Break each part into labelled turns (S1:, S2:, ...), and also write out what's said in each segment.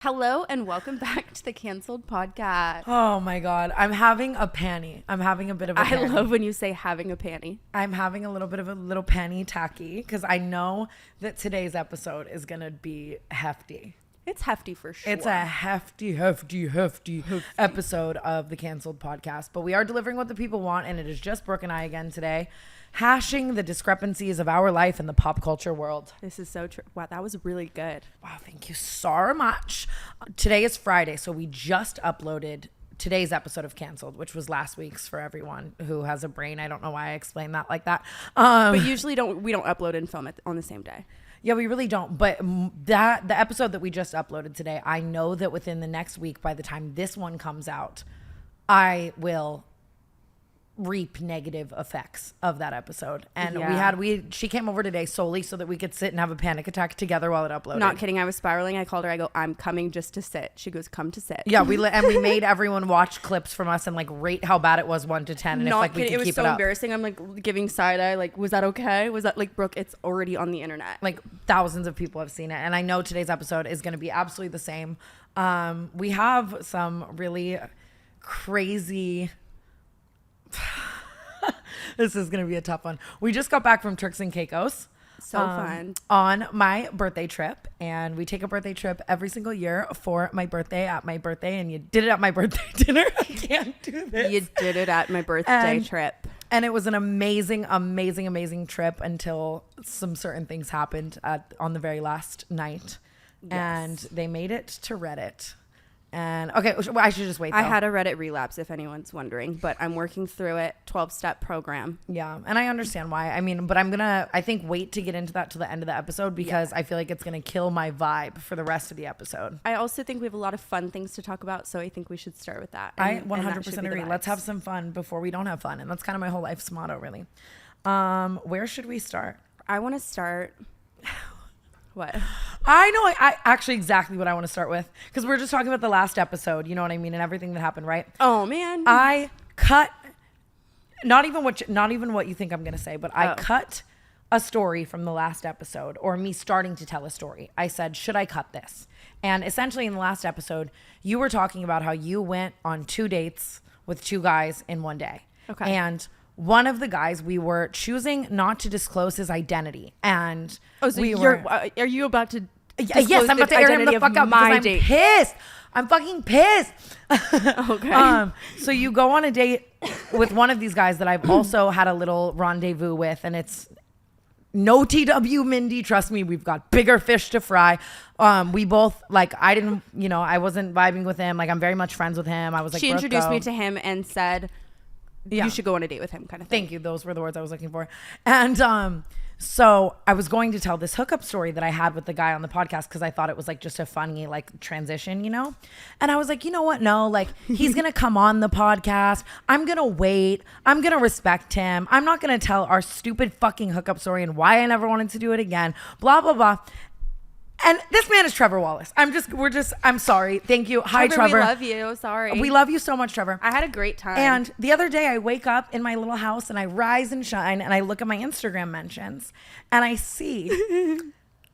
S1: Hello and welcome back to the Cancelled Podcast.
S2: Oh my God. I'm having a panty. I'm having a bit of a panty.
S1: I love when you say having a panty.
S2: I'm having a little bit of a little panty tacky because I know that today's episode is going to be hefty.
S1: It's hefty for sure.
S2: It's a hefty episode of the Cancelled Podcast. But we are delivering what the people want, and it is just Brooke and I again today, hashing the discrepancies of our life in the pop culture world.
S1: This is so true. Wow, that was really good.
S2: Wow, thank you so much. Today is Friday, so we just uploaded today's episode of Cancelled, which was last week's for everyone who has a brain. I don't know why I explained that like that.
S1: But usually we don't upload and film it on the same day.
S2: Yeah, we really don't. But the episode that we just uploaded today, I know that within the next week, by the time this one comes out, I will reap negative effects of that episode. And she came over today solely so that we could sit and have a panic attack together while it uploaded.
S1: Not kidding. I was spiraling. I called her. I go, I'm coming just to sit. She goes, come to sit.
S2: Yeah, we made everyone watch clips from us and like rate how bad it was 1 to 10. And
S1: Not
S2: if like
S1: kidding.
S2: we could keep it up.
S1: It was so embarrassing. I'm like giving side eye. Like, was that okay? Was that like, Brooke? It's already on the internet.
S2: Like thousands of people have seen it, and I know today's episode is going to be absolutely the same. We have some really crazy. This is going to be a tough one. We just got back from Turks and Caicos.
S1: So fun.
S2: On my birthday trip. And we take a birthday trip every single year for my birthday at my birthday. And you did it at my birthday dinner. I can't do this.
S1: You did it at my birthday trip.
S2: And it was an amazing, amazing, amazing trip until some certain things happened on the very last night. Yes. And they made it to Reddit. And okay, I should just wait though.
S1: I had a Reddit relapse if anyone's wondering, but I'm working through it. 12-step program.
S2: Yeah, and I understand why. I mean, but I think wait to get into that till the end of the episode because I feel like it's gonna kill my vibe for the rest of the episode.
S1: I also think we have a lot of fun things to talk about, so I think we should start with that.
S2: I 100% agree. Let's have some fun before we don't have fun, and that's kind of my whole life's motto, really. Where should we start?
S1: I want to start. What?
S2: I know I actually exactly what I want to start with because we're just talking about the last episode, you know what I mean, and everything that happened, right?
S1: Oh man.
S2: I cut not even what you think I'm going to say, but I cut a story from the last episode or me starting to tell a story. I said, "Should I cut this?" And essentially in the last episode, you were talking about how you went on 2 dates with 2 guys in one day.
S1: Okay.
S2: And one of the guys, we were choosing not to disclose his identity. And
S1: are you about to
S2: yes, I'm about to air him the fuck out because I'm pissed. I'm fucking pissed.
S1: Okay.
S2: So you go on a date with one of these guys that I've also had a little rendezvous with, and it's no TW Mindy. Trust me, we've got bigger fish to fry. We both I wasn't vibing with him. Like I'm very much friends with him. I was like,
S1: she introduced me to him and said, you should go on a date with him, kind of thing.
S2: Thank you. Those were the words I was looking for. And so I was going to tell this hookup story that I had with the guy on the podcast because I thought it was like just a funny like transition, you know? And I was like, you know what? No, like he's going to come on the podcast. I'm going to wait. I'm going to respect him. I'm not going to tell our stupid fucking hookup story and why I never wanted to do it again. Blah, blah, blah. And this man is Trevor Wallace. I'm sorry. Thank you. Hi, Trevor.
S1: We love you. Sorry.
S2: We love you so much, Trevor.
S1: I had a great time.
S2: And the other day I wake up in my little house and I rise and shine and I look at my Instagram mentions and I see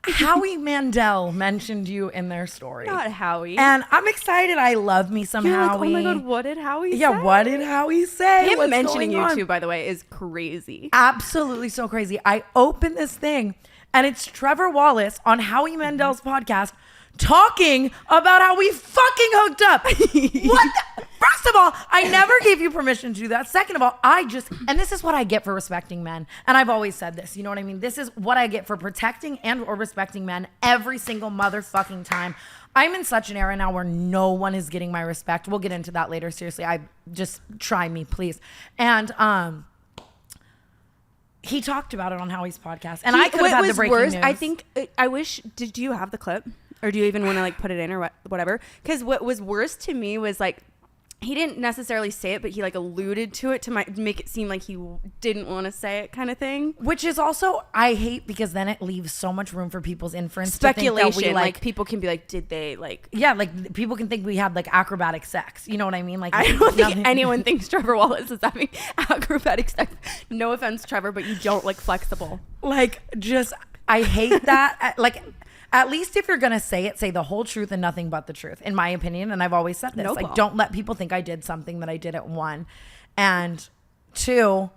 S2: Howie Mandel mentioned you in their story.
S1: Not Howie.
S2: And I'm excited. I love me some
S1: You're
S2: Howie.
S1: like, oh my God, what did Howie say?
S2: Yeah, what did Howie say?
S1: Him mentioning you too, by the way, is crazy.
S2: Absolutely so crazy. I open this thing and it's Trevor Wallace on Howie Mandel's podcast talking about how we fucking hooked up. What? First of all, I never gave you permission to do that. Second of all, and this is what I get for respecting men. And I've always said this, you know what I mean? This is what I get for protecting and or respecting men every single motherfucking time. I'm in such an era now where no one is getting my respect. We'll get into that later. Seriously, just try me, please. And, he talked about it on Howie's podcast, and I could have had the breaking news.
S1: I think did you have the clip, or do you even want to like put it in or whatever? Because what was worse to me was like he didn't necessarily say it, but he like alluded to it to make it seem like he didn't want to say it, kind of thing.
S2: Which is also I hate because then it leaves so much room for people's inference,
S1: speculation.
S2: To think that
S1: like people can be like, did they like?
S2: Yeah, like people can think we had like acrobatic sex. You know what I mean? Like
S1: I don't think anyone thinks Trevor Wallace is having acrobatic sex. No offense, Trevor, but you don't like flexible.
S2: Like I hate that. Like. At least if you're going to say it, say the whole truth and nothing but the truth, in my opinion. And I've always said this.
S1: No
S2: like,
S1: ball.
S2: don't let people think I did something that I did at 1. And 2,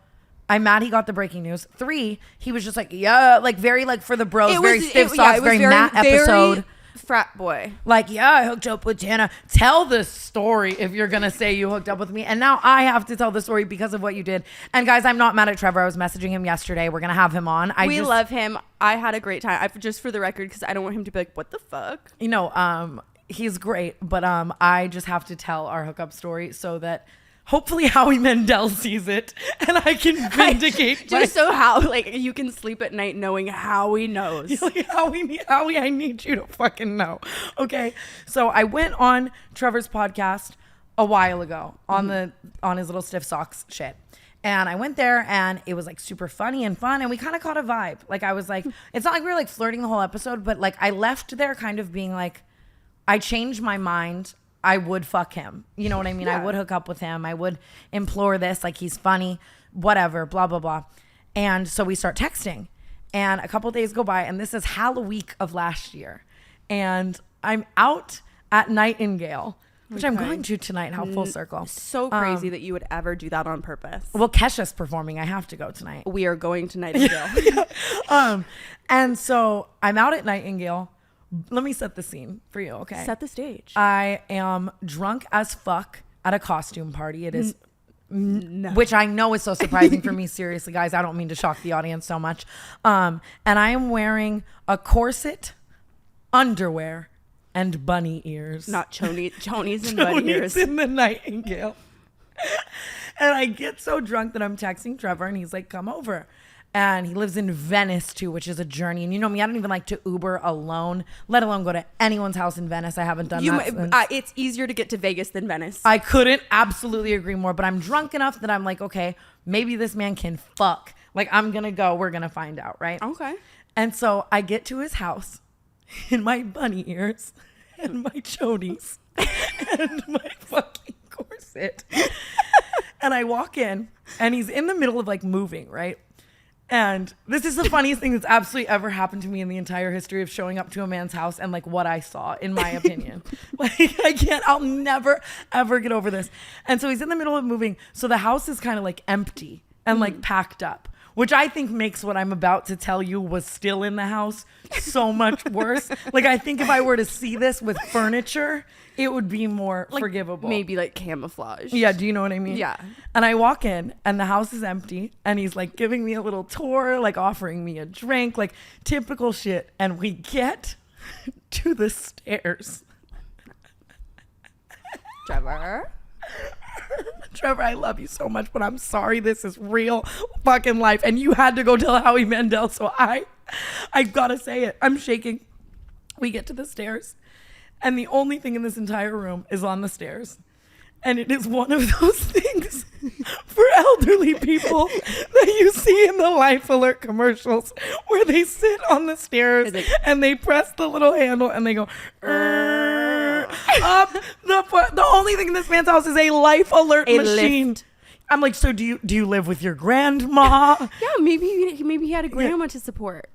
S2: I'm mad he got the breaking news. 3, he was just like, yeah, like very like for the bros, very stiff socks, very Matt episode.
S1: Frat boy.
S2: Like, yeah, I hooked up with Tana. Tell the story if you're going to say you hooked up with me. And now I have to tell the story because of what you did. And guys, I'm not mad at Trevor. I was messaging him yesterday. We're going to have him on.
S1: We love him. I had a great time. Just for the record, because I don't want him to be like, what the fuck?
S2: You know, he's great. But I just have to tell our hookup story so that hopefully Howie Mandel sees it and I can vindicate.
S1: Just so how like you can sleep at night knowing Howie knows.
S2: Like, Howie, I need you to fucking know. Okay. So I went on Trevor's podcast a while ago on his little stiff socks shit. And I went there and it was like super funny and fun. And we kind of caught a vibe. Like I was like, it's not like we were like flirting the whole episode, but like I left there kind of being like, I changed my mind. I would fuck him. You know what I mean?
S1: Yeah.
S2: I would hook up with him. I would implore this. Like, he's funny, whatever, blah, blah, blah. And so we start texting. And a couple days go by. And this is Halloween of last year. And I'm out at Nightingale, which I'm going to tonight. How full circle.
S1: So crazy that you would ever do that on purpose.
S2: Well, Kesha's performing. I have to go tonight.
S1: We are going to Nightingale.
S2: And so I'm out at Nightingale. Let me set the scene for you, okay?
S1: Set the stage.
S2: I am drunk as fuck at a costume party. It is,
S1: no.
S2: which I know is so surprising for me. Seriously, guys, I don't mean to shock the audience so much. And I am wearing a corset, underwear, and bunny ears.
S1: Not chonies and bunny ears.
S2: In the Nightingale. And I get so drunk that I'm texting Trevor and he's like, come over. And he lives in Venice too, which is a journey. And you know me, I don't even like to Uber alone, let alone go to anyone's house in Venice. I haven't done that since.
S1: It's easier to get to Vegas than Venice.
S2: I couldn't absolutely agree more, but I'm drunk enough that I'm like, okay, maybe this man can fuck. Like, I'm going to go. We're going to find out, right?
S1: Okay.
S2: And so I get to his house in my bunny ears and my chonies and my fucking corset. And I walk in and he's in the middle of like moving, right? And this is the funniest thing that's absolutely ever happened to me in the entire history of showing up to a man's house and like what I saw, in my opinion. Like, I'll never, ever get over this. And so he's in the middle of moving. So the house is kind of like empty and like packed up, which I think makes what I'm about to tell you was still in the house so much worse. Like, I think if I were to see this with furniture, it would be more like, forgivable.
S1: Maybe like camouflage.
S2: Yeah, do you know what I mean?
S1: Yeah.
S2: And I walk in and the house is empty and he's like giving me a little tour, like offering me a drink, like typical shit. And we get to the stairs. Trevor, I love you so much, but I'm sorry, this is real fucking life. And you had to go tell Howie Mandel, so I gotta say it. I'm shaking. We get to the stairs. And the only thing in this entire room is on the stairs. And it is one of those things for elderly people that you see in the Life Alert commercials where they sit on the stairs and they press the little handle and they go up. The only thing in this man's house is a Life Alert machine.
S1: Lift.
S2: I'm like, so do you live with your grandma?
S1: Yeah, maybe he had a grandma to support.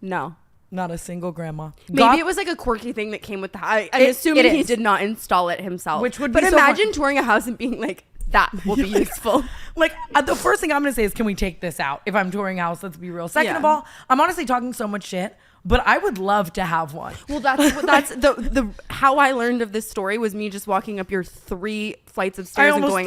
S1: No.
S2: Not a single grandma.
S1: Maybe it was like a quirky thing that came with the house. I'm assuming he did not install it himself.
S2: Which would be
S1: but
S2: so
S1: imagine touring a house and being like, that will be useful.
S2: Like, the first thing I'm going to say is, can we take this out? If I'm touring a house, let's be real. Second of all, I'm honestly talking so much shit, but I would love to have one.
S1: Well, that's the how I learned of this story was me just walking up your 3 flights of stairs and going,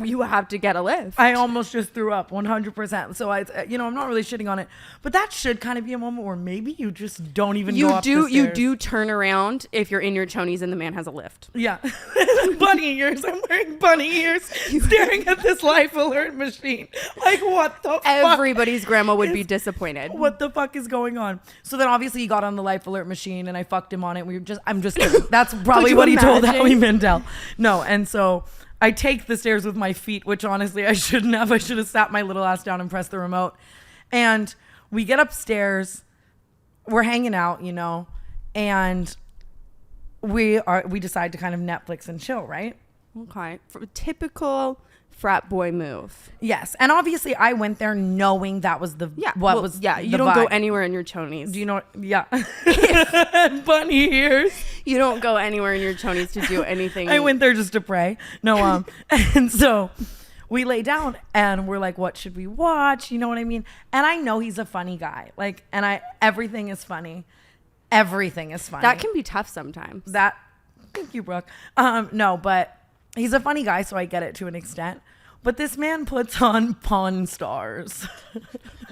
S1: you have to get a lift.
S2: I almost just threw up 100%. So I'm not really shitting on it, but that should kind of be a moment where maybe you just don't even go up the stairs.
S1: You do turn around if you're in your chonies and the man has a lift.
S2: Yeah. Bunny ears. I'm wearing bunny ears staring at this Life Alert machine. Like, what the fuck?
S1: Everybody's grandma would be disappointed.
S2: What the fuck is going on? So then obviously he got on the Life Alert machine and I fucked him on it. I'm just kidding. That's probably what he told Howie Mandel. No. And so I take the stairs with my feet, which honestly I shouldn't have. I should have sat my little ass down and pressed the remote. And we get upstairs. We're hanging out, and we decide to kind of Netflix and chill, right?
S1: Okay. Typical frat boy move.
S2: Yes. And obviously I went there knowing that was the
S1: Yeah.
S2: you
S1: You don't go anywhere in your chonies.
S2: Do you know? Yeah. Bunny ears.
S1: You don't go anywhere in your chonies to do anything.
S2: I went there just to pray. No, and so we lay down and we're like, what should we watch? You know what I mean? And I know he's a funny guy. Like, everything is funny. Everything is funny.
S1: That can be tough sometimes.
S2: Thank you, Brooke. No, but he's a funny guy, so I get it to an extent. But this man puts on Pawn Stars.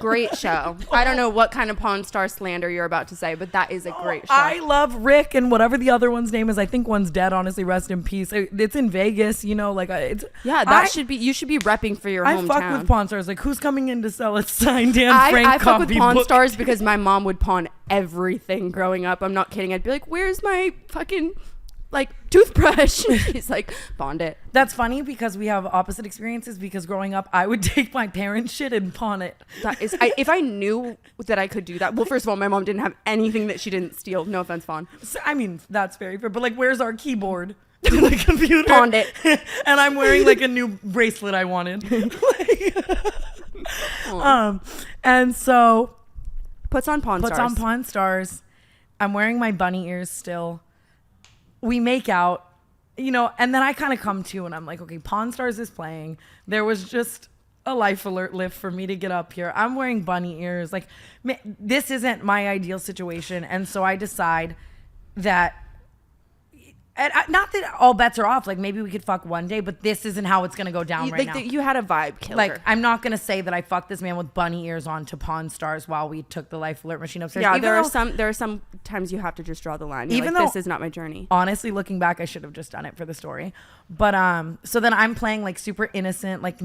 S1: Great show. I don't know what kind of Pawn Star slander you're about to say, but that is a great show.
S2: I love Rick and whatever the other one's name is. I think one's dead, honestly. Rest in peace. It's in Vegas, you know, like it's.
S1: Yeah, you should be repping for your hometown.
S2: I fuck with Pawn Stars. Like, who's coming in to sell a signed Dan Frank
S1: I fuck with Pawn
S2: book?
S1: Stars because my mom would pawn everything growing up. I'm not kidding. I'd be like, where's my fucking toothbrush? She's like, pawned it.
S2: That's funny because we have opposite experiences, because growing up I would take my parents' shit and pawn it.
S1: That is, if I knew that I could do that. Well, first of all, my mom didn't have anything that she didn't steal. No offense, Fawn.
S2: So, I mean, that's very fair, but like, where's our keyboard to the computer?
S1: Pawned it.
S2: And I'm wearing like a new bracelet I wanted. And so
S1: puts on Pawn
S2: Stars. I'm wearing my bunny ears still. We make out, you know, and then I kind of come to and I'm like, okay, Pawn Stars is playing. There was just a life alert lift for me to get up here. I'm wearing bunny ears. Like, this isn't my ideal situation. And so I decide that, and not that all bets are off. Like, maybe we could fuck one day, but this isn't how it's going to go down now.
S1: You had a vibe killer.
S2: Like, I'm not going to say that I fucked this man with bunny ears on to Pawn Stars while we took the life alert machine upstairs.
S1: Yeah, there are some times you have to just draw the line. You're this is not my journey.
S2: Honestly, looking back, I should have just done it for the story. But so then I'm playing like super innocent. Like,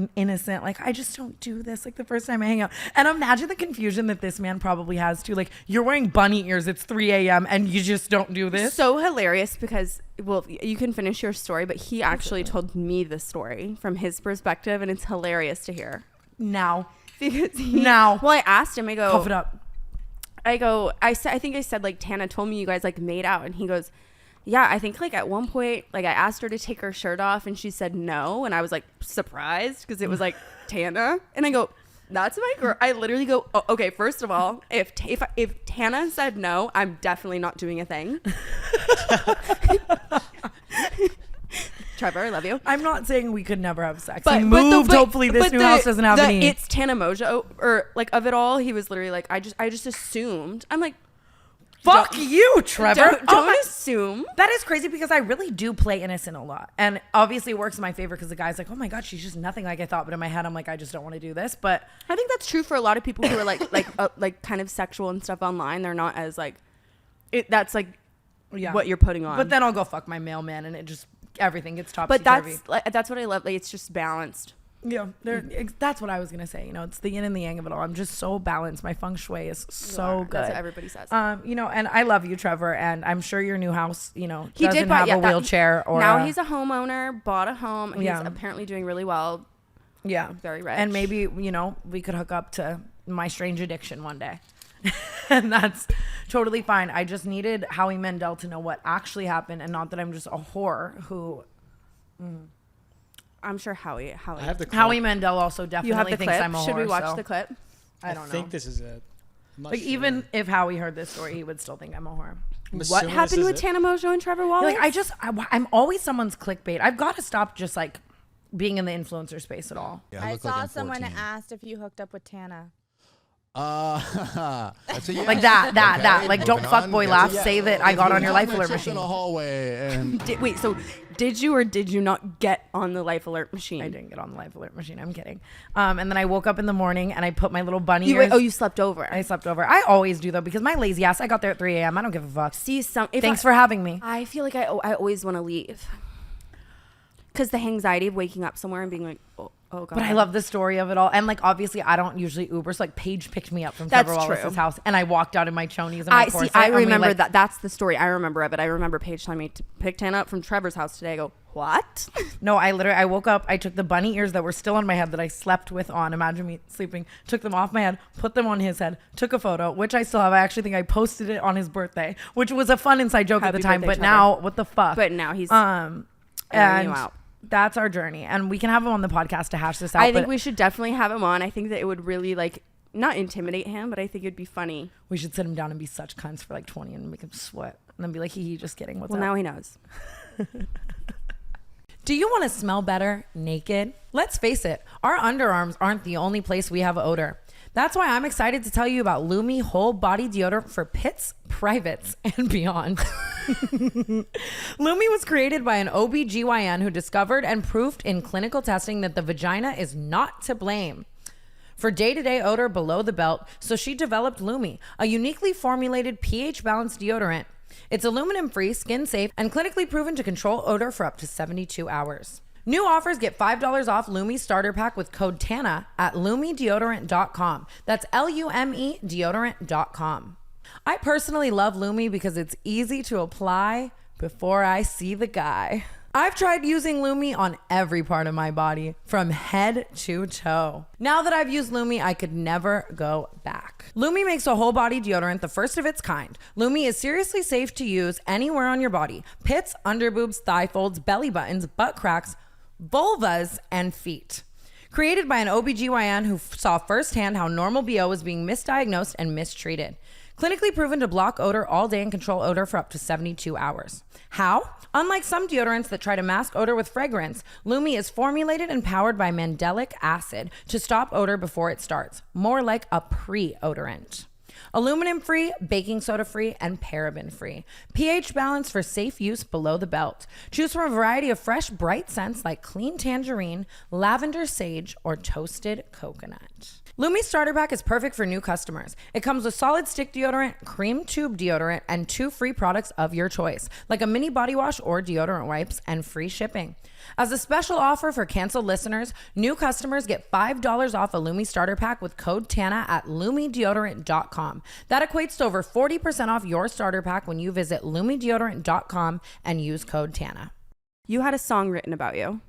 S2: I just don't do this like the first time I hang out. And imagine the confusion that this man probably has too. Like, you're wearing bunny ears, it's 3 a.m. and you just don't do this.
S1: So hilarious because, well, you can finish your story, but he actually told me the story from his perspective, and it's hilarious to hear.
S2: Now.
S1: Because
S2: Now.
S1: Well, I asked him, I go,
S2: cough it up.
S1: I think I said like, Tana told me you guys like made out, and he goes, yeah, I think like at one point, like I asked her to take her shirt off and she said no. And I was like surprised because it was like Tana. And I go, that's my girl. I literally go, oh, okay, first of all, if Tana said no, I'm definitely not doing a thing. Trevor, I love you.
S2: I'm not saying we could never have sex. He moved. Hopefully this new house doesn't have any.
S1: It's Tana Mongeau, or like of it all, he was literally like, I just assumed. I'm like,
S2: fuck you, Trevor.
S1: Don't assume.
S2: That is crazy because I really do play innocent a lot. And obviously it works in my favor because the guy's like, oh my God, she's just nothing like I thought. But in my head, I'm like, I just don't want to do this. But
S1: I think that's true for a lot of people who are like kind of sexual and stuff online. They're not as like, that's like what you're putting on.
S2: But then I'll go fuck my mailman and it just, everything gets topsy-turvy.
S1: But that's what I love. Like, it's just balanced.
S2: Yeah, that's what I was gonna say. You know, it's the yin and the yang of it all. I'm just so balanced. My feng shui is so good.
S1: That's what everybody says.
S2: You know, and I love you, Trevor. And I'm sure your new house, you know, doesn't have a wheelchair or.
S1: Now he's a homeowner, bought a home, and he's apparently doing really well.
S2: Yeah,
S1: very rich.
S2: And maybe, you know, we could hook up to My Strange Addiction one day. And that's totally fine. I just needed Howie Mandel to know what actually happened, and not that I'm just a whore who.
S1: I'm sure Howie
S2: Mandel also definitely thinks I'm a whore.
S1: Should we watch the clip?
S2: I don't know.
S3: I think this is it.
S2: Like, sure. Even if Howie heard this story, he would still think I'm a whore.
S1: What happened with Tana Mongeau and Trevor Wallace?
S2: Like, I'm always someone's clickbait. I've got to stop just like being in the influencer space at all.
S4: Yeah, I saw someone asked if you hooked up with Tana.
S3: That's a yes.
S2: Like that. Like, don't fuckboy laugh. Say that I got on your life alert machine.
S3: In the hallway and
S1: wait, so did you or did you not get on the life alert machine?
S2: I didn't get on the life alert machine. I'm kidding. And then I woke up in the morning and I put my little bunny ears.
S1: You slept over.
S2: I slept over. I always do though because my lazy ass. I got there at 3 a.m. I don't give a fuck. Thanks for having me.
S1: I feel like I always want to leave because the anxiety of waking up somewhere and being like, oh God.
S2: But I love the story of it all. And like, obviously I don't usually Uber. So like Paige picked me up from Trevor Wallace's house and I walked out in my chonies and my corset.
S1: I remember that. That's the story I remember of it. I remember Paige telling me to pick Tana up from Trevor's house today. I go, what?
S2: No, I woke up. I took the bunny ears that were still on my head that I slept with on. Imagine me sleeping. Took them off my head, put them on his head, took a photo, which I still have. I actually think I posted it on his birthday, which was a fun inside joke at the time. But
S1: Trevor.
S2: Now, what the fuck?
S1: But now he's and you out.
S2: that's our journey. And we can have him on the podcast to hash this out.
S1: I think we should definitely have him on. I think that it would really like not intimidate him, but I think it'd be funny.
S2: We should sit him down and be such cunts for like 20 and make him sweat. And then be like, hee, just kidding. What's up?
S1: Well, now he knows.
S2: Do you want to smell better naked? Let's face it, our underarms aren't the only place we have odor. That's why I'm excited to tell you about Lumi Whole Body Deodorant for pits, privates, and beyond. Lumi was created by an OBGYN who discovered and proved in clinical testing that the vagina is not to blame for day-to-day odor below the belt, so she developed Lumi, a uniquely formulated pH-balanced deodorant. It's aluminum-free, skin-safe, and clinically proven to control odor for up to 72 hours. New offers get $5 off Lumi Starter Pack with code TANA at LumiDeodorant.com. That's LUME deodorant.com. I personally love Lumi because it's easy to apply before I see the guy. I've tried using Lumi on every part of my body, from head to toe. Now that I've used Lumi, I could never go back. Lumi makes a whole body deodorant, the first of its kind. Lumi is seriously safe to use anywhere on your body. Pits, underboobs, thigh folds, belly buttons, butt cracks, vulvas, and feet. Created by an OBGYN who saw firsthand how normal BO was being misdiagnosed and mistreated. Clinically proven to block odor all day and control odor for up to 72 hours. How? Unlike some deodorants that try to mask odor with fragrance, Lumi is formulated and powered by mandelic acid to stop odor before it starts, more like a pre-odorant. Aluminum-free, baking soda-free, and paraben-free. pH balance for safe use below the belt. Choose from a variety of fresh, bright scents like clean tangerine, lavender sage, or toasted coconut. Lumi Starter Pack is perfect for new customers. It comes with solid stick deodorant, cream tube deodorant, and 2 free products of your choice, like a mini body wash or deodorant wipes, and free shipping. As a special offer for Cancelled listeners, new customers get $5 off a Lumi Starter Pack with code TANA at LumiDeodorant.com. That equates to over 40% off your starter pack when you visit LumiDeodorant.com and use code TANA.
S1: You had a song written about you.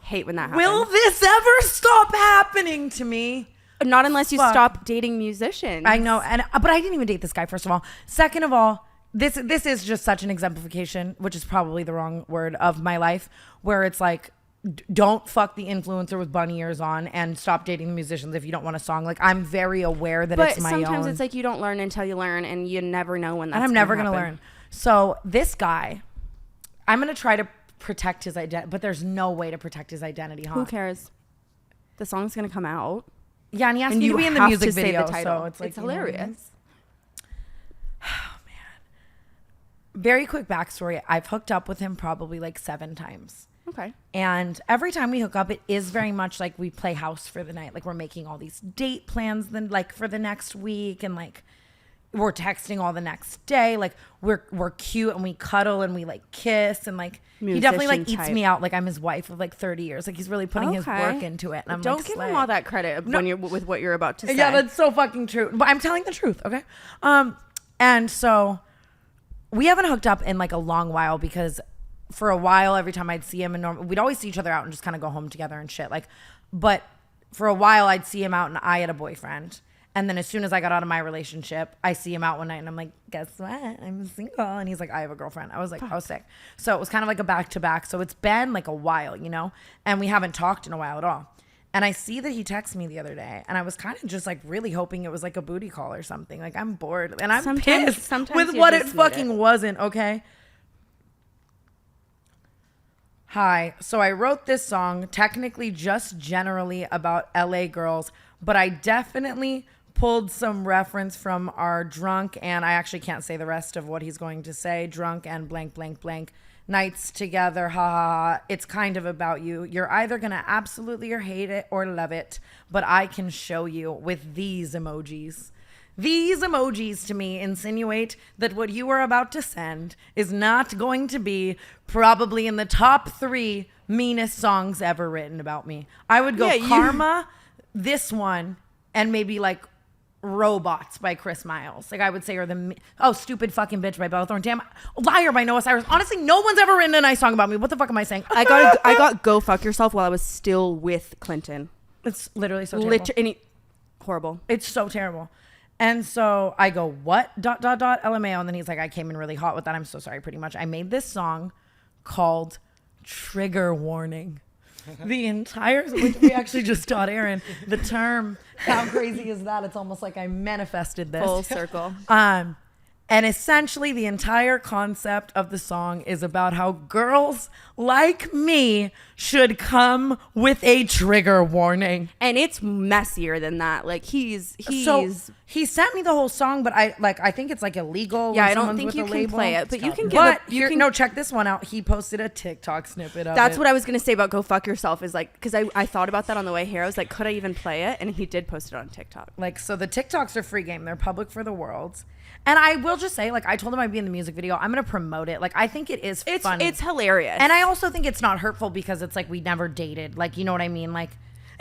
S1: Hate when that happens.
S2: Will this ever stop happening to me?
S1: Not unless you stop dating musicians.
S2: I know, but I didn't even date this guy, first of all. Second of all, this is just such an exemplification, which is probably the wrong word, of my life, where it's like, don't fuck the influencer with bunny ears on and stop dating the musicians if you don't want a song. Like, I'm very aware that it's my own.
S1: But sometimes it's like you don't learn until you learn, and you never know when that's
S2: and I'm never going to
S1: happen.
S2: learn. So this guy, I'm going to try to protect his identity, but there's no way to protect his identity, huh?
S1: Who cares? The song's going to come out.
S2: Yeah, and he asked
S1: And
S2: me
S1: you
S2: to be in the
S1: have
S2: music
S1: to say
S2: video,
S1: the title.
S2: so it's like,
S1: It's hilarious.
S2: Oh, man. Very quick backstory. I've hooked up with him probably like 7 times.
S1: Okay.
S2: And every time we hook up, it is very much like we play house for the night. Like, we're making all these date plans then like for the next week, and like we're texting all the next day. Like, we're cute and we cuddle and we like kiss, and like he definitely like
S1: Musician
S2: eats
S1: type.
S2: me out like I'm his wife of like 30 years. Like, he's really putting his work into it. And I'm
S1: Don't
S2: like,
S1: give
S2: slay.
S1: him all that credit when you're with what you're about to say.
S2: Yeah, that's so fucking true. But I'm telling the truth, okay? And so we haven't hooked up in like a long while, because for a while, every time I'd see him, and we'd always see each other out and just kind of go home together and shit. Like, but for a while, I'd see him out and I had a boyfriend. And then as soon as I got out of my relationship, I see him out one night and I'm like, guess what? I'm single. And he's like, I have a girlfriend. I was like, I was sick. So it was kind of like a back to back. So it's been like a while, you know? And we haven't talked in a while at all. And I see that he texted me the other day, and I was kind of just like really hoping it was like a booty call or something. Like, I'm bored and I'm pissed with
S1: you
S2: what it
S1: just need
S2: fucking wasn't, okay? Hi. So I wrote this song technically just generally about LA girls, but I definitely pulled some reference from our drunk, and I actually can't say the rest of what he's going to say, drunk and blank, blank, blank nights together, ha ha ha. It's kind of about you. You're either gonna absolutely or hate it or love it, but I can show you with these emojis. These emojis to me insinuate that what you are about to send is not going to be probably in the top 3 meanest songs ever written about me. I would go Karma, this one, and maybe like Robots by Chris Miles. Like, I would say, or Stupid Fucking Bitch by Bella Thorne. Damn, Liar by Noah Cyrus. Honestly, no one's ever written a nice song about me. What the fuck am I saying?
S1: I got Go Fuck Yourself while I was still with Clinton.
S2: It's literally so terrible.
S1: Horrible.
S2: It's so terrible. And so I go, what? ... LMAO. And then he's like, I came in really hot with that. I'm so sorry, pretty much. I made this song called trigger warning. The entire, which we actually just taught Aaron the term. How crazy is that? It's almost like I manifested this.
S1: Full circle.
S2: And essentially the entire concept of the song is about how girls like me should come with a trigger warning.
S1: And it's messier than that. Like he's
S2: So he sent me the whole song, but I think it's like illegal.
S1: Yeah,
S2: when
S1: I don't
S2: someone's
S1: think
S2: with
S1: you
S2: a
S1: can
S2: label.
S1: play it, but you can
S2: But no, check this one out. He posted a TikTok snippet of
S1: That's
S2: it.
S1: what I was gonna say about "Go Fuck Yourself" is like, because I thought about that on the way here. I was like, could I even play it? And he did post it on TikTok.
S2: Like, so the TikToks are free game. They're public for the world. And I will just say, like, I told him I'd be in the music video. I'm going to promote it. Like, I think it is funny.
S1: It's hilarious.
S2: And I also think it's not hurtful because it's like we never dated. Like, you know what I mean? Like,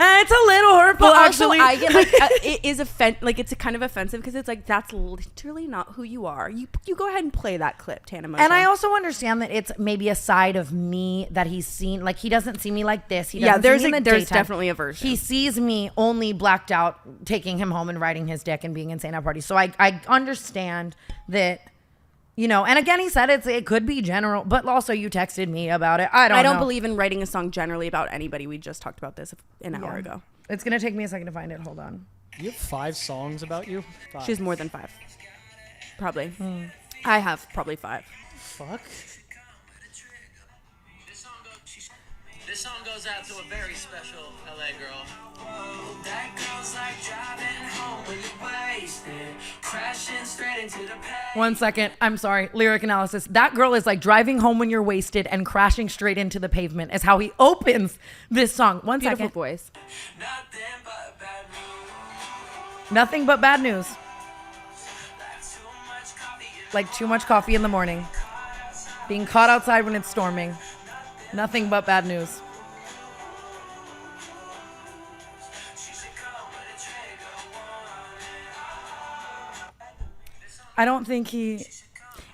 S2: it's a little hurtful,
S1: But
S2: actually.
S1: also, I get like it is it's a kind of offensive because it's like that's literally not who you are. You go ahead and play that clip, Tana.
S2: And I also understand that it's maybe a side of me that he's seen. Like, he doesn't see me like this. He doesn't see me in the
S1: there's
S2: daytime.
S1: definitely a version.
S2: He sees me only blacked out, taking him home and riding his dick and being insane at parties. So I understand that, you know. And again, he said it could be general, but also you texted me about it. I don't know.
S1: believe in writing a song generally about anybody. We just talked about this an hour ago.
S2: It's gonna take me a second to find it. Hold on.
S3: You have 5 songs about you? 5.
S1: She has more than 5, probably. I have probably 5.
S3: Fuck.
S5: This song goes out to a very special LA girl. That girl's like driving home when you're wasted, crashing straight into the pavement.
S2: 1 second. I'm sorry. Lyric analysis. That girl is like driving home when you're wasted and crashing straight into the pavement is how he opens this song. 1
S1: Beautiful
S2: second.
S1: voice.
S5: Nothing but bad news.
S2: Nothing but bad news.
S5: Too much coffee in
S2: Like too much coffee in the morning. Being caught outside when it's storming. Nothing but bad news. I don't think he...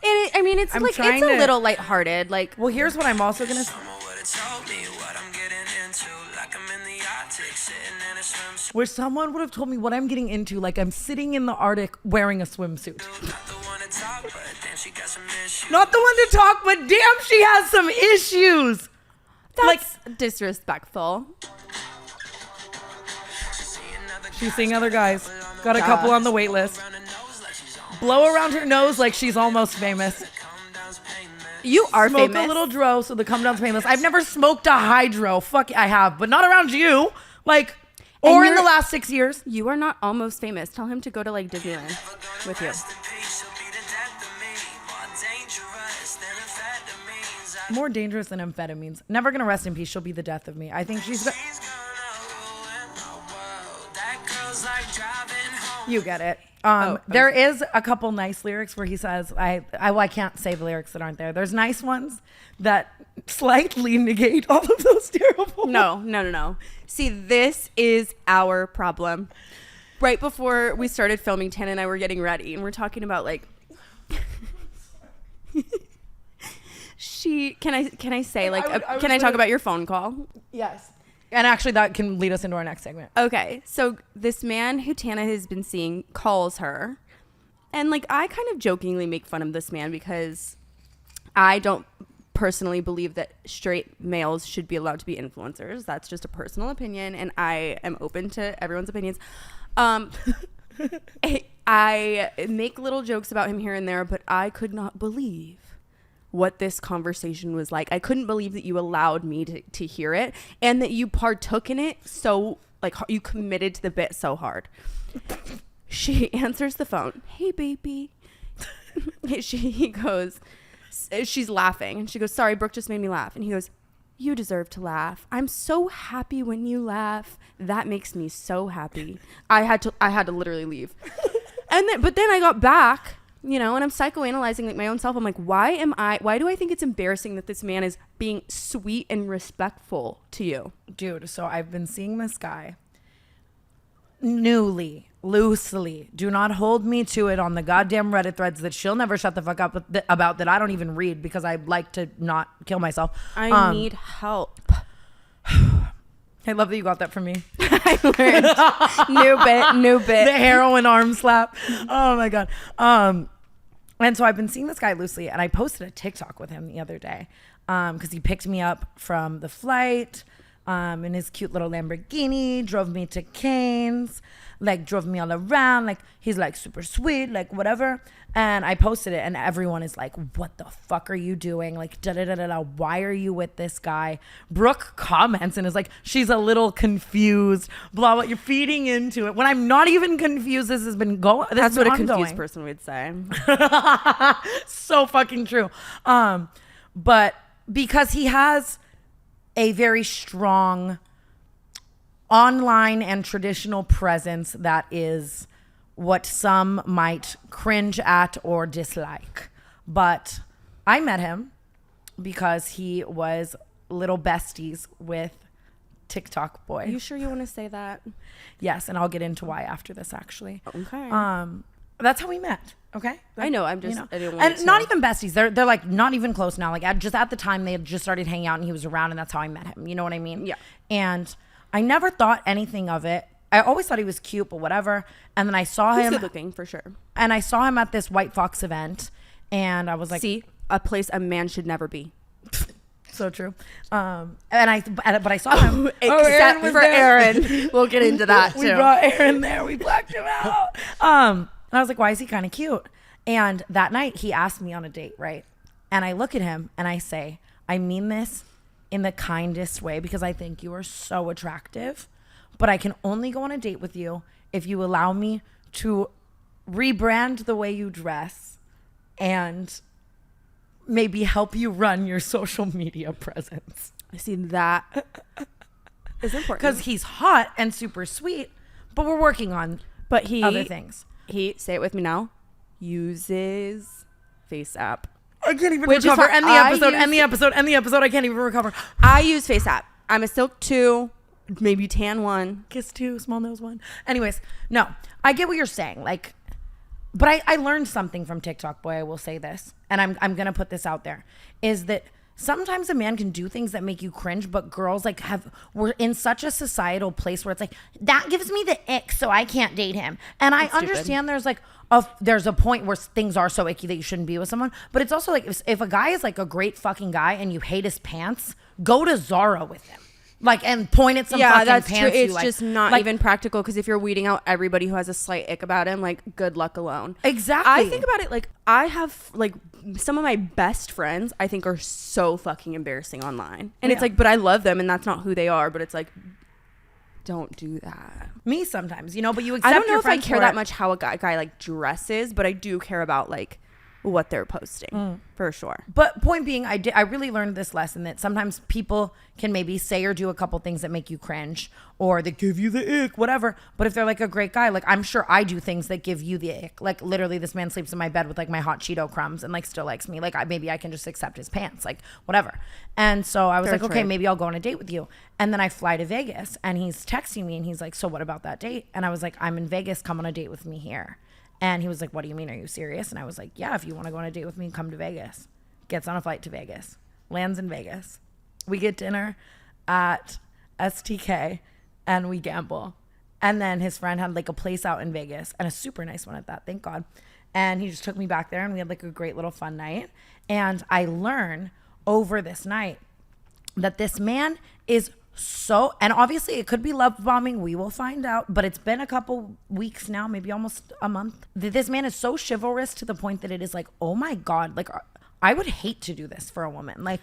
S1: I mean, it's
S2: I'm
S1: like it's
S2: trying
S1: a
S2: to-
S1: little lighthearted. Like,
S2: Well, here's what I'm also going to...
S5: Someone would've told me what I'm getting into, like I'm in the Arctic, sitting in a swimsuit.
S2: Where someone would have told me what I'm getting into, like I'm sitting in the Arctic wearing a swimsuit.
S5: Not the one to talk, but then she got some issues.
S2: Not the one to talk, but damn, she has some issues.
S1: that's disrespectful.
S2: She's seeing other guys. Got a couple on the wait list. Blow around her nose like she's almost famous.
S1: You are
S2: Smoke
S1: famous.
S2: a little dro so the come down's painless. I've never smoked a hydro. Fuck, I have, but not around you. Like, or in the last 6 years.
S1: You are not almost famous. Tell him to go to like Disneyland with you.
S2: More dangerous than amphetamines. Never gonna rest in peace. She'll be the death of me. I think she's... You get it. There is a couple nice lyrics where he says, I can't say the lyrics that aren't there. There's nice ones that slightly negate all of those terrible ones.
S1: No. See, this is our problem. Right before we started filming, Tana and I were getting ready, and we're talking about like... Can I say like... can I talk about your phone call?
S2: Yes. And actually, that can lead us into our next segment.
S1: Okay, so this man who Tana has been seeing calls her, and like I kind of jokingly make fun of this man because I don't personally believe that straight males should be allowed to be influencers. That's just a personal opinion, and I am open to everyone's opinions. I make little jokes about him here and there, but I could not believe what this conversation was like. I couldn't believe that you allowed me to hear it and that you partook in it so, like, you committed to the bit so hard. She answers the phone. Hey, baby. He goes, she's laughing. And she goes, sorry, Brooke just made me laugh. And he goes, you deserve to laugh. I'm so happy when you laugh. That makes me so happy. I had to literally leave. But then I got back, you know, and I'm psychoanalyzing like my own self. I'm like, why do I think it's embarrassing that this man is being sweet and respectful to you?
S2: Dude, so I've been seeing this guy loosely. Do not hold me to it on the goddamn Reddit threads that she'll never shut the fuck up about that I don't even read because I like to not kill myself.
S1: I need help.
S2: I love that you got that from me.
S1: I learned. New bit.
S2: The heroin arm slap. Oh my God. And so I've been seeing this guy loosely, and I posted a TikTok with him the other day because he picked me up from the flight in his cute little Lamborghini, drove me to Canes, like drove me all around. Like he's like super sweet, like whatever. And I posted it, and everyone is like, what the fuck are you doing? Like, da-da-da-da-da, why are you with this guy? Brooke comments and is like, she's a little confused, blah, blah, you're feeding into it. When I'm not even confused, this has been going.
S1: That's what a confused person would say.
S2: So fucking true. But because he has a very strong online and traditional presence that is what some might cringe at or dislike. But I met him because he was little besties with TikTok boy.
S1: Are you sure you want to say that?
S2: Yes, and I'll get into why after this actually.
S1: Okay.
S2: That's how we met. Okay.
S1: I know. I'm just.
S2: You know?
S1: I didn't want
S2: And not even besties. They're like not even close now. Like just at the time they had just started hanging out and he was around, and that's how I met him. You know what I mean?
S1: Yeah.
S2: And I never thought anything of it. I always thought he was cute, but whatever. And then I saw
S1: He's
S2: him.
S1: good looking for sure.
S2: And I saw him at this White Fox event, and I was like,
S1: see, a place a man should never be.
S2: so true. But I saw him.
S1: Except for Aaron. We'll get into that too.
S2: We brought Aaron there. We blacked him out. And I was like, why is he kind of cute? And that night he asked me on a date, right? And I look at him and I say, I mean this in the kindest way because I think you are so attractive, but I can only go on a date with you if you allow me to rebrand the way you dress and maybe help you run your social media presence.
S1: I see that is important
S2: Because he's hot and super sweet, but we're working on other things.
S1: He, say it with me now, uses Face App.
S2: I can't even
S1: Which is
S2: recover.
S1: what
S2: End the
S1: I
S2: episode.
S1: use-
S2: End the episode. End the episode. I can't even recover.
S1: I use Face App. I'm a Silk 2, maybe Tan 1.
S2: Kiss 2, small nose 1. Anyways, no, I get what you're saying. Like, but I learned something from TikTok boy. I will say this, and I'm gonna put this out there, is that sometimes a man can do things that make you cringe, but girls like we're in such a societal place where it's like, that gives me the ick, so I can't date him. And I understand there's like there's a point where things are so icky that you shouldn't be with someone, but it's also like if a guy is like a great fucking guy and you hate his pants, go to Zara with him. Like, and point at some fucking
S1: that's
S2: pants.
S1: true. It's
S2: like,
S1: just not even practical because if you're weeding out everybody who has a slight ick about him, like, good luck alone.
S2: Exactly.
S1: I think about it like I have like some of my best friends I think are so fucking embarrassing online, and it's like, but I love them, and that's not who they are. But it's like, don't do that.
S2: Me sometimes, you know, but you accept
S1: I don't know
S2: your
S1: if I
S2: friends
S1: care
S2: for
S1: that
S2: it.
S1: much how a guy like dresses, but I do care about like what they're posting for sure.
S2: But point being, I really learned this lesson that sometimes people can maybe say or do a couple things that make you cringe or that give you the ick, whatever. But if they're like a great guy, like I'm sure I do things that give you the ick. Like literally this man sleeps in my bed with like my hot Cheeto crumbs and like still likes me. Like maybe I can just accept his pants, like whatever. And so I was like, okay, maybe I'll go on a date with you. And then I fly to Vegas and he's texting me and he's like, so what about that date? And I was like, I'm in Vegas, come on a date with me here. And he was like, what do you mean? Are you serious? And I was like, yeah, if you want to go on a date with me, come to Vegas. Gets on a flight to Vegas. Lands in Vegas. We get dinner at STK and we gamble. And then his friend had like a place out in Vegas and a super nice one at that, thank God. And he just took me back there and we had like a great little fun night. And I learned over this night that this man is so, and obviously it could be love bombing, we will find out, but it's been a couple weeks now, maybe almost a month, that this man is so chivalrous to the point that it is like, oh my God, like I would hate to do this for a woman. Like,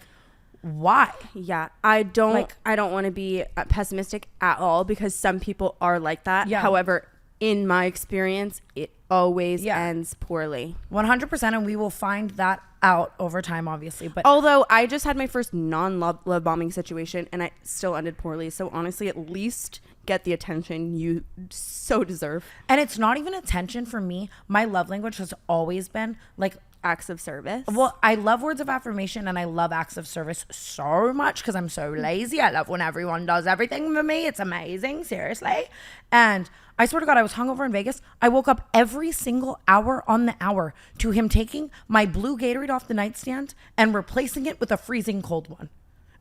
S2: why?
S1: Yeah, I don't want to be pessimistic at all because some people are like that.
S2: Yeah.
S1: However, in my experience, it always ends poorly.
S2: 100%, and we will find that out over time, obviously. But
S1: although I just had my first non-love bombing situation and I still ended poorly. So honestly, at least get the attention you so deserve.
S2: And it's not even attention for me. My love language has always been like
S1: acts of service.
S2: Well, I love words of affirmation and I love acts of service so much because I'm so lazy. I love when everyone does everything for me. It's amazing, seriously. And I swear to God, I was hungover in Vegas. I woke up every single hour on the hour to him taking my blue Gatorade off the nightstand and replacing it with a freezing cold one.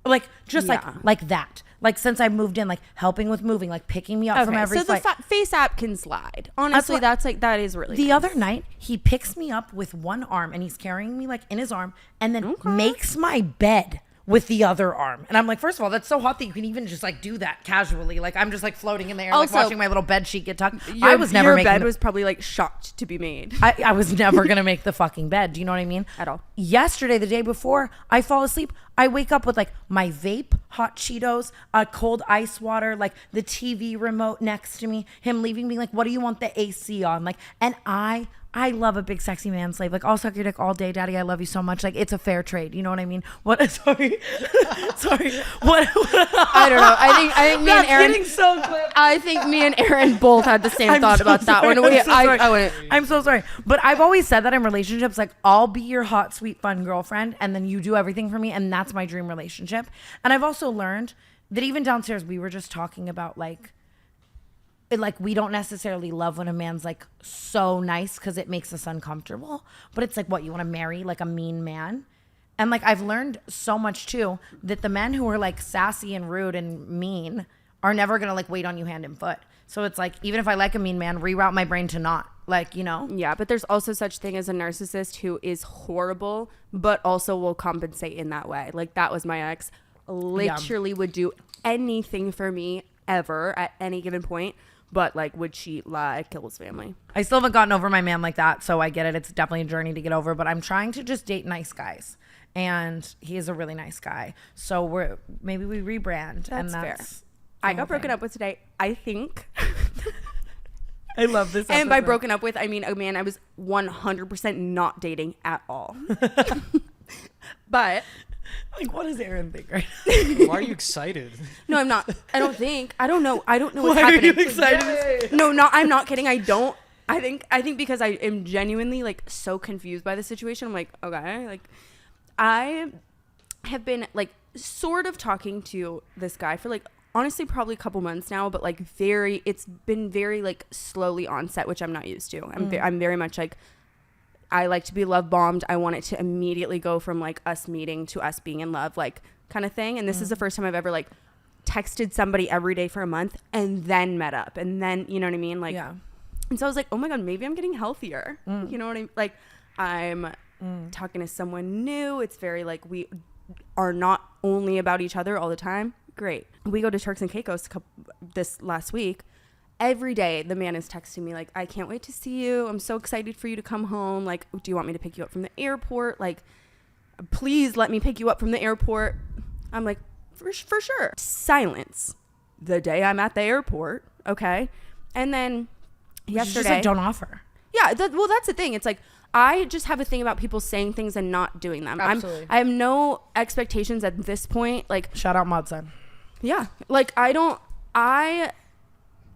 S2: Like, just
S1: Yeah.
S2: like that. Like, since I moved in, like, helping with moving, like, picking me up from every
S1: so
S2: flight.
S1: the face app can slide. Honestly, that is really
S2: The
S1: nice.
S2: other night, he picks me up with one arm, and he's carrying me, like, in his arm, and then makes my bed with the other arm. And I'm like, first of all, that's so hot that you can even just, like, do that casually. Like, I'm just, like, floating in the air, like,
S1: Also,
S2: watching my little bed sheet get tucked. I was never
S1: your
S2: making
S1: bed was probably like shocked to be made
S2: I was never going to make the fucking bed. Do you know what I mean?
S1: at all.
S2: Yesterday, the day before, I fall asleep. I wake up with like my vape, hot Cheetos, cold ice water, like the TV remote next to me, him leaving me like, what do you want the AC on? Like, and I love a big sexy man slave. Like, I'll suck your dick all day, daddy. I love you so much. Like, it's a fair trade. You know what I mean? What? Sorry. Sorry. What?
S1: I don't know. I think me and
S2: That's
S1: Aaron.
S2: getting so clipped.
S1: I think me and Aaron both had the same thought about that one.
S2: I'm so sorry. But I've always said that in relationships, like, I'll be your hot, sweet, fun girlfriend, and then you do everything for me, and that's my dream relationship. And I've also learned that even downstairs, we were just talking about, like we don't necessarily love when a man's like so nice because it makes us uncomfortable. But it's like, what, you want to marry like a mean man? And like, I've learned so much too, that the men who are like sassy and rude and mean are never going to like wait on you hand and foot. So it's like, even if I like a mean man, reroute my brain to not, like, you know?
S1: Yeah, but there's also such thing as a narcissist who is horrible, but also will compensate in that way. Like, that was my ex. Literally would do anything for me ever at any given point, but like would cheat, lie, kill his family.
S2: I still haven't gotten over my man like that, so I get it. It's definitely a journey to get over, but I'm trying to just date nice guys. And he is a really nice guy. So maybe we rebrand.
S1: That's
S2: fair.
S1: I got broken up with today, I think.
S2: I love this episode.
S1: And by broken up with, I mean a man I was 100% not dating at all. But
S2: like, what does Aaron think right now?
S3: Why are you excited?
S1: no, I'm not. I don't know what's
S2: Why
S1: happening.
S2: are you excited?
S1: No, I'm not kidding. I think because I am genuinely like so confused by the situation. I'm like, okay, like I have been like sort of talking to this guy for like honestly probably a couple months now, but like it's been very like slowly onset, which I'm not used to. I'm very much like, I like to be love bombed. I want it to immediately go from like us meeting to us being in love, like kind of thing. And this is the first time I've ever like texted somebody every day for a month and then met up, and then, you know what I mean? Like,
S2: Yeah.
S1: And so I was like, oh my God, maybe I'm getting healthier. You know what I mean? Like, I'm talking to someone new. It's very like, we are not only about each other all the time. Great. We go to Turks and Caicos this last week. Every day the man is texting me like, I can't wait to see you. I'm so excited for you to come home. Like, do you want me to pick you up from the airport? Like, please let me pick you up from the airport. I'm like, for sure. Silence the day I'm at the airport. Okay. And then yesterday,
S2: Just like, don't offer.
S1: yeah, that's the thing. It's like, I just have a thing about people saying things and not doing them.
S2: Absolutely.
S1: I have no expectations at this point. Like,
S2: Shout out Mod Son.
S1: yeah, like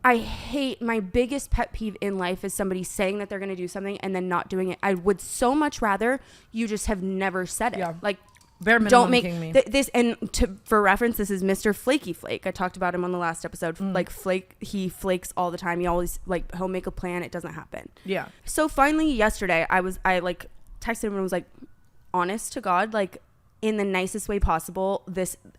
S1: I hate, my biggest pet peeve in life is somebody saying that they're going to do something and then not doing it. I would so much rather you just have never said it.
S2: Yeah.
S1: Like,
S2: Bare minimum
S1: don't make
S2: king me.
S1: this. And for reference, this is Mr. Flaky Flake. I talked about him on the last episode. Like, he flakes all the time. He always like, he'll make a plan. It doesn't happen.
S2: Yeah.
S1: So finally yesterday I like texted him and was like, honest to God, like, in the nicest way possible,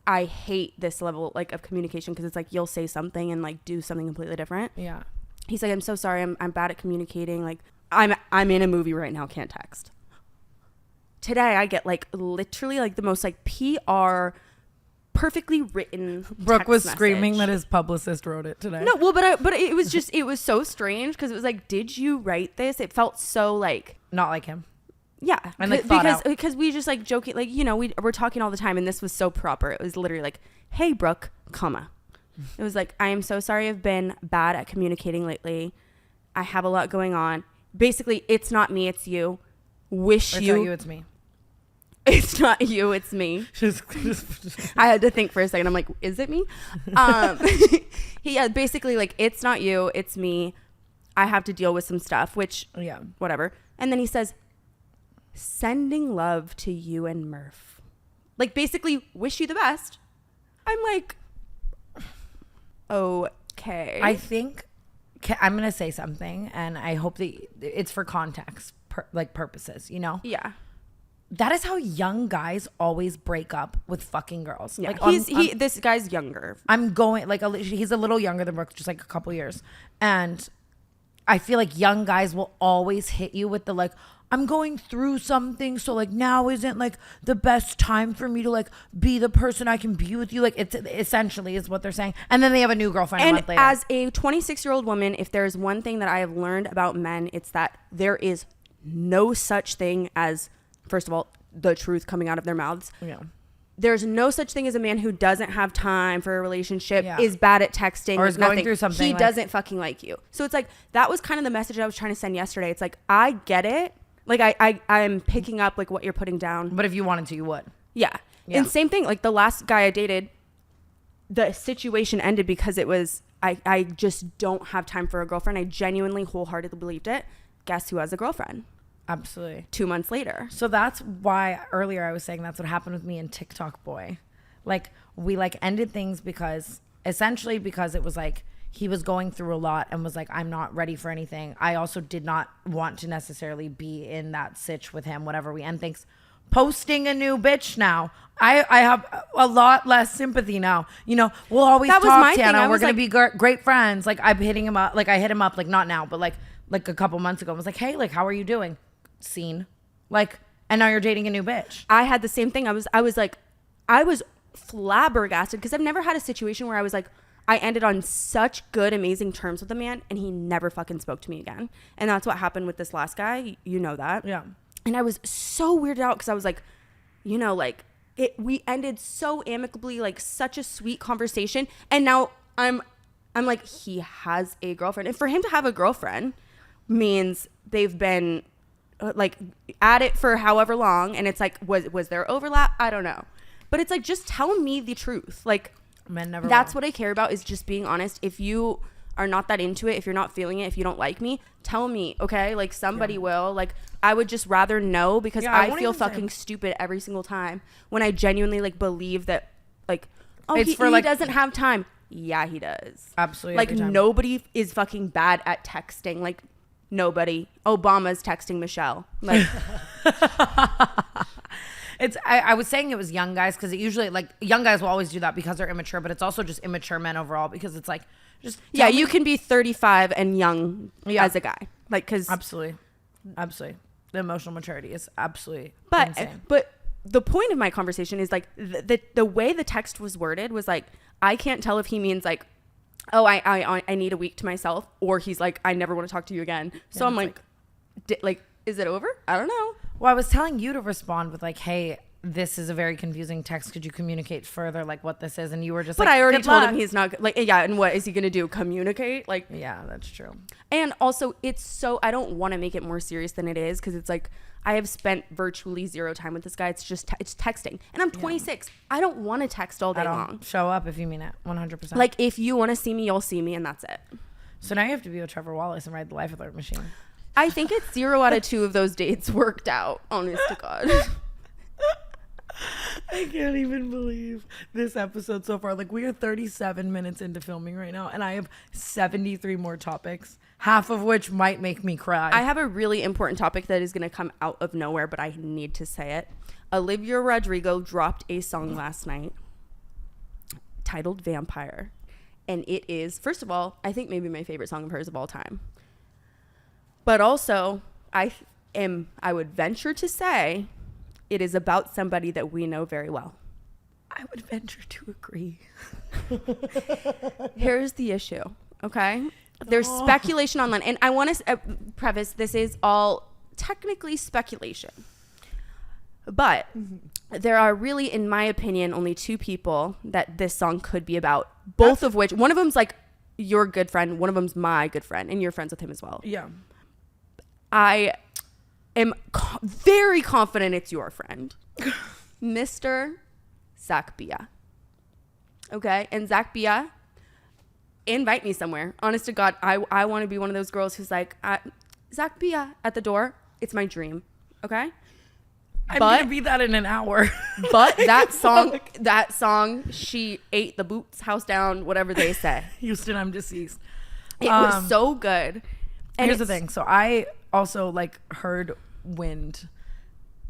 S1: I hate this level like of communication, because it's like, you'll say something and like do something completely different.
S2: Yeah.
S1: He's like, I'm so sorry, I'm bad at communicating. Like, I'm in a movie right now, can't text. Today I get like literally like the most like PR perfectly written
S2: Brooke
S1: text
S2: was
S1: message.
S2: screaming that his publicist wrote it today.
S1: No, well, but it was just, it was so strange, because it was like, did you write this? It felt so like,
S2: Not like him.
S1: yeah,
S2: And, like, thought out.
S1: because we just like joking, like, you know, we're talking all the time, and this was so proper. It was literally like, hey Brooke, comma. It was like, I am so sorry I've been bad at communicating lately. I have a lot going on. Basically, it's not me, it's you.
S2: It's not you, it's me.
S1: It's not you, it's me. I had to think for a second. I'm like, is it me? Yeah, basically like, it's not you, it's me. I have to deal with some stuff, which,
S2: Yeah.
S1: whatever. And then he says, sending love to you and Murph. Like, basically, wish you the best. I'm like, okay.
S2: I think I'm going to say something, and I hope that it's for context, like purposes, you know?
S1: Yeah.
S2: that is how young guys always break up with fucking girls.
S1: Yeah,
S2: Like
S1: this guy's younger.
S2: I'm going like he's a little younger than Brooke, just like a couple years, and I feel like young guys will always hit you with the like, I'm going through something, so like now isn't like the best time for me to like be the person I can be with you. Like it's essentially is what they're saying, and then they have a new girlfriend a month later.
S1: As a 26-year-old woman, if there's one thing that I have learned about men, it's that there is no such thing as, first of all, the truth coming out of their mouths.
S2: Yeah.
S1: There's no such thing as a man who doesn't have time for a relationship,
S2: Yeah.
S1: is bad at texting,
S2: or is going through something.
S1: He doesn't fucking like you. So it's like, that was kind of the message I was trying to send yesterday. It's like, I get it. Like I'm picking up like what you're putting down.
S2: But if you wanted to, you would.
S1: Yeah. And same thing, like the last guy I dated, the situation ended because it was, I just don't have time for a girlfriend. I genuinely wholeheartedly believed it. Guess who has a girlfriend?
S2: Absolutely.
S1: 2 months later.
S2: So that's why earlier I was saying that's what happened with me and TikTok Boy. Like we like ended things because it was like he was going through a lot and was like, I'm not ready for anything. I also did not want to necessarily be in that sitch with him, whatever. We end things. Posting a new bitch now. I have a lot less sympathy now. You know, we'll always
S1: That was
S2: talk,
S1: my thing.
S2: Tana.
S1: I
S2: We're
S1: was
S2: going to
S1: like-
S2: be great friends. Like I'm hitting him up. Like I hit him up, like not now, but like a couple months ago. I was like, hey, like, how are you doing? Scene. Like, and now you're dating a new bitch.
S1: I had the same thing. I was flabbergasted because I've never had a situation where I was like, I ended on such good, amazing terms with a man and he never fucking spoke to me again. And that's what happened with this last guy. You know that.
S2: Yeah.
S1: And I was so weirded out because I was like, you know, like we ended so amicably, like such a sweet conversation. And now I'm like, he has a girlfriend. And for him to have a girlfriend means they've been like at it for however long. And it's like, was there overlap? I don't know. But it's like, just tell me the truth. Like,
S2: Men never
S1: that's
S2: will.
S1: what I care about, is just being honest. If you are not that into it, if you're not feeling it, if you don't like me, tell me, okay? Like somebody will. Like I would just rather know, because
S2: Yeah, I
S1: I
S2: won't
S1: feel
S2: even say-
S1: fucking stupid every single time when I genuinely like believe that like, oh,
S2: It's
S1: he
S2: for, like-
S1: doesn't have time. Yeah, he does.
S2: Absolutely.
S1: Like
S2: every time.
S1: nobody is fucking bad at texting. Like nobody. Obama's texting Michelle. Like
S2: It's I was saying it was young guys because it usually, like, young guys will always do that because they're immature, but it's also just immature men overall because it's like, just
S1: yeah,
S2: tell me-
S1: you can be 35 and young as a guy. Like, because
S2: absolutely, the emotional maturity is absolutely
S1: But
S2: insane.
S1: the point of my conversation is like the way the text was worded was like, I can't tell if he means like, oh, I need a week to myself, or he's like, I never want to talk to you again. So I'm like, is it over? I don't know.
S2: Well, I was telling you to respond with like, hey, this is a very confusing text. Could you communicate further, like what this is? And you were just
S1: But
S2: like,
S1: I already
S2: "Good
S1: told
S2: luck."
S1: him he's not like, yeah. And what is he going to do? Communicate? Like,
S2: Yeah, that's true.
S1: and also it's so, I don't want to make it more serious than it is. Cause it's like, I have spent virtually zero time with this guy. It's just, it's texting, and I'm 26. I don't want to text all day
S2: I don't
S1: long.
S2: show up if you mean it, 100%.
S1: Like if you want to see me, you'll see me, and that's it.
S2: So now you have to be with Trevor Wallace and ride the life alert machine.
S1: I think it's 0 out of 2 of those dates worked out, honest to God.
S2: I can't even believe this episode so far. Like, we are 37 minutes into filming right now, and I have 73 more topics, half of which might make me cry.
S1: I have a really important topic that is going to come out of nowhere, but I need to say it. Olivia Rodrigo dropped a song last night titled Vampire. And it is, first of all, I think maybe my favorite song of hers of all time. But also, I would venture to say it is about somebody that we know very well.
S2: I would venture to agree.
S1: Here's the issue, okay? There's speculation online. And I want to preface, this is all technically speculation. But there are really, in my opinion, only 2 people that this song could be about. Both of which, one of them's like your good friend, one of them's my good friend, and you're friends with him as well.
S2: Yeah.
S1: I am very confident it's your friend, Mr. Zach Bia. Okay? And Zach Bia, invite me somewhere. Honest to God, I want to be one of those girls who's like, Zach Bia at the door. It's my dream. Okay?
S2: I'm going to be that in an hour.
S1: But that song, she ate the Boots house down, whatever they say.
S2: Houston, I'm deceased.
S1: It was so good. And
S2: Here's the thing. So I also like heard Wind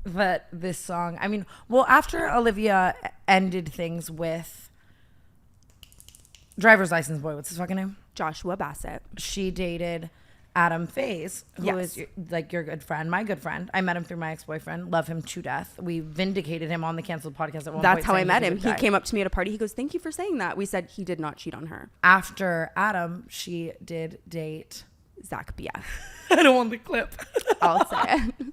S2: that this song, I mean, well, after Olivia ended things with Driver's License Boy, what's his fucking name?
S1: Joshua Bassett.
S2: She dated Adam Faze, who
S1: Yes.
S2: is your good friend, my good friend. I met him through my ex-boyfriend. Love him to death. We vindicated him on the Canceled podcast at one point.
S1: That's how I
S2: saying
S1: met
S2: he's a
S1: him.
S2: good
S1: He
S2: guy.
S1: came up to me at a party. He goes, "Thank you for saying that." We said he did not cheat on her.
S2: After Adam, she did date.
S1: Zach Bia.
S2: I don't want the clip.
S1: I'll say it.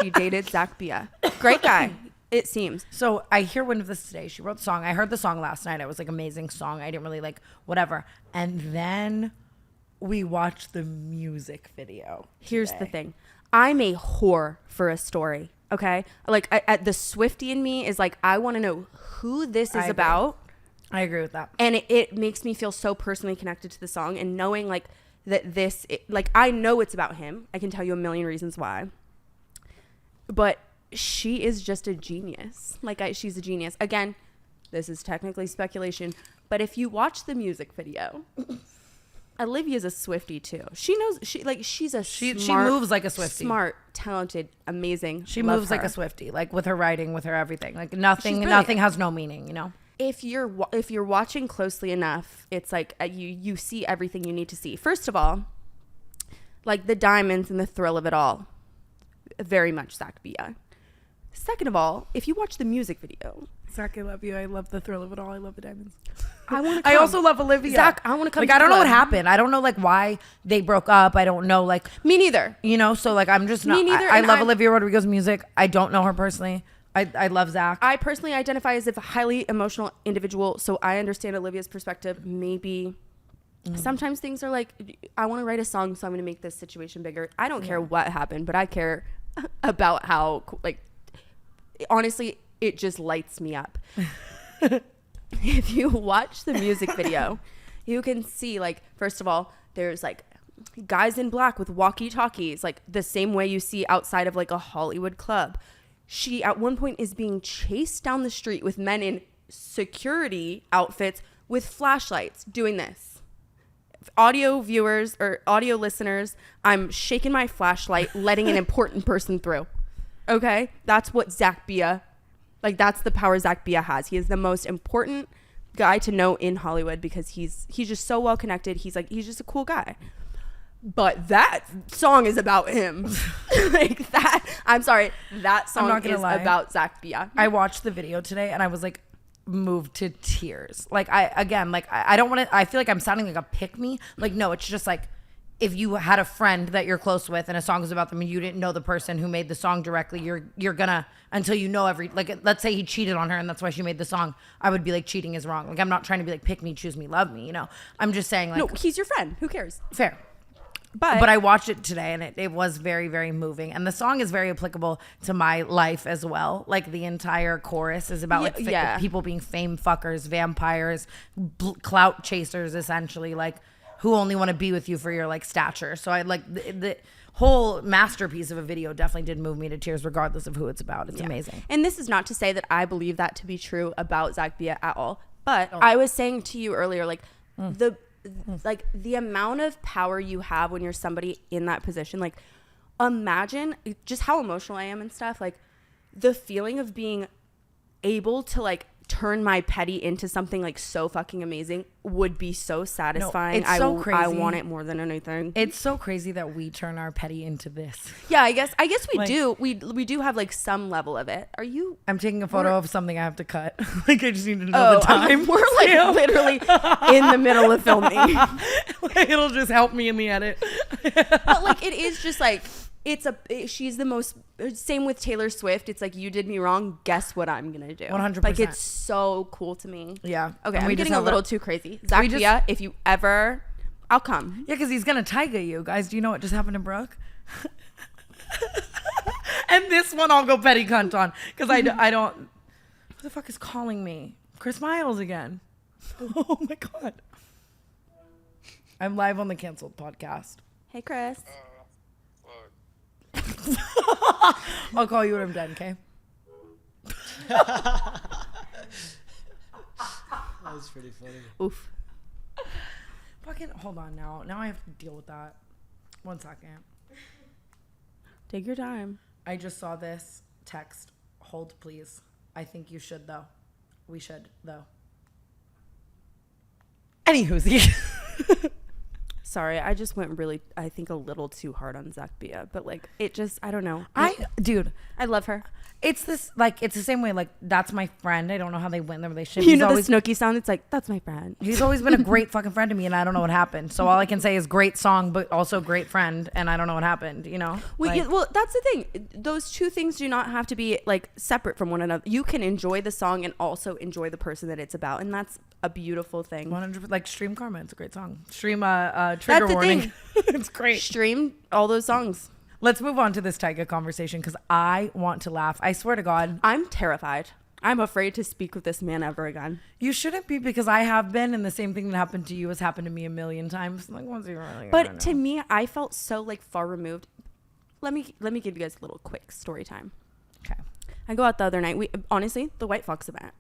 S1: She dated Zach Bia. Great guy, it seems.
S2: So I hear wind of this today. She wrote the song. I heard the song last night. It was like amazing song. I didn't really like whatever. And then we watched the music video.
S1: Here's
S2: today.
S1: the thing. I'm a whore for a story. Okay. Like the Swiftie in me is like, I want to know who this
S2: I
S1: is
S2: agree.
S1: about.
S2: I agree with that.
S1: And it makes me feel so personally connected to the song, and knowing like that like I know it's about him. I can tell you a million reasons why. But she is just a genius. Like she's a genius. Again, this is technically speculation, but if you watch the music video, Olivia's a Swiftie too. She knows she's a
S2: She
S1: smart,
S2: moves like a Swiftie.
S1: smart, talented, amazing.
S2: She
S1: Love
S2: moves like
S1: her.
S2: a Swiftie, like with her writing, with her everything. Like
S1: She's
S2: nothing
S1: brilliant.
S2: has no meaning, you know?
S1: If you're watching closely enough, it's like you see everything you need to see. First of all, like the diamonds and the thrill of it all, very much Zach Bia. Second of all, if you watch the music video,
S2: Zach, I love you. I love the thrill of it all. I love the diamonds.
S1: I want to.
S2: I also love Olivia.
S1: Zach, I want to come.
S2: Like
S1: to
S2: I
S1: the
S2: don't know what
S1: club.
S2: happened. I don't know like why they broke up. I don't know like
S1: Me neither.
S2: you know. So like I'm just
S1: Me
S2: not.
S1: neither,
S2: I
S1: and
S2: love
S1: I'm-
S2: Olivia Rodrigo's music. I don't know her personally. I love Zach.
S1: I personally identify as a highly emotional individual, so I understand Olivia's perspective. Maybe sometimes things are like, I want to write a song, so I'm going to make this situation bigger. I don't care what happened, but I care about how, like, honestly, it just lights me up. If you watch the music video, you can see, like, first of all, there's like guys in black with walkie-talkies, like the same way you see outside of like a Hollywood club. She at one point is being chased down the street with men in security outfits with flashlights doing this. Audio viewers or audio listeners, I'm shaking my flashlight, letting an important person through. Okay? That's what Zach Bia, like that's the power Zach Bia has. He is the most important guy to know in Hollywood because he's just so well connected. He's just a cool guy. But that song is about him. Like that. I'm sorry. That song
S2: not gonna
S1: is
S2: lie.
S1: about Zach Bia.
S2: I watched the video today and I was like moved to tears. Like I don't want to. I feel like I'm sounding like a pick me. Like no, it's just like if you had a friend that you're close with and a song is about them and you didn't know the person who made the song directly, you're gonna until you know like let's say he cheated on her and that's why she made the song. I would be like cheating is wrong. Like I'm not trying to be like pick me, choose me, love me. You know. I'm just saying like
S1: No, he's your friend. Who cares?
S2: fair.
S1: But
S2: I watched it today and it was very, very moving. And the song is very applicable to my life as well. Like the entire chorus is about like people being fame fuckers, vampires, clout chasers, essentially, like who only want to be with you for your like stature. So I like the whole masterpiece of a video definitely did move me to tears regardless of who it's about. It's amazing.
S1: And this is not to say that I believe that to be true about Zach Bia at all. But I was saying to you earlier, like the amount of power you have when you're somebody in that position, like imagine just how emotional I am and stuff, like the feeling of being able to like turn my petty into something like so fucking amazing would be so satisfying.
S2: it's so
S1: I
S2: crazy.
S1: want it more than anything.
S2: It's so crazy that we turn our petty into this.
S1: Yeah, I guess we
S2: Like-
S1: do. We do have like some level of it. Are you?
S2: I'm taking a photo of something I have to cut. Like I just need to know the time.
S1: We're like literally in the middle of filming.
S2: It'll just help me in the edit.
S1: But like it is just like she's the most, same with Taylor Swift. It's like, you did me wrong, guess what I'm gonna do.
S2: 100%.
S1: Like it's so cool to me.
S2: Yeah.
S1: Okay,
S2: And
S1: I'm
S2: we just
S1: getting a
S2: have
S1: little too crazy. Zach
S2: just-
S1: Bia, if you ever, I'll come.
S2: Yeah, because he's gonna tiger you guys. Do you know what just happened to Brooke? And this one I'll go petty cunt on because I don't. Who the fuck is calling me? Chris Miles again. Oh my god. I'm live on the Cancelled podcast.
S1: Hey Chris.
S2: I'll call you when I'm done, okay?
S3: That was pretty funny.
S1: Oof.
S2: Fucking hold on now. Now I have to deal with that. 1 second.
S1: Take your time.
S2: I just saw this text. Hold, please. I think you should, though. We should, though. Anywho's.
S1: Sorry, I just went really, I think, a little too hard on Zach Bia, but like it just, I don't know.
S2: Dude,
S1: I love her.
S2: it's this like it's the same way. Like that's my friend. I don't know how they went in the relationship.
S1: You
S2: He's
S1: know
S2: always,
S1: the Snooki sound? It's like, that's my friend.
S2: he's always been a great fucking friend to me, and I don't know what happened. So all I can say is great song, but also great friend, and I don't know what happened. You know?
S1: Well, that's the thing. Those two things do not have to be like separate from one another. You can enjoy the song and also enjoy the person that it's about, and that's a beautiful thing.
S2: 100 like Stream Karma. It's a great song. Stream Trigger
S1: the
S2: Warning.
S1: thing.
S2: It's great.
S1: Stream all those songs.
S2: Let's move on to this Tyga conversation because I want to laugh. I swear to God.
S1: I'm terrified. I'm afraid to speak with this man ever again.
S2: You shouldn't be, because I have been, and the same thing that happened to you has happened to me a million times. Like, what's he really
S1: But
S2: gonna
S1: to
S2: know?
S1: me, I felt so like far removed. Let me give you guys a little quick story time.
S2: Okay.
S1: I go out the other night. We honestly, the White Fox event.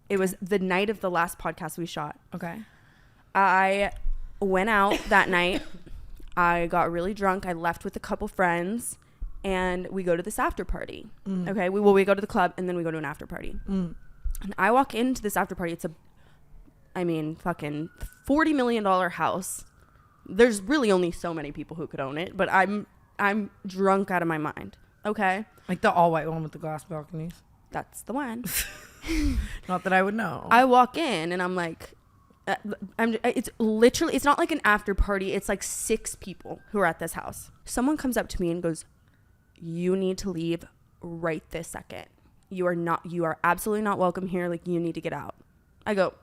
S1: It was the night of the last podcast we shot.
S2: Okay.
S1: I went out that night. I got really drunk. I left with a couple friends, and we go to this after party. Okay, we go to the club, and then we go to an after party. And I walk into this after party. It's fucking $40 million house. There's really only so many people who could own it, but I'm drunk out of my mind. Okay,
S2: Like the all white one with the glass balconies.
S1: that's the one.
S2: Not that I would know.
S1: I walk in, and I'm like, it's not like an after party. It's like 6 people who are at this house. Someone comes up to me and goes, "You need to leave right this second. You are absolutely not welcome here. Like, you need to get out." I go,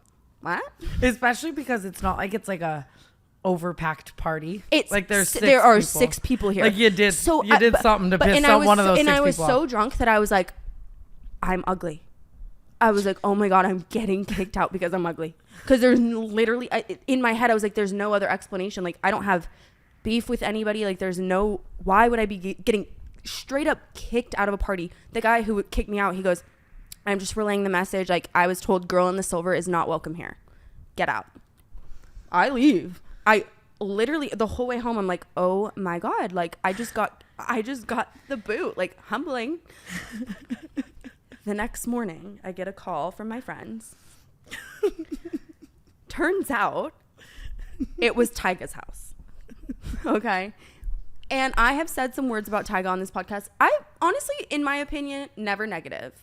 S1: "What?"
S2: Especially because it's not like it's like a overpacked party.
S1: It's
S2: like there
S1: are
S2: people.
S1: 6 people here.
S2: Like you did something to piss off one of those 6 people.
S1: And I was so drunk that I was like, I'm ugly. I was like, oh my God, I'm getting kicked out because I'm ugly. Because there's literally, in my head, I was like, there's no other explanation. Like, I don't have beef with anybody. Like, why would I be getting straight up kicked out of a party? The guy who kicked me out, he goes, "I'm just relaying the message. Like, I was told girl in the silver is not welcome here. Get out." I leave. I literally, the whole way home, I'm like, oh my God. Like, I just got the boot. Like, humbling. The next morning, I get a call from my friends. Turns out it was Tyga's house. Okay. And I have said some words about Tyga on this podcast. I honestly, in my opinion, never negative.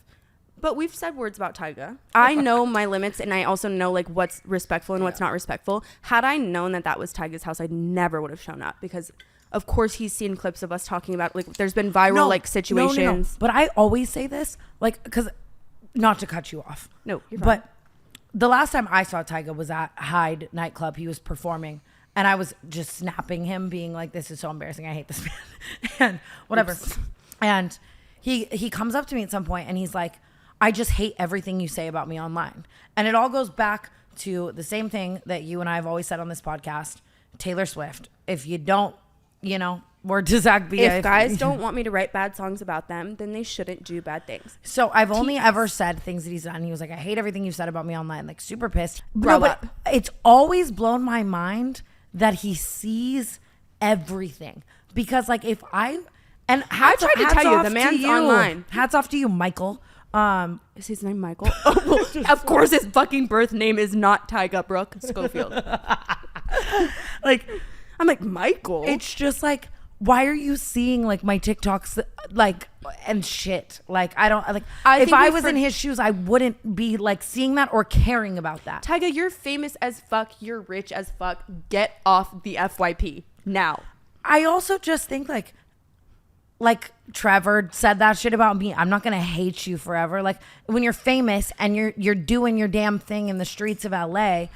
S1: But we've said words about Tyga. I know my limits, and I also know like what's respectful and what's not respectful. Had I known that that was Tyga's house, I never would have shown up, because of course he's seen clips of us talking about, like, there's been viral situations.
S2: No. But I always say this, like, because not to cut you off.
S1: No, you're fine.
S2: But the last time I saw Tyga was at Hyde nightclub. He was performing, and I was just snapping him, being like, "This is so embarrassing. I hate this man," and whatever. Oops. And he comes up to me at some point, and he's like, "I just hate everything you say about me online." And it all goes back to the same thing that you and I have always said on this podcast: Taylor Swift. If you don't, word to Zach Bia.
S1: If guys don't want me to write bad songs about them, then they shouldn't do bad things.
S2: So I've only ever said things that he's done. He was like, "I hate everything you said about me online," like super pissed. But it's always blown my mind that he sees everything. Because like if I tried
S1: to tell you, the man's online.
S2: Hats off to you, Michael.
S1: Is his name Michael? Oh, well, of course his fucking birth name is not Tyga Brooke Schofield.
S2: Like,
S1: I'm like, Michael?
S2: It's just like, why are you seeing like my TikToks like and shit? Like, I don't like. If I was in his shoes, I wouldn't be like seeing that or caring about that.
S1: Tyga, you're famous as fuck. You're rich as fuck. Get off the FYP now.
S2: I also just think like Trevor said that shit about me. I'm not gonna hate you forever. Like, when you're famous and you're doing your damn thing in the streets of LA,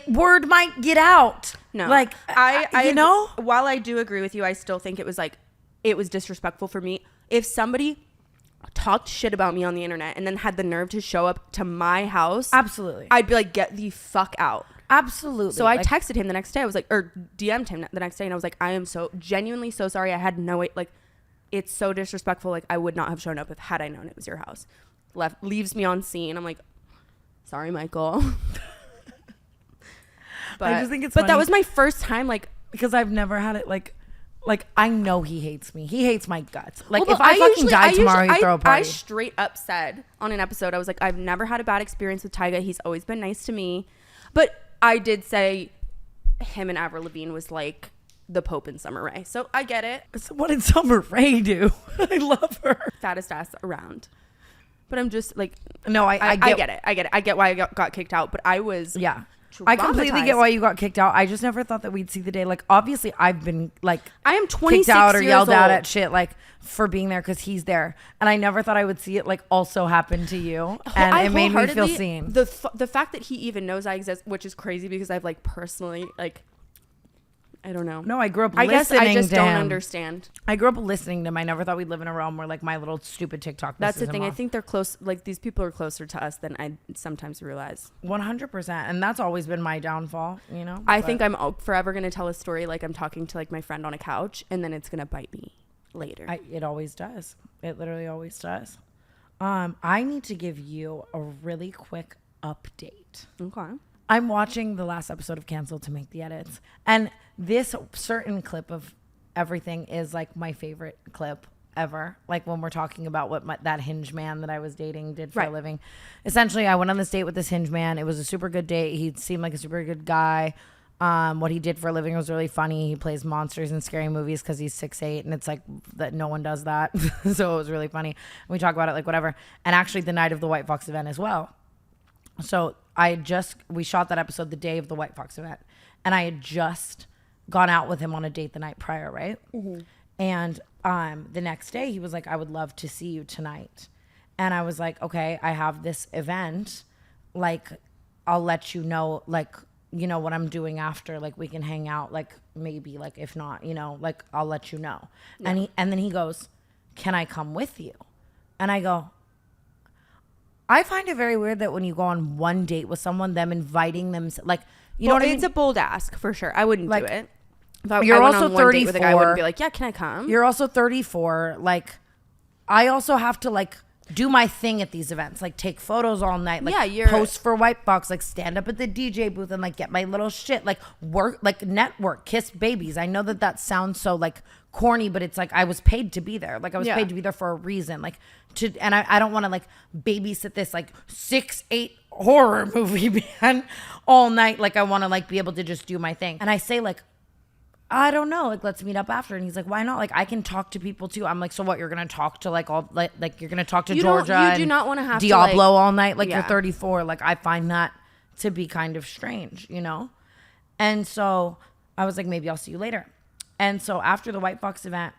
S2: word might get out.
S1: No,
S2: like
S1: I while I do agree with you, I still think it was disrespectful for me. If somebody talked shit about me on the internet and then had the nerve to show up to my house,
S2: absolutely,
S1: I'd be like, get the fuck out.
S2: Absolutely.
S1: So I texted him the next day. I was like, or DM'd him the next day, and I was like, I am so genuinely so sorry. I had no way, like, it's so disrespectful. Like, I would not have shown up had I known it was your house. Leaves me on scene. I'm like, sorry, Michael. But
S2: I just think it's
S1: but
S2: funny,
S1: that was my first time, like,
S2: because I've never had it like Like, I know he hates me. He hates my guts. Like,
S1: Well,
S2: if I fucking die tomorrow, he'd throw a
S1: I
S2: party.
S1: straight up said on an episode, I was like, I've never had a bad experience with Tyga. He's always been nice to me. But I did say him and Avril Lavigne was like the Pope and Summer Rae. So I get it.
S2: So what did Summer Rae do? I love her.
S1: Fattest ass around. But I'm just like,
S2: No, I get
S1: it. I get it. I get why I got kicked out. But I was
S2: Yeah. I completely get
S1: traumatized.
S2: why you got kicked out. I just never thought that we'd see the day. Like, obviously, I've been, like,
S1: I am 26
S2: kicked out or
S1: years
S2: yelled out
S1: old.
S2: at shit, like, for being there because he's there. And I never thought I would see it, like, also happen to you. And
S1: I
S2: it made me feel
S1: wholeheartedly-
S2: seen.
S1: The fact that he even knows I exist, which is crazy because I've like personally like, I don't know.
S2: No, I grew up
S1: I
S2: listening
S1: guess I just
S2: to
S1: don't
S2: him.
S1: understand.
S2: I grew up listening to him. I never thought we'd live in a realm where, like, my little stupid TikTok
S1: That's the
S2: pisses him
S1: thing. I
S2: off.
S1: think they're close. Like these people are closer to us than I sometimes realize.
S2: 100%. And that's always been my downfall, you know?
S1: I
S2: But-
S1: think I'm forever gonna tell a story like I'm talking to like my friend on a couch, and then it's gonna bite me later.
S2: It always does. It literally always does. I need to give you a really quick update.
S1: Okay.
S2: I'm watching the last episode of Cancelled to make the edits. And this certain clip of everything is like my favorite clip ever. Like when we're talking about what that hinge man that I was dating did for a
S1: Right.
S2: living. Essentially, I went on this date with this hinge man. It was a super good date. He seemed like a super good guy. What he did for a living was really funny. He plays monsters in scary movies because he's 6'8", and it's like that no one does that. So it was really funny. And we talk about it like whatever. And actually the night of the White Fox event as well. So we shot that episode the day of the White Fox event, and I had just gone out with him on a date the night prior, right? Mm-hmm. And the next day he was like, I would love to see you tonight. And I was like, okay, I have this event. Like, I'll let you know, like, you know, what I'm doing after, like, we can hang out, like, maybe, like, if not, you know, like, I'll let you know. Yeah. And then he goes, can I come with you? And I go, I find it very weird that when you go on one date with someone, them inviting them, like, you know what I mean?
S1: It's a bold ask for sure. I wouldn't do it. If I,
S2: You're
S1: I went
S2: also
S1: on one date with a guy, I
S2: 34.
S1: wouldn't be like, yeah, can I come?
S2: You're also 34. Like, I also have to, like, do my thing at these events, like take photos all night, like post for White Box, like stand up at the DJ booth and like get my little shit, like work, like network, kiss babies. I know that sounds so like corny, but it's like I was paid to be there. Like I was paid to be there for a reason. Like and I don't want to like babysit this like 6'8" horror movie man all night. Like I want to like be able to just do my thing. And I say like, I don't know, like let's meet up after. And he's like, why not? Like I can talk to people too. I'm like, so what? You're gonna talk to like all like you're gonna talk to Georgia?
S1: You do not want to have
S2: Diablo
S1: to, like,
S2: all night. Like you're 34. Like I find that to be kind of strange, you know. And so I was like, maybe I'll see you later. And so after the White Fox event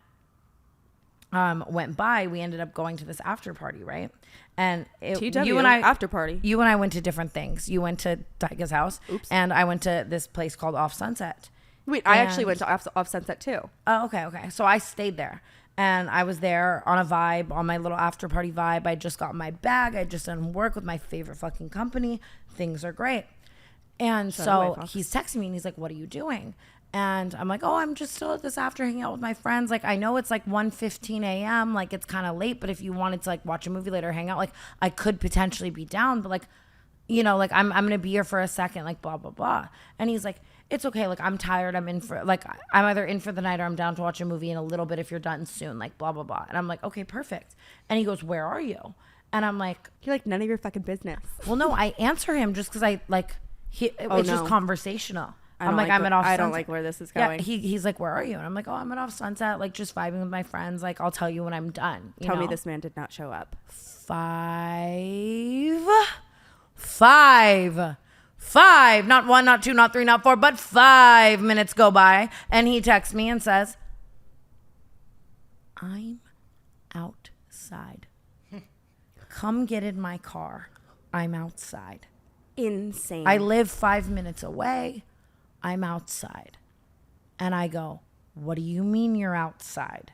S2: went by, we ended up going to this after party, right? And you and I
S1: after party.
S2: You and I went to different things. You went to Tyga's house, and I went to this place called Off Sunset.
S1: Wait, I actually went to off Sunset too.
S2: Oh, okay. So I stayed there, and I was there on a vibe, on my little after party vibe. I just got my bag. I just done work with my favorite fucking company. Things are great. And so he's texting me, and he's like, what are you doing? And I'm like, oh, I'm just still at this after hanging out with my friends. Like, I know it's like 1:15 a.m. Like, it's kind of late, but if you wanted to like watch a movie later, hang out, like I could potentially be down, but like, you know, like I'm going to be here for a second, like blah, blah, blah. And he's like, it's okay. Like, I'm tired. I'm either in for the night or I'm down to watch a movie in a little bit if you're done soon, like blah, blah, blah. And I'm like, okay, perfect. And he goes, where are you? And I'm like,
S1: you're like, none of your fucking business.
S2: Well, no, I answer him just because it's just conversational. I'm like, I'm at Off Sunset.
S1: I don't like where this is going.
S2: Yeah, he's like, where are you? And I'm like, oh, I'm at Off Sunset, like just vibing with my friends. Like, I'll tell you when I'm done.
S1: Tell me this man did not show up.
S2: Five, not one, not two, not three, not four, but 5 minutes go by. And he texts me and says, I'm outside. Come get in my car. I'm outside.
S1: Insane.
S2: I live 5 minutes away. I'm outside. And I go, what do you mean you're outside?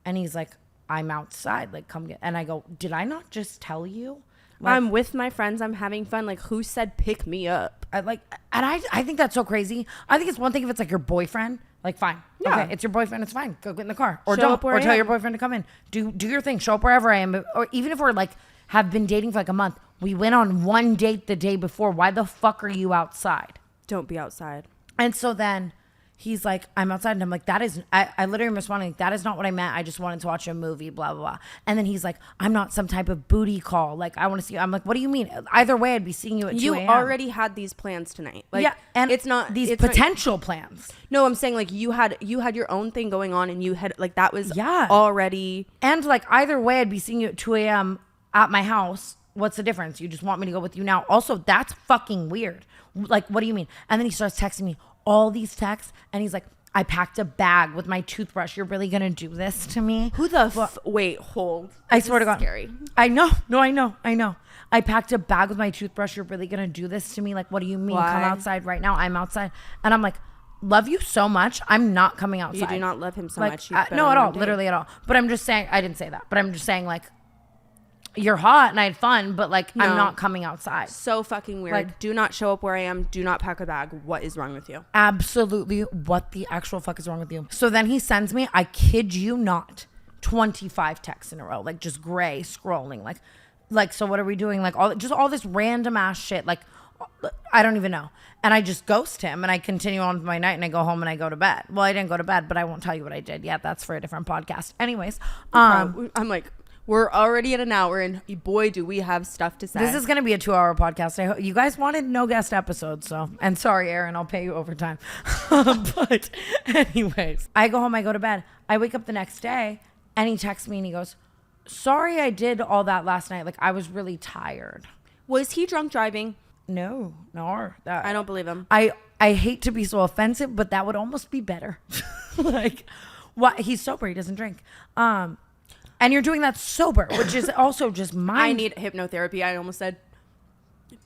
S2: And he's like, I'm outside. Like, come get. And I go, did I not just tell you? Like,
S1: I'm with my friends. I'm having fun. Like, who said pick me up?
S2: I think that's so crazy. I think it's one thing if it's like your boyfriend. Like, fine.
S1: Yeah.
S2: Okay, it's your boyfriend. It's fine. Go get in the car. Or
S1: Show
S2: don't.
S1: up where
S2: Or
S1: I
S2: tell
S1: am.
S2: your boyfriend to come in. Do your thing. Show up wherever I am. Or even if we're like, have been dating for like a month. We went on one date the day before. Why the fuck are you outside?
S1: Don't be outside.
S2: And so then he's like, I'm outside. And I'm like, I literally am responding, like, that is not what I meant. I just wanted to watch a movie, blah, blah, blah. And then he's like, I'm not some type of booty call. Like, I want to see you. I'm like, what do you mean? Either way, I'd be seeing you at 2 a.m.
S1: You already had these plans tonight. Like,
S2: yeah, and
S1: it's not
S2: these
S1: it's
S2: potential plans.
S1: No, I'm saying like you had your own thing going on, and you had like that was
S2: Yeah.
S1: already.
S2: And like either way, I'd be seeing you at 2 a.m. at my house. What's the difference? You just want me to go with you now. Also, that's fucking weird. Like, what do you mean? And then he starts texting me all these texts, and he's like, I packed a bag with my toothbrush. You're really gonna do this to me?
S1: Who the wait, hold.
S2: I swear to God.
S1: Scary.
S2: I know. No, I know. I packed a bag with my toothbrush. You're really gonna do this to me? Like, what do you mean?
S1: Why?
S2: Come outside right now. I'm outside. And I'm like, love you so much. I'm not coming outside.
S1: You do not love him so
S2: like,
S1: much.
S2: No, at all. Literally at all. But I'm just saying, I didn't say that. But I'm just saying, like, you're hot and I had fun, but like, I'm not coming outside.
S1: So fucking weird.
S2: Like,
S1: do not show up where I am. Do not pack a bag. What is wrong with you?
S2: Absolutely. What the actual fuck is wrong with you? So then he sends me, I kid you not, 25 texts in a row, like just gray scrolling, like, so what are we doing? Like all this random ass shit. Like, I don't even know. And I just ghost him and I continue on with my night and I go home and I go to bed. Well, I didn't go to bed, but I won't tell you what I did yet. That's for a different podcast. Anyways,
S1: I'm like, we're already at an hour and boy, do we have stuff to say.
S2: this is going to be a 2-hour podcast. I hope you guys wanted no guest episodes. So, and sorry, Aaron, I'll pay you overtime. But anyways, I go home, I go to bed. I wake up the next day and he texts me and he goes, sorry, I did all that last night. Like, I was really tired.
S1: Was he drunk driving?
S2: No.
S1: I don't believe him.
S2: I hate to be so offensive, but that would almost be better. Like, what? He's sober. He doesn't drink. And you're doing that sober, which is also just
S1: I need hypnotherapy. I almost said,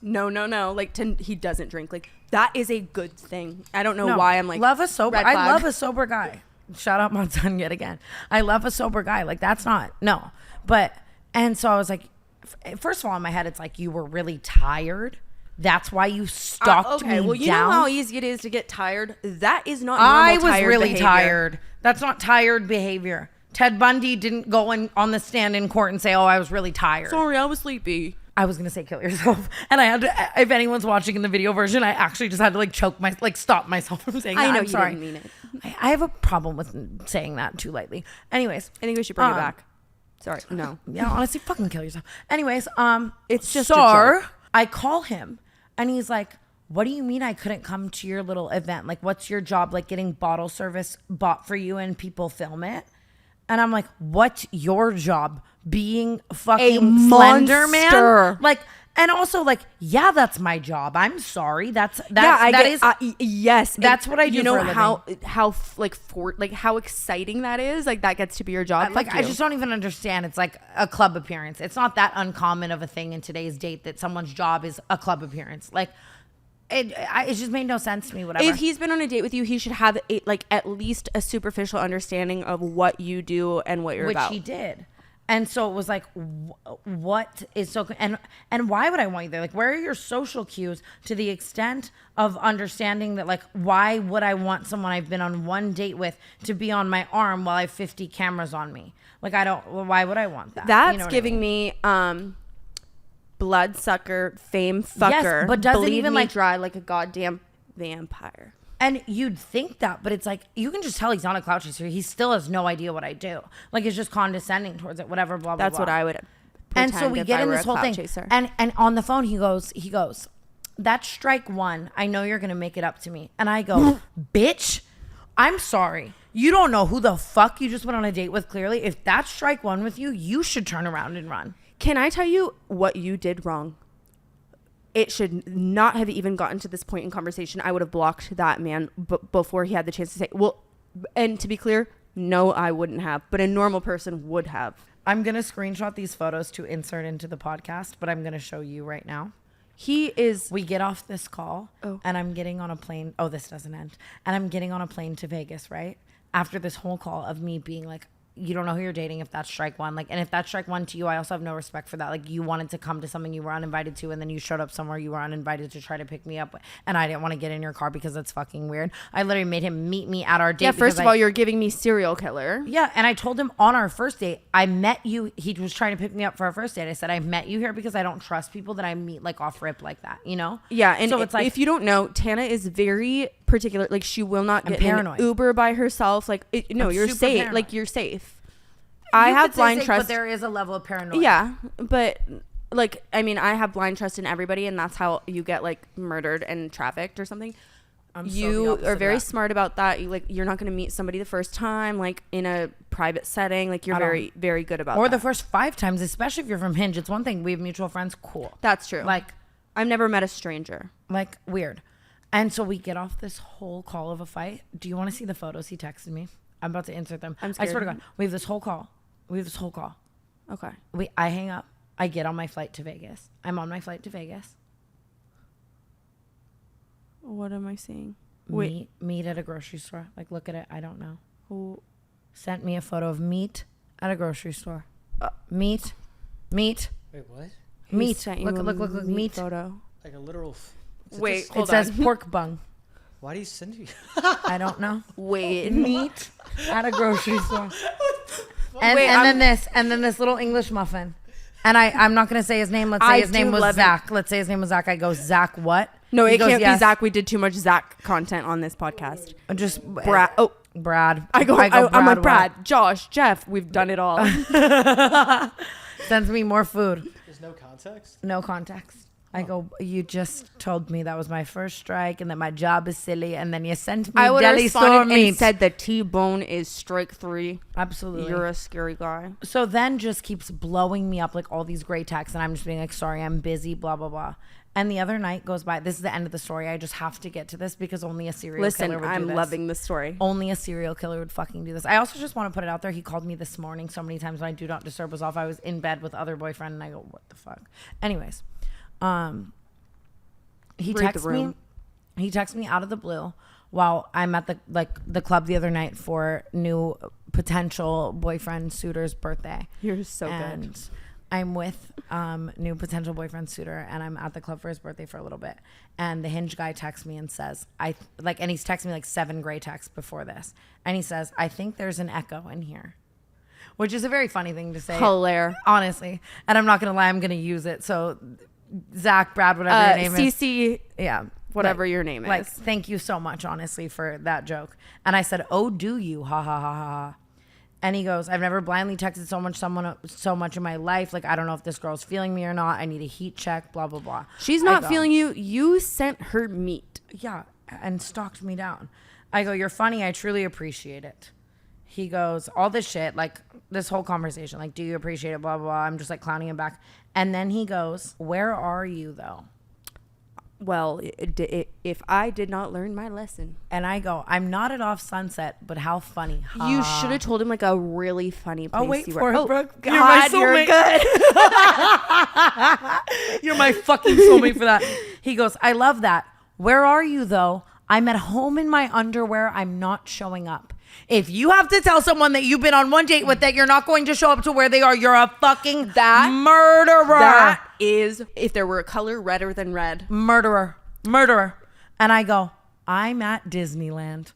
S1: no. Like, he doesn't drink. Like, that is a good thing. I don't know why I'm like,
S2: love a sober.
S1: red flag.
S2: I love a sober guy. Shout out my son yet again. I love a sober guy. Like, that's not, no. But, and so I was like, first of all, in my head, it's like, you were really tired. That's why you stalked me
S1: well, you
S2: down.
S1: know how easy it is to get tired. That is not
S2: I
S1: normal
S2: was really
S1: behavior.
S2: tired. That's not tired behavior. Ted Bundy didn't go on the stand in court and say, oh, I was really tired.
S1: Sorry, I was sleepy.
S2: I was going to say kill yourself. And I had to, if anyone's watching in the video version, I actually just had to like stop myself from saying that.
S1: I know
S2: I'm
S1: you
S2: sorry.
S1: didn't mean it.
S2: I have a problem with saying that too lightly. Anyways.
S1: I think we should bring it back. Sorry. No.
S2: Yeah, honestly, fucking kill yourself. Anyways,
S1: it's just
S2: so I call him and he's like, what do you mean I couldn't come to your little event? Like, what's your job? Like, getting bottle service bought for you and people film it? And I'm like, what's your job? Being fucking Slender Man? Like, and also like, yeah, that's my job. I'm sorry. Yes. That's what I do.
S1: You know
S2: for a
S1: how exciting that is. Like, that gets to be your job.
S2: Like, I just don't even understand. It's like a club appearance. It's not that uncommon of a thing in today's date that someone's job is a club appearance. Like, it just made no sense to me. Whatever.
S1: If he's been on a date with you, he should have at least a superficial understanding of what you do and what you're about.
S2: Which he did. And so it was like, what is so, and why would I want you there? Like, where are your social cues to the extent of understanding that, like, why would I want someone I've been on one date with to be on my arm while I have 50 cameras on me? Like, why would I want that?
S1: That's
S2: you know
S1: giving me, bloodsucker, fame fucker.
S2: Yes, but does it
S1: bleed
S2: even
S1: me
S2: like
S1: dry like a goddamn vampire?
S2: And you'd think that, but it's like, you can just tell he's not a clout chaser. He still has no idea what I do. Like, it's just condescending towards it, whatever, blah, blah,
S1: That's
S2: blah.
S1: what I would
S2: And so we get in this whole thing.
S1: Chaser.
S2: And on the phone, he goes, that's strike one. I know you're going to make it up to me. And I go, bitch, I'm sorry. You don't know who the fuck you just went on a date with, clearly. If that's strike one with you, you should turn around and run.
S1: Can I tell you what you did wrong? It should not have even gotten to this point in conversation. I would have blocked that man before he had the chance to say, well, and to be clear, no, I wouldn't have, but a normal person would have.
S2: I'm going to screenshot these photos to insert into the podcast, but I'm going to show you right now.
S1: We
S2: get off this call and I'm getting on a plane. Oh, this doesn't end. And I'm getting on a plane to Vegas, right? After this whole call of me being like, you don't know who you're dating if that's strike one. Like, and if that's strike one to you, I also have no respect for that. Like, you wanted to come to something you were uninvited to, and then you showed up somewhere you were uninvited to try to pick me up, and I didn't want to get in your car because that's fucking weird. I literally made him meet me at our date.
S1: Yeah, first of all, you're giving me serial killer.
S2: Yeah, and I told him on our first date, I met you. He was trying to pick me up for our first date. I said, I met you here because I don't trust people that I meet like off rip like that, you know?
S1: Yeah, and
S2: so it's like,
S1: if you don't know, Tana is very particular, like she will not
S2: I'm
S1: get in an
S2: paranoid.
S1: Uber by herself. Like no,
S2: I'm
S1: you're
S2: super
S1: safe.
S2: paranoid.
S1: Like you're safe. I
S2: You
S1: have
S2: could say
S1: blind
S2: safe,
S1: trust.
S2: but there is a level of paranoia.
S1: Yeah, but like I mean, I have blind trust in everybody, and that's how you get like murdered and trafficked or something.
S2: I'm so the
S1: You
S2: opposite
S1: are
S2: of
S1: very
S2: that.
S1: smart about that. You're not going to meet somebody the first time, like in a private setting. Like you're
S2: I don't.
S1: very, very good about
S2: Or
S1: that.
S2: the first 5 times, especially if you're from Hinge. It's one thing. We have mutual friends. Cool.
S1: That's true.
S2: Like
S1: I've never met a stranger.
S2: weird. And so we get off this whole call of a fight. Do you want to see the photos he texted me? I'm about to insert them.
S1: I'm
S2: I swear to
S1: scared.
S2: God. We have this whole call.
S1: Okay.
S2: I hang up. I get on my flight to Vegas. I'm on my flight to Vegas.
S1: What am I seeing?
S2: Meat at a grocery store. Like, look at it. I don't know.
S1: Who?
S2: Sent me a photo of meat at a grocery store. Meat.
S3: Wait, what?
S2: Meat.
S1: Sent you
S2: Look,
S1: a
S2: meat.
S1: photo.
S3: Like a literal.
S1: Wait,
S2: It
S1: hold
S2: says
S1: on.
S2: pork bung.
S3: Why do you send you?
S2: I don't know.
S1: Wait.
S2: Meat at a grocery store. And
S1: Wait,
S2: then this little English muffin. And I'm not gonna say his name. Let's say
S1: I
S2: his name
S1: do
S2: was
S1: love
S2: Zach. Let's say his name was Zach. I go, Zach what?
S1: No,
S2: He
S1: it
S2: goes,
S1: can't
S2: "Yes."
S1: be Zach. We did too much Zach content on this podcast.
S2: Just
S1: Brad. Oh,
S2: Brad.
S1: I'm like
S2: what?
S1: Brad, Josh, Jeff. We've done it all.
S2: Sends me more food.
S3: There's no context.
S2: No context. I go, you just told me that was my first strike and that my job is silly, and then you sent me
S1: I would have
S2: deli store
S1: responded
S2: meat.
S1: and said the T-bone is strike 3.
S2: Absolutely.
S1: You're a scary guy.
S2: So then just keeps blowing me up like all these great texts, and I'm just being like, sorry, I'm busy, blah, blah, blah. And the other night goes by. This is the end of the story. I just have to get to this because only a serial
S1: Listen,
S2: killer would do
S1: I'm
S2: this.
S1: loving the story.
S2: Only a serial killer would fucking do this. I also just want to put it out there. He called me this morning so many times when I do not disturb was off. I was in bed with other boyfriend, and I go, what the fuck? Anyways, he
S1: Read the
S2: texts me.
S1: room.
S2: He texts me out of the blue while I'm at the club the other night for new potential boyfriend suitor's birthday.
S1: You're so
S2: and
S1: good.
S2: I'm with new potential boyfriend suitor, and I'm at the club for his birthday for a little bit. And the Hinge guy texts me and says, and he's texted me like 7 gray texts before this. And he says, I think there's an echo in here. Which is a very funny thing to say.
S1: Hilarious.
S2: Honestly. And I'm not going to lie, I'm going to use it. So Zach, Brad, whatever your name is.
S1: CC,
S2: Yeah.
S1: whatever your name
S2: Like,
S1: is.
S2: thank you so much, honestly, for that joke. And I said, oh, do you? Ha, ha, ha, ha, ha. And he goes, I've never blindly texted someone so much in my life. Like, I don't know if this girl's feeling me or not. I need a heat check, blah, blah, blah.
S1: She's
S2: I
S1: not
S2: go,
S1: feeling you. You sent her meat.
S2: Yeah, and stalked me down. I go, you're funny. I truly appreciate it. He goes, all this shit, like this whole conversation, like, do you appreciate it, blah, blah, blah. I'm just like clowning him back. And then he goes, where are you, though?
S1: Well, if I did not learn my lesson.
S2: And I go, I'm not at Off Sunset, but how funny. Ha.
S1: You should have told him like a really funny place.
S2: Oh, wait
S1: you
S2: for
S1: were.
S2: it,
S1: Oh,
S2: Brooke.
S1: God,
S2: You're my
S1: you're
S2: soulmate.
S1: good.
S2: You're my fucking soulmate for that. He goes, I love that. Where are you, though? I'm at home in my underwear. I'm not showing up. If you have to tell someone that you've been on one date with that you're not going to show up to where they are, you're a fucking murderer.
S1: That is, if there were a color redder than red.
S2: Murderer. And I go, I'm at Disneyland.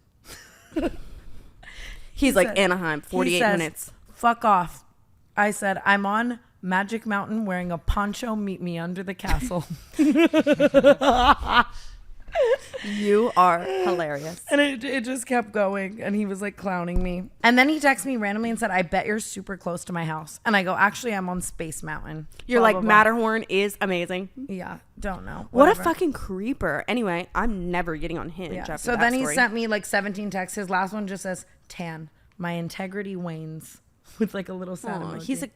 S1: He's like, Anaheim, 48
S2: He says,
S1: minutes.
S2: Fuck off. I said, I'm on Magic Mountain wearing a poncho. Meet me under the castle.
S1: You are hilarious.
S2: And it just kept going. And he was like clowning me. And then he texted me randomly and said, I bet you're super close to my house. And I go, actually, I'm on Space Mountain.
S1: You're
S2: Blah,
S1: like,
S2: blah, blah.
S1: Matterhorn is amazing.
S2: Yeah, don't know.
S1: What a
S2: Whatever.
S1: fucking creeper. Anyway, I'm never getting on Hinge
S2: Yeah.
S1: after
S2: So
S1: that
S2: then he
S1: story.
S2: sent me like 17 texts. His last one just says, Tan, my integrity wanes. With like a little sad
S1: Aw,
S2: emoji.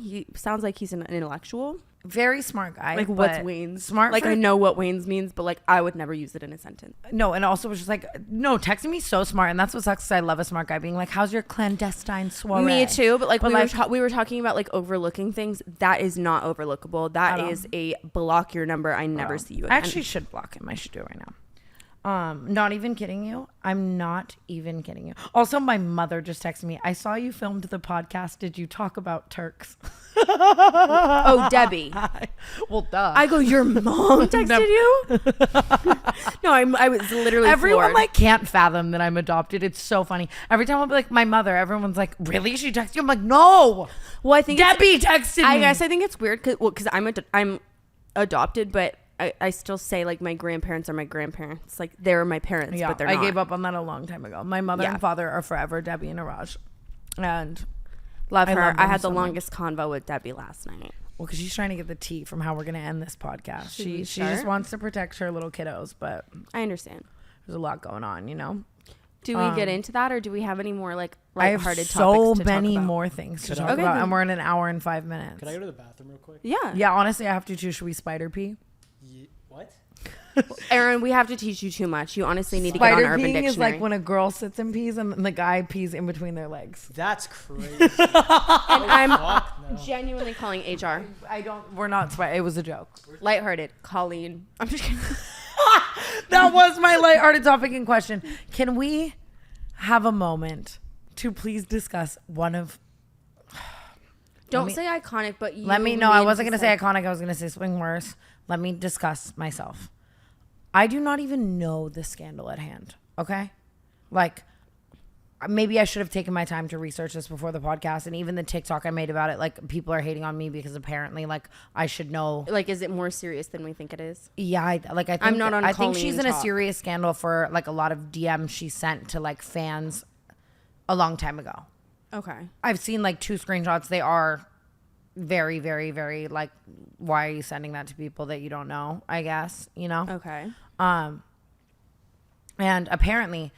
S1: he sounds like he's an intellectual.
S2: Very smart guy.
S1: Like, what's
S2: but
S1: Wayne's?
S2: Smart.
S1: Like,
S2: for-
S1: I know what Wayne's means, but like, I would never use it in a sentence.
S2: No, and also was just like, no, texting me so smart. And that's what sucks. 'Cause I love a smart guy being like, how's your clandestine soiree?
S1: Me too, but like,
S2: But
S1: we were talking about like overlooking things. That is not overlookable. That
S2: At all.
S1: is a block your number. I never see you again.
S2: I actually should block him. I should do it right now. Not even kidding you. I'm not even kidding you. Also, my mother just texted me. I saw you filmed the podcast. Did you talk about Turks?
S1: Oh, Debbie.
S2: Well, duh.
S1: I go, your mom texted you? No, I was literally
S2: Everyone
S1: floored.
S2: like can't fathom that I'm adopted. It's so funny. Every time I'll be like, my mother, everyone's like, really? She texted you? I'm like, no.
S1: Well, I think
S2: Debbie texted me.
S1: I guess I think it's weird because I'm adopted, but I still say like my grandparents are my grandparents. Like they're my parents,
S2: Yeah,
S1: but they're
S2: I
S1: not.
S2: gave up on that a long time ago. My mother
S1: Yeah.
S2: and father are forever Debbie and Araj. And
S1: Love
S2: I
S1: her.
S2: love
S1: I
S2: them
S1: had the
S2: so much.
S1: longest convo with Debbie last night.
S2: well, because she's trying to get the tea from how we're going to end this podcast.
S1: Should we
S2: She just
S1: start?
S2: wants to protect her little kiddos, but
S1: I understand.
S2: there's a lot going on, you know?
S1: Do we get into that, or do we have any more like
S2: I have
S1: lighthearted
S2: so
S1: topics to
S2: many
S1: talk about?
S2: more things to
S3: Could I-
S2: talk
S1: Okay,
S2: about,
S1: then.
S2: and we're in an hour and 5 minutes.
S3: Could I go to the bathroom real quick?
S1: Yeah.
S2: Yeah, honestly, I have to too. Should we spider pee?
S3: What?
S1: Aaron, we have to teach you too much. You honestly need to get on
S2: Spider
S1: Urban
S2: peeing
S1: Dictionary.
S2: is like when a girl sits and pees and the guy pees in between their legs.
S3: That's crazy.
S1: and I'm
S3: Fuck no.
S1: genuinely calling HR.
S2: We're not spider. It was a joke.
S1: Lighthearted. Colleen. I'm just kidding.
S2: That was my lighthearted topic in question. Can we have a moment to please discuss one of...
S1: Don't
S2: me-
S1: say iconic, but you
S2: Let me know. I
S1: mean
S2: wasn't going to say
S1: say-
S2: iconic. I was going to say swing worse. Let me discuss myself. I do not even know the scandal at hand. Okay? Like, maybe I should have taken my time to research this before the podcast. And even the TikTok I made about it, like, people are hating on me because apparently, like, I should know.
S1: Like, is it more serious than we think it is?
S2: Yeah, I think
S1: I'm not on
S2: I think she's
S1: Colleen
S2: in a
S1: talk.
S2: serious scandal for, like, a lot of DMs she sent to, like, fans a long time ago.
S1: Okay.
S2: I've seen, like, 2 screenshots. They are very, very, very, like, why are you sending that to people that you don't know, I guess, you know?
S1: Okay.
S2: And apparently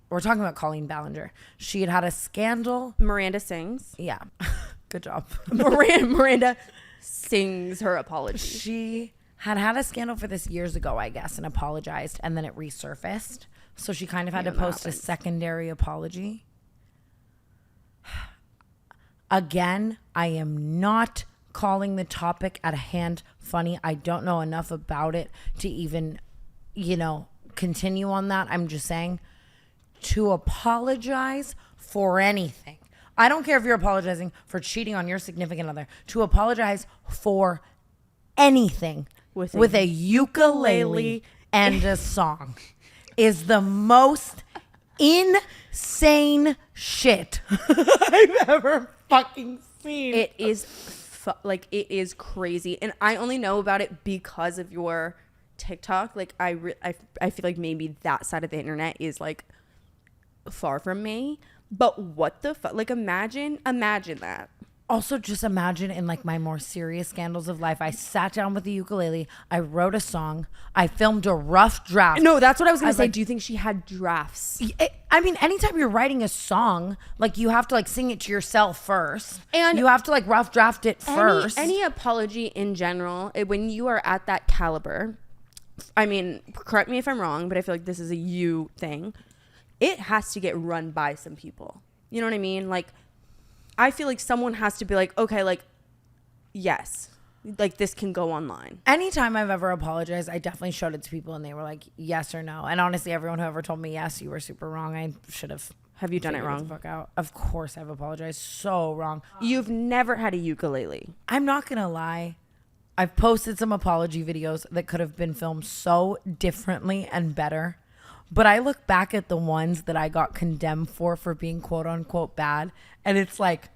S2: we're talking about Colleen Ballinger. She had had a scandal.
S1: Miranda sings.
S2: Yeah. Good job.
S1: Miranda sings her apology.
S2: She had had a scandal for this years ago, I guess, and apologized, and then it resurfaced. So she kind of had to
S1: Yeah, that
S2: post a
S1: happens.
S2: secondary apology. Again, I am not calling the topic at hand funny. I don't know enough about it to even, continue on that. I'm just saying to apologize for anything. I don't care if you're apologizing for cheating on your significant other. To apologize for anything
S1: With
S2: with
S1: a
S2: a ukulele and a song is the most insane shit I've ever fucking seen.
S1: It is it is crazy, and I only know about it because of your TikTok. Like I feel like maybe that side of the internet is like far from me. But what the fuck? Like imagine that.
S2: Also, just imagine in like my more serious scandals of life, I sat down with the ukulele, I wrote a song, I filmed a rough draft.
S1: No, that's what I was gonna
S2: I
S1: say.
S2: like-
S1: Do you think she had drafts?
S2: I mean, anytime you're writing a song, like you have to like sing it to yourself first,
S1: And
S2: you have to like rough draft it first.
S1: Any apology in general, when you are at that caliber, I mean, correct me if I'm wrong, but I feel like this is a you thing. It has to get run by some people. You know what I mean? Like, I feel like someone has to be like, okay, like, yes, like this can go online.
S2: Anytime I've ever apologized, I definitely showed it to people and they were like, yes or no. And honestly, everyone who ever told me yes, you were super wrong. I should have.
S1: Have you done it
S2: figured
S1: wrong?
S2: The fuck out. Of course, I've apologized so wrong.
S1: You've never had a ukulele.
S2: I'm not gonna lie. I've posted some apology videos that could have been filmed so differently and better. But I look back at the ones that I got condemned for being quote unquote bad. And it's like,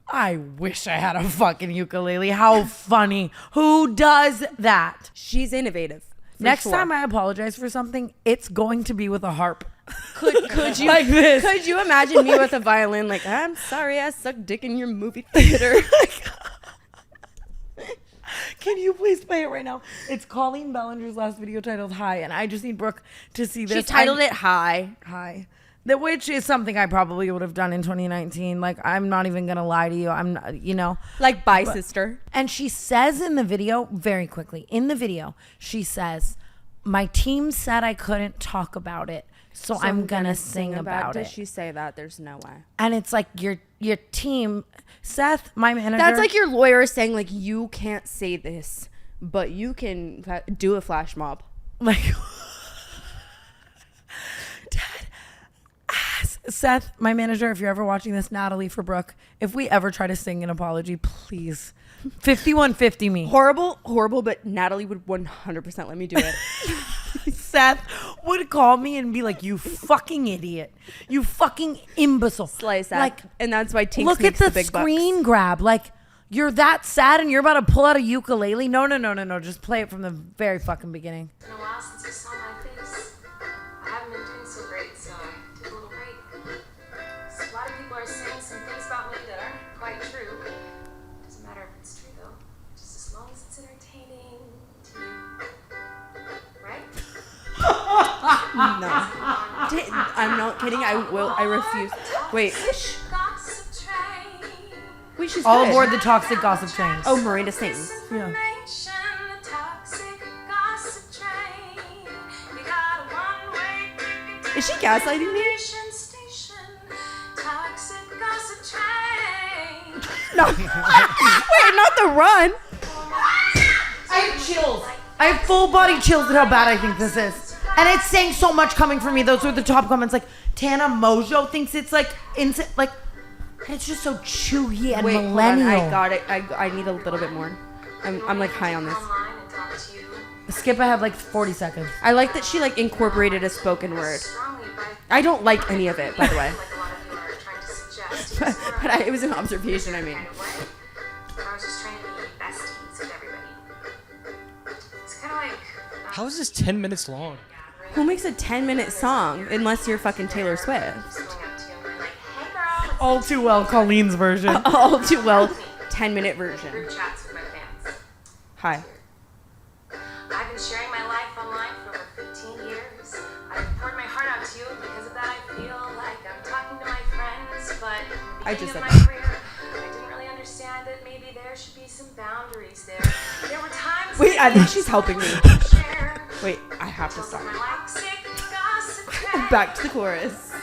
S2: I wish I had a fucking ukulele. How funny. Who does that?
S1: She's innovative. for
S2: Next
S1: sure.
S2: time I apologize for something, it's going to be with a harp.
S1: Could you
S2: Like this.
S1: Could you imagine me with a violin? Like, I'm sorry, I sucked dick in your movie theater.
S2: Can you please play it right now? It's Colleen Ballinger's last video titled Hi, and I just need Brooke to see this.
S1: She titled it Hi.
S2: Hi. That which is something I probably would have done in 2019. Like, I'm not even gonna lie to you. I'm not,
S1: Like, bye, sister.
S2: And she says in the video, very quickly, in the video, she says, my team said I couldn't talk about it, so I'm gonna sing about it.
S1: Does she say that? There's no way.
S2: And it's like your team, Seth, my manager.
S1: That's like your lawyer saying, like, you can't say this, but you can do a flash mob.
S2: like dead ass. Seth, my manager, if you're ever watching this, Natalie for Brooke, if we ever try to sing an apology, please 5150 me.
S1: Horrible, but Natalie would 100% let me do it.
S2: Seth would call me and be like, you fucking idiot, you fucking imbecile.
S1: Slice that.
S2: Like,
S1: And that's why Tinks
S2: look at
S1: makes
S2: the
S1: the big
S2: screen
S1: bucks.
S2: grab. Like, You're that sad and you're about to pull out a ukulele? No. Just play it from the very fucking beginning.
S5: It's been a while since you saw my face. I haven't been doing so great, so I took a little break. So a lot of people are saying some things about me that aren't quite true. Doesn't matter if it's true though, just as long as it's entertaining to you. Right?
S1: No. I'm not kidding. I refuse. Wait.
S5: Gossip train.
S1: Wait, she's
S2: All
S1: good.
S2: aboard the toxic gossip train.
S1: Oh, Miranda sings.
S2: Yeah.
S5: Information, the toxic gossip train. You got a one-way ticket to
S1: Is she gaslighting me?
S5: station. Toxic gossip train.
S1: No. Wait, not the run.
S2: I have chills. I have full body chills at how bad I think this is. And it's saying so much coming from me. Those were the top comments. Like, Tana Mongeau thinks it's like, it's just so chewy and
S1: Wait, hold on.
S2: millennial.
S1: I got it. I need a little bit more. I'm like high on this.
S5: Online and talk to you
S2: Skip, I have like 40 seconds.
S1: I like that she like incorporated a spoken word.
S5: strongly by
S1: I don't like any of it, by the way.
S5: like a lot of you are trying to suggest.
S1: But it was an observation, I mean.
S5: Kind of way. I was just trying to be besties with everybody. It's kind of like.
S3: How is this 10 minutes long?
S1: Who makes a 10-minute song unless you're fucking Taylor Swift?
S5: Going up to you and being like, hey girl,
S2: All too well, Colleen's version.
S1: All too well, 10-minute version.
S5: group chats with my fans.
S1: Hi.
S5: I've been sharing my life online for over 15 years. I've poured my heart out to you. Because of that, I feel like I'm talking to my friends. But in the
S1: I
S5: beginning
S1: just
S5: of
S1: said
S5: my
S1: that.
S5: career, I didn't really understand that maybe there should be some boundaries there. There were times.
S1: Wait, I think she's helping me.
S5: Share
S1: Wait, I have to stop.
S5: my toxic gossip train.
S1: Back to the chorus.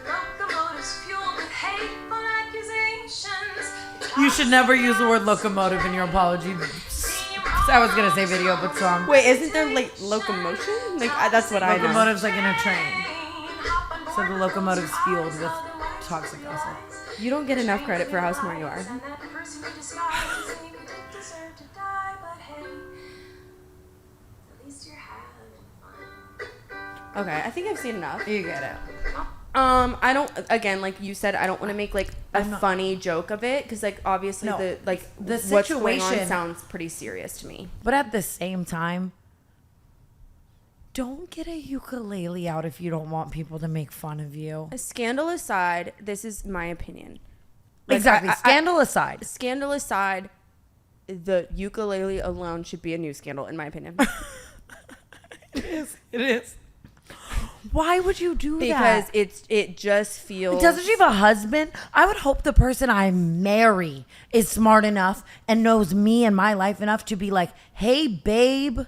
S5: Locomotives fueled with hateful accusations.
S2: You should never use the word locomotive in your apology. I was gonna say video, but song.
S1: Wait, isn't there like locomotion? Like that's what I know.
S2: Locomotive's like in a train. So the locomotive's fueled with toxic gossip.
S1: You don't get enough credit for how smart you are.
S5: And that person you despise, and you didn't deserve to die, but hey, at least you're having fun.
S1: Okay, I think I've seen enough.
S2: You get it.
S1: I don't. Again, like you said, I don't want to make like a
S2: I'm not-
S1: funny joke of it because like obviously
S2: No,
S1: the what's going on
S2: situation-
S1: sounds pretty serious to me.
S2: But at the same time, don't get a ukulele out if you don't want people to make fun of you.
S1: A scandal aside, this is my opinion. Like,
S2: Exactly.
S1: I-
S2: Scandal aside.
S1: Scandal aside, the ukulele alone should be a new scandal, in my opinion.
S2: It is. It is. Why would you do
S1: Because
S2: that?
S1: it just feels.
S2: Doesn't she have a husband? I would hope the person I marry is smart enough and knows me and my life enough to be like, hey, babe,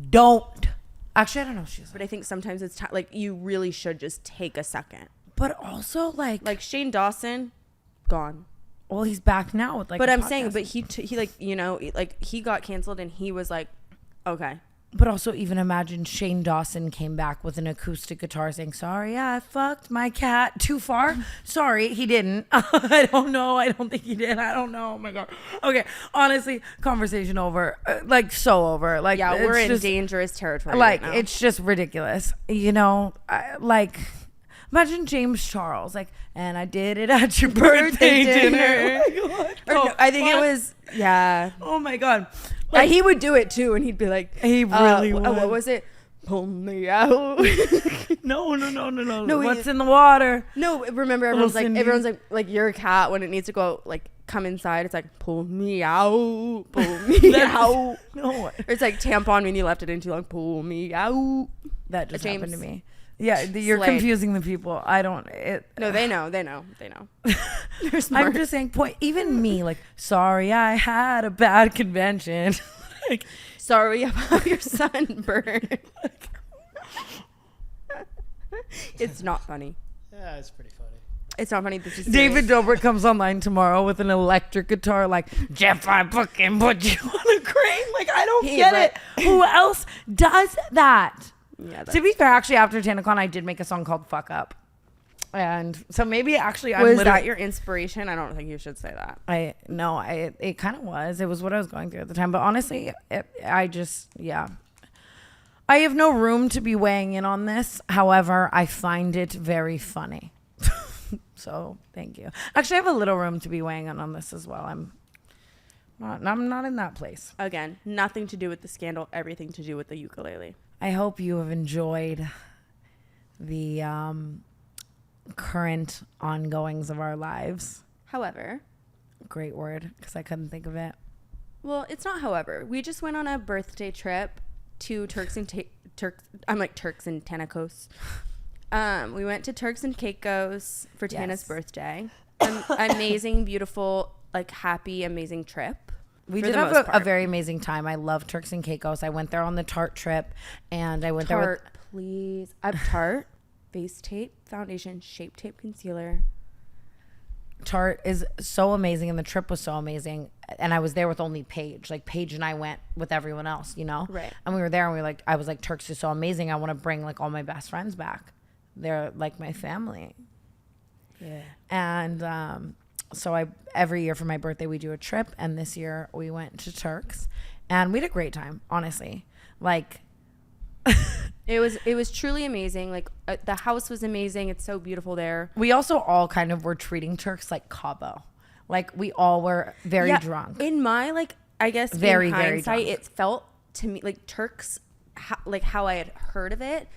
S2: don't. Actually, I don't know if she's.
S1: But I think sometimes it's like you really should just take a second.
S2: But also, like
S1: Shane Dawson, gone.
S2: well, he's back now with like.
S1: But
S2: a
S1: I'm saying,
S2: podcast.
S1: but he like like he got canceled and he was like, okay.
S2: But also, even imagine Shane Dawson came back with an acoustic guitar saying, sorry, I fucked my cat too far. Sorry, he didn't. I don't know. I don't think he did. I don't know. Oh my God. Okay. Honestly, conversation over. Like, so over. Like,
S1: Yeah,
S2: it's
S1: we're in
S2: just,
S1: dangerous territory.
S2: like,
S1: right now.
S2: it's just ridiculous. You know, like, imagine James Charles. Like, and I did it at your birthday dinner. Oh my God.
S1: Or no, I think it was
S2: Oh my God.
S1: Like, he would do it too, and he'd be like,
S2: He really
S1: what
S2: would.
S1: was it? Pull me out.
S2: No.
S1: No,
S2: What's in the water?
S1: No, remember
S2: Cindy.
S1: everyone's like you're a cat when it needs to go like come inside. It's like pull me out, pull me out.
S2: No.
S1: Or it's like tampon when you left it in too long. Pull me out.
S2: That just
S1: James.
S2: happened to me. Yeah, you're
S1: Slay.
S2: confusing the people. I don't.
S1: No, they know. They're smart.
S2: I'm just saying. Point. Even me, like, sorry, I had a bad convention. Like,
S1: sorry about your sunburn. It's not funny.
S3: Yeah, it's pretty funny.
S1: It's not funny. This is
S2: David
S1: serious.
S2: Dobrik comes online tomorrow with an electric guitar. Like, Jeff, I fucking put you on a crane. Like, I don't
S1: Hey,
S2: get
S1: but-
S2: it. Who else does that?
S1: Yeah,
S2: To be fair, actually, after TanaCon, I did make a song called "Fuck Up," and so maybe actually, I'm
S1: was
S2: literally.
S1: that your inspiration? I don't think you should say that.
S2: It kind of was. It was what I was going through at the time. But honestly, I have no room to be weighing in on this. However, I find it very funny. So thank you. Actually, I have a little room to be weighing in on this as well. I'm not in that place.
S1: Again, nothing to do with the scandal, everything to do with the ukulele.
S2: I hope you have enjoyed the current ongoings of our lives.
S1: However,
S2: Great word, because I couldn't think of it.
S1: well, it's not however. We just went on a birthday trip to Turks and Caicos. We went to Turks and Caicos for Tana's birthday. Amazing, beautiful, like happy, amazing trip.
S2: We did have a very amazing time. I love Turks and Caicos. I went there on the Tarte trip, and I went there with
S1: please. I have Tarte, face tape, foundation, shape tape, concealer.
S2: Tarte is so amazing, and the trip was so amazing. And I was there with only Paige. Like Paige and I went with everyone else, you know?
S1: Right.
S2: And we were there, and I was like, Turks is so amazing. I want to bring like all my best friends back. They're like my family.
S1: Yeah.
S2: And so every year for my birthday we do a trip, and this year we went to Turks, and we had a great time. Honestly, like.
S1: It was truly amazing. Like the house was amazing. It's so beautiful there.
S2: We also all kind of were treating Turks like Cabo. Like we all were very drunk.
S1: In my I guess
S2: very,
S1: in
S2: very
S1: hindsight,
S2: drunk.
S1: it felt to me like Turks, like how I had heard of it,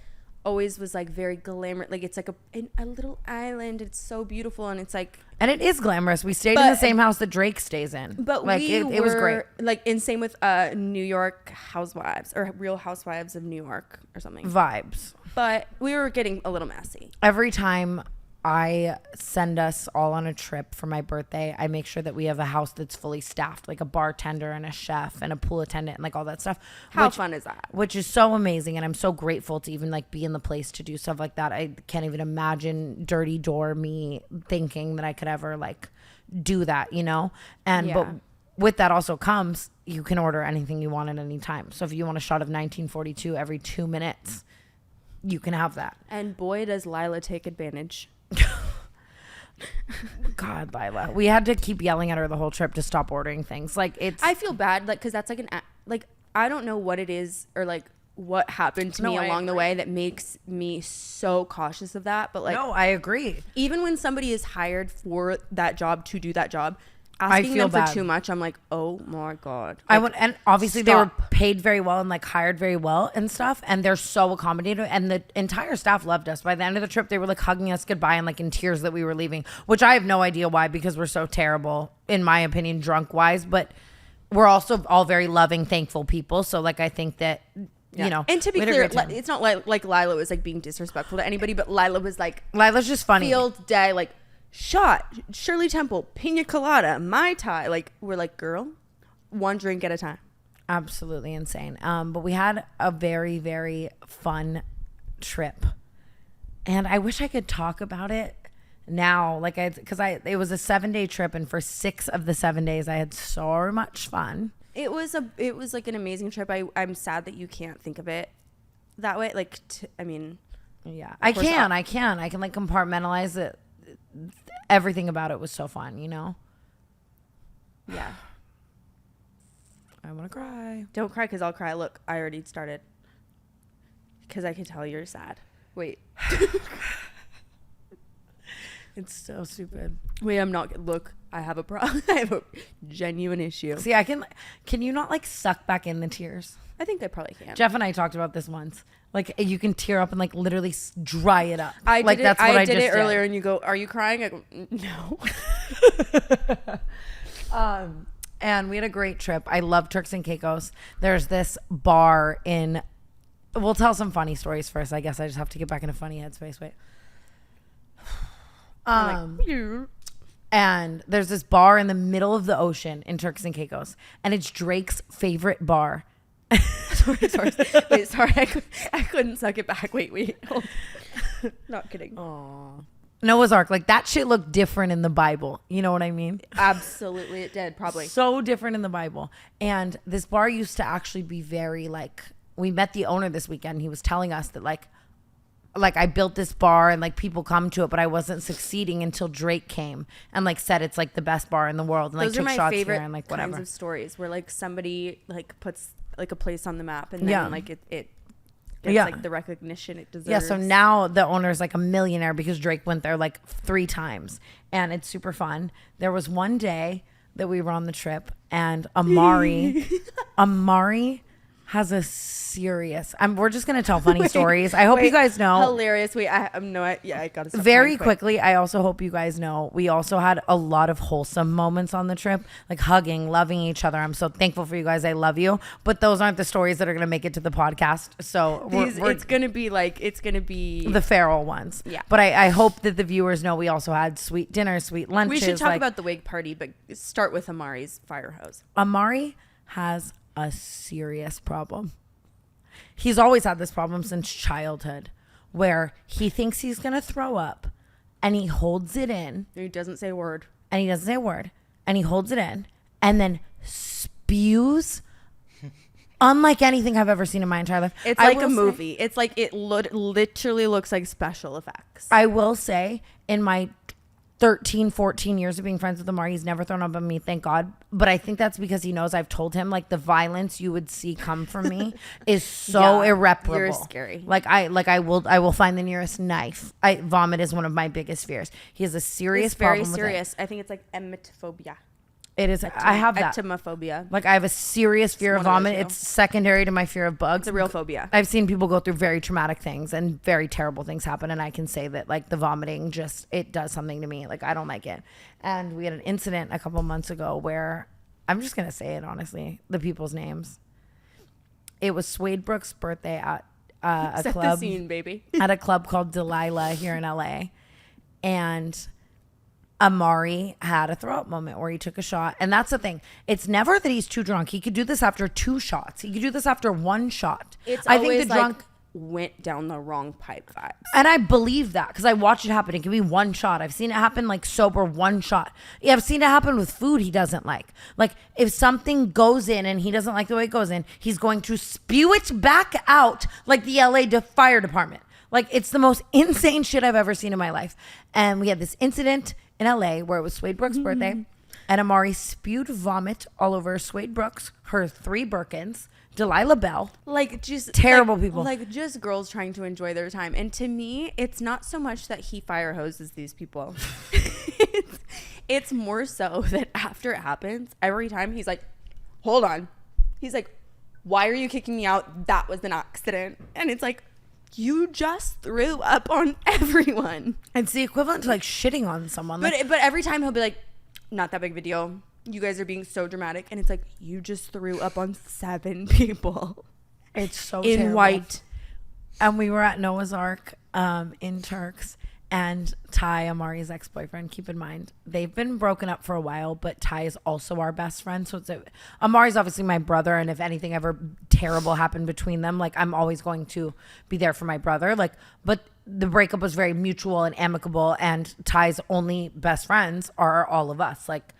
S1: always was like very glamorous. Like it's like a little island. It's so beautiful, and it's like.
S2: And it is glamorous. We stayed in the same house that Drake stays in.
S1: But
S2: like it was great.
S1: Like in same with New York Housewives or Real Housewives of New York or something.
S2: Vibes.
S1: But we were getting a little messy.
S2: Every time I send us all on a trip for my birthday, I make sure that we have a house that's fully staffed, like a bartender and a chef and a pool attendant and like all that stuff.
S1: How fun is that?
S2: Which is so amazing, and I'm so grateful to even like be in the place to do stuff like that. I can't even imagine dirty door me thinking that I could ever like do that, you know? And but with that also comes you can order anything you want at any time. So if you want a shot of 1942 every 2 minutes, you can have that.
S1: And boy, does Lila take advantage.
S2: God, Lila. We had to keep yelling at her the whole trip to stop ordering things. Like
S1: I feel bad, like, because that's like I don't know what it is or like what happened to me along the way that makes me so cautious of that. But like,
S2: no, I agree.
S1: Even when somebody is hired for that job to do that job, asking
S2: feel
S1: them
S2: bad.
S1: for too much, I'm like, oh my God.
S2: I
S1: Like,
S2: would, and obviously they were
S1: stop.
S2: paid very well and like hired very well and stuff, and they're so accommodating, and the entire staff loved us. By the end of the trip, they were like hugging us goodbye and like in tears that we were leaving, which I have no idea why, because we're so terrible, in my opinion, drunk wise. But we're also all very loving, thankful people. So like I think that you know,
S1: and to be
S2: we had a
S1: clear,
S2: great time.
S1: it's not like Lila was like being disrespectful to anybody, but Lila was like
S2: Lila's just funny.
S1: field day, like shot, Shirley Temple, pina colada, Mai Tai. Like we're like, girl, one drink at a time.
S2: Absolutely insane. But we had a very, very fun trip, and I wish I could talk about it now. Like it was a 7-day trip, and for 6 of the 7 days, I had so much fun.
S1: It was like an amazing trip. I'm sad that you can't think of it that way. Like, I mean,
S2: Yeah, I can like compartmentalize it. Everything about it was so fun, you know?
S1: yeah.
S2: I want to cry.
S1: Don't cry, because I'll cry. Look, I already started. Because I can tell you're sad. Wait.
S2: It's so stupid.
S1: Wait, I'm not. Look, I have a problem. I have a genuine issue.
S2: See, can you not like suck back in the tears?
S1: I think I probably can.
S2: Jeff and I talked about this once. Like you can tear up and like literally dry it up.
S1: I
S2: like
S1: did
S2: that's
S1: it,
S2: what
S1: I
S2: just
S1: did it earlier, and you go, "Are you crying?" I go, "No."
S2: And we had a great trip. I love Turks and Caicos. There's this bar in. We'll tell some funny stories first. I guess I just have to get back in a funny headspace. Wait. And there's this bar in the middle of the ocean in Turks and Caicos, and it's Drake's favorite bar.
S1: sorry. Wait, sorry. I couldn't suck it back. Wait. Hold. Not kidding.
S2: Aww. Noah's Ark, like that shit looked different in the Bible. You know what I mean?
S1: Absolutely, it did. Probably.
S2: So different in the Bible. And this bar used to actually be very like, we met the owner this weekend. He was telling us that like I built this bar and like people come to it, but I wasn't succeeding until Drake came and like said it's like the best bar in the world, and like
S1: Those
S2: took
S1: are my
S2: shots
S1: favorite
S2: here and like whatever.
S1: kinds of stories where like somebody like puts like a place on the map, and then like it gets like the recognition it deserves.
S2: Yeah, so now the owner's like a millionaire because Drake went there like 3 times, and it's super fun. There was one day that we were on the trip, and Amari has a serious. We're just gonna tell funny stories. I hope you guys know.
S1: Hilarious. Wait, I gotta stop
S2: Very
S1: crying quick.
S2: quickly, I also hope you guys know we also had a lot of wholesome moments on the trip, like hugging, loving each other. I'm so thankful for you guys. I love you. But those aren't the stories that are gonna make it to the podcast. So
S1: It's gonna be
S2: the feral ones.
S1: Yeah.
S2: But I hope that the viewers know we also had sweet dinner, sweet lunches.
S1: We should talk about the wig party, but start with Amari's fire hose.
S2: Amari has a serious problem. He's always had this problem since childhood, where he thinks he's gonna throw up and he holds it in.
S1: He doesn't say a word.
S2: And he doesn't say a word. And he holds it in and then spews unlike anything I've ever seen in my entire life.
S1: It's like a movie. It's like it literally looks like special effects.
S2: I will say, in my 13, 14 years of being friends with Amari, he's never thrown up on me, thank God. But I think that's because he knows I've told him, like, the violence you would see come from me is so irreparable.
S1: You're scary.
S2: I will find the nearest knife. Vomit is one of my biggest fears. He has a serious problem with it.
S1: Very serious. I think it's like emetophobia.
S2: It is. I have that.
S1: Ectomophobia.
S2: Like, I have a serious fear of
S1: one of the
S2: vomit.
S1: two.
S2: It's secondary to my fear of bugs.
S1: It's a real phobia.
S2: I've seen people go through very traumatic things and very terrible things happen. And I can say that, like, the vomiting it does something to me. Like, I don't like it. And we had an incident a couple months ago where, I'm just going to say it honestly, the people's names. It was Suede Brooke's birthday at a
S1: Set
S2: club.
S1: the scene, baby.
S2: At a club called Delilah here in LA. And Amari had a throw up moment where he took a shot. And that's the thing. It's never that he's too drunk. He could do this after 2 shots. He could do this after 1 shot.
S1: It's
S2: I
S1: always
S2: think the drunk
S1: went down the wrong pipe vibes.
S2: and I believe that because I watch it happen. It can be 1 shot. I've seen it happen like sober 1 shot. Yeah, I've seen it happen with food he doesn't like. Like if something goes in and he doesn't like the way it goes in, he's going to spew it back out like the LA fire department. Like it's the most insane shit I've ever seen in my life. And we had this incident in LA where it was Suede Brooks' birthday, and Amari spewed vomit all over Suede Brooks, her 3 Birkins, Delilah Bell.
S1: Like just
S2: Terrible people.
S1: Like just girls trying to enjoy their time. And to me, it's not so much that he fire hoses these people. it's more so that after it happens, every time he's like, hold on. He's like, why are you kicking me out? That was an accident. And it's like, you just threw up on everyone.
S2: It's the equivalent to like shitting on someone.
S1: But every time he'll be like, not that big of a deal. You guys are being so dramatic. And it's like, you just threw up on 7 people.
S2: It's so
S1: in
S2: terrible.
S1: white.
S2: And we were at Noah's Ark in Turks, and Ty, Amari's ex-boyfriend, keep in mind, they've been broken up for a while, but Ty is also our best friend. So Amari's obviously my brother, and if anything ever terrible happened between them, like I'm always going to be there for my brother. Like, but the breakup was very mutual and amicable, and Ty's only best friends are all of us. Like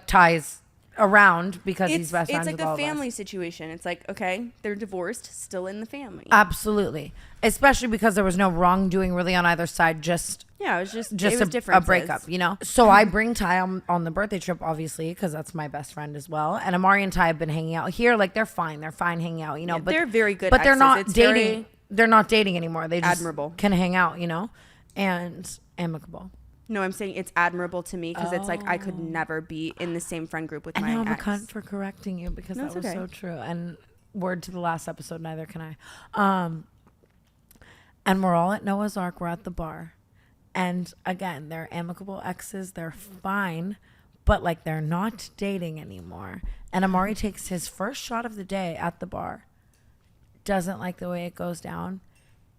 S2: Ty's around because he's best friends
S1: it's like
S2: with all
S1: the
S2: of us.
S1: family situation. It's like, okay, they're divorced, still in the family.
S2: Absolutely. Especially because there was no wrongdoing really on either side, just
S1: it was just
S2: a
S1: differences.
S2: breakup, you know? So I bring Ty on the birthday trip, obviously, because that's my best friend as well. And Amari and Ty have been hanging out here. Like, they're fine. They're fine hanging out, you know?
S1: Yeah,
S2: but
S1: they're very good
S2: But they're
S1: exes.
S2: not
S1: It's
S2: dating.
S1: very
S2: They're not dating anymore. They just
S1: admirable.
S2: can hang out, you know? And amicable.
S1: No, I'm saying it's admirable to me because it's like I could never be in the same friend group with
S2: And
S1: my
S2: now I'm a
S1: ex.
S2: cunt for correcting you because
S1: No,
S2: that
S1: it's
S2: was
S1: okay.
S2: so true. And word to the last episode, neither can I. And we're all at Noah's Ark. We're at the bar. And again, they're amicable exes. They're fine. But like they're not dating anymore. And Amari takes his first shot of the day at the bar. Doesn't like the way it goes down.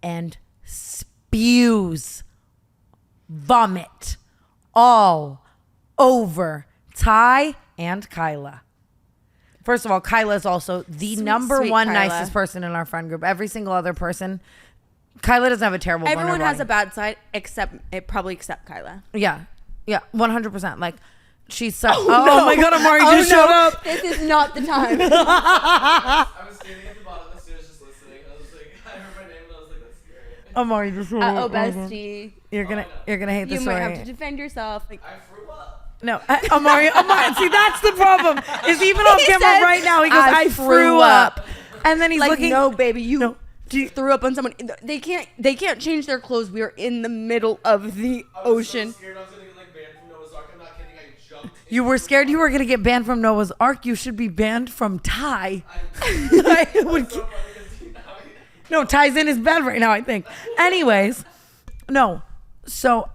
S2: And spews vomit all over Ty and Kyla. First of all, Kyla is also the number
S1: sweet
S2: one
S1: Kyla.
S2: nicest person in our friend group. Every single other person, Kyla doesn't have a terrible
S1: Everyone has a
S2: vulnerability.
S1: bad side except Kyla.
S2: Yeah, 100%. Like she's so. Oh my God, Amari just showed up.
S1: This is not the time.
S6: I was standing at the bottom of the stairs just listening. I was like, I heard my name and I was like, that's scary.
S2: Amari just showed up.
S1: bestie.
S2: You're gonna hate
S1: You
S2: this
S1: might
S2: story.
S1: have to defend yourself. Like,
S6: I threw up.
S2: No, Amari, see, that's the problem. Is even on
S1: He
S2: camera
S1: said,
S2: right now, he goes,
S1: "I
S2: I
S1: threw
S2: threw up. And then he's
S1: like
S2: looking.
S1: no, baby, you
S2: No.
S1: threw up on someone. They can't change their clothes. We are in the middle of the
S6: I was
S1: ocean.
S6: so scared I was gonna get like banned from Noah's Ark. I'm not kidding. I
S2: You were scared you were going to get banned from Noah's Ark. You should be banned from Ty. No, Ty's in his bed right now, I think. Anyways, no. So,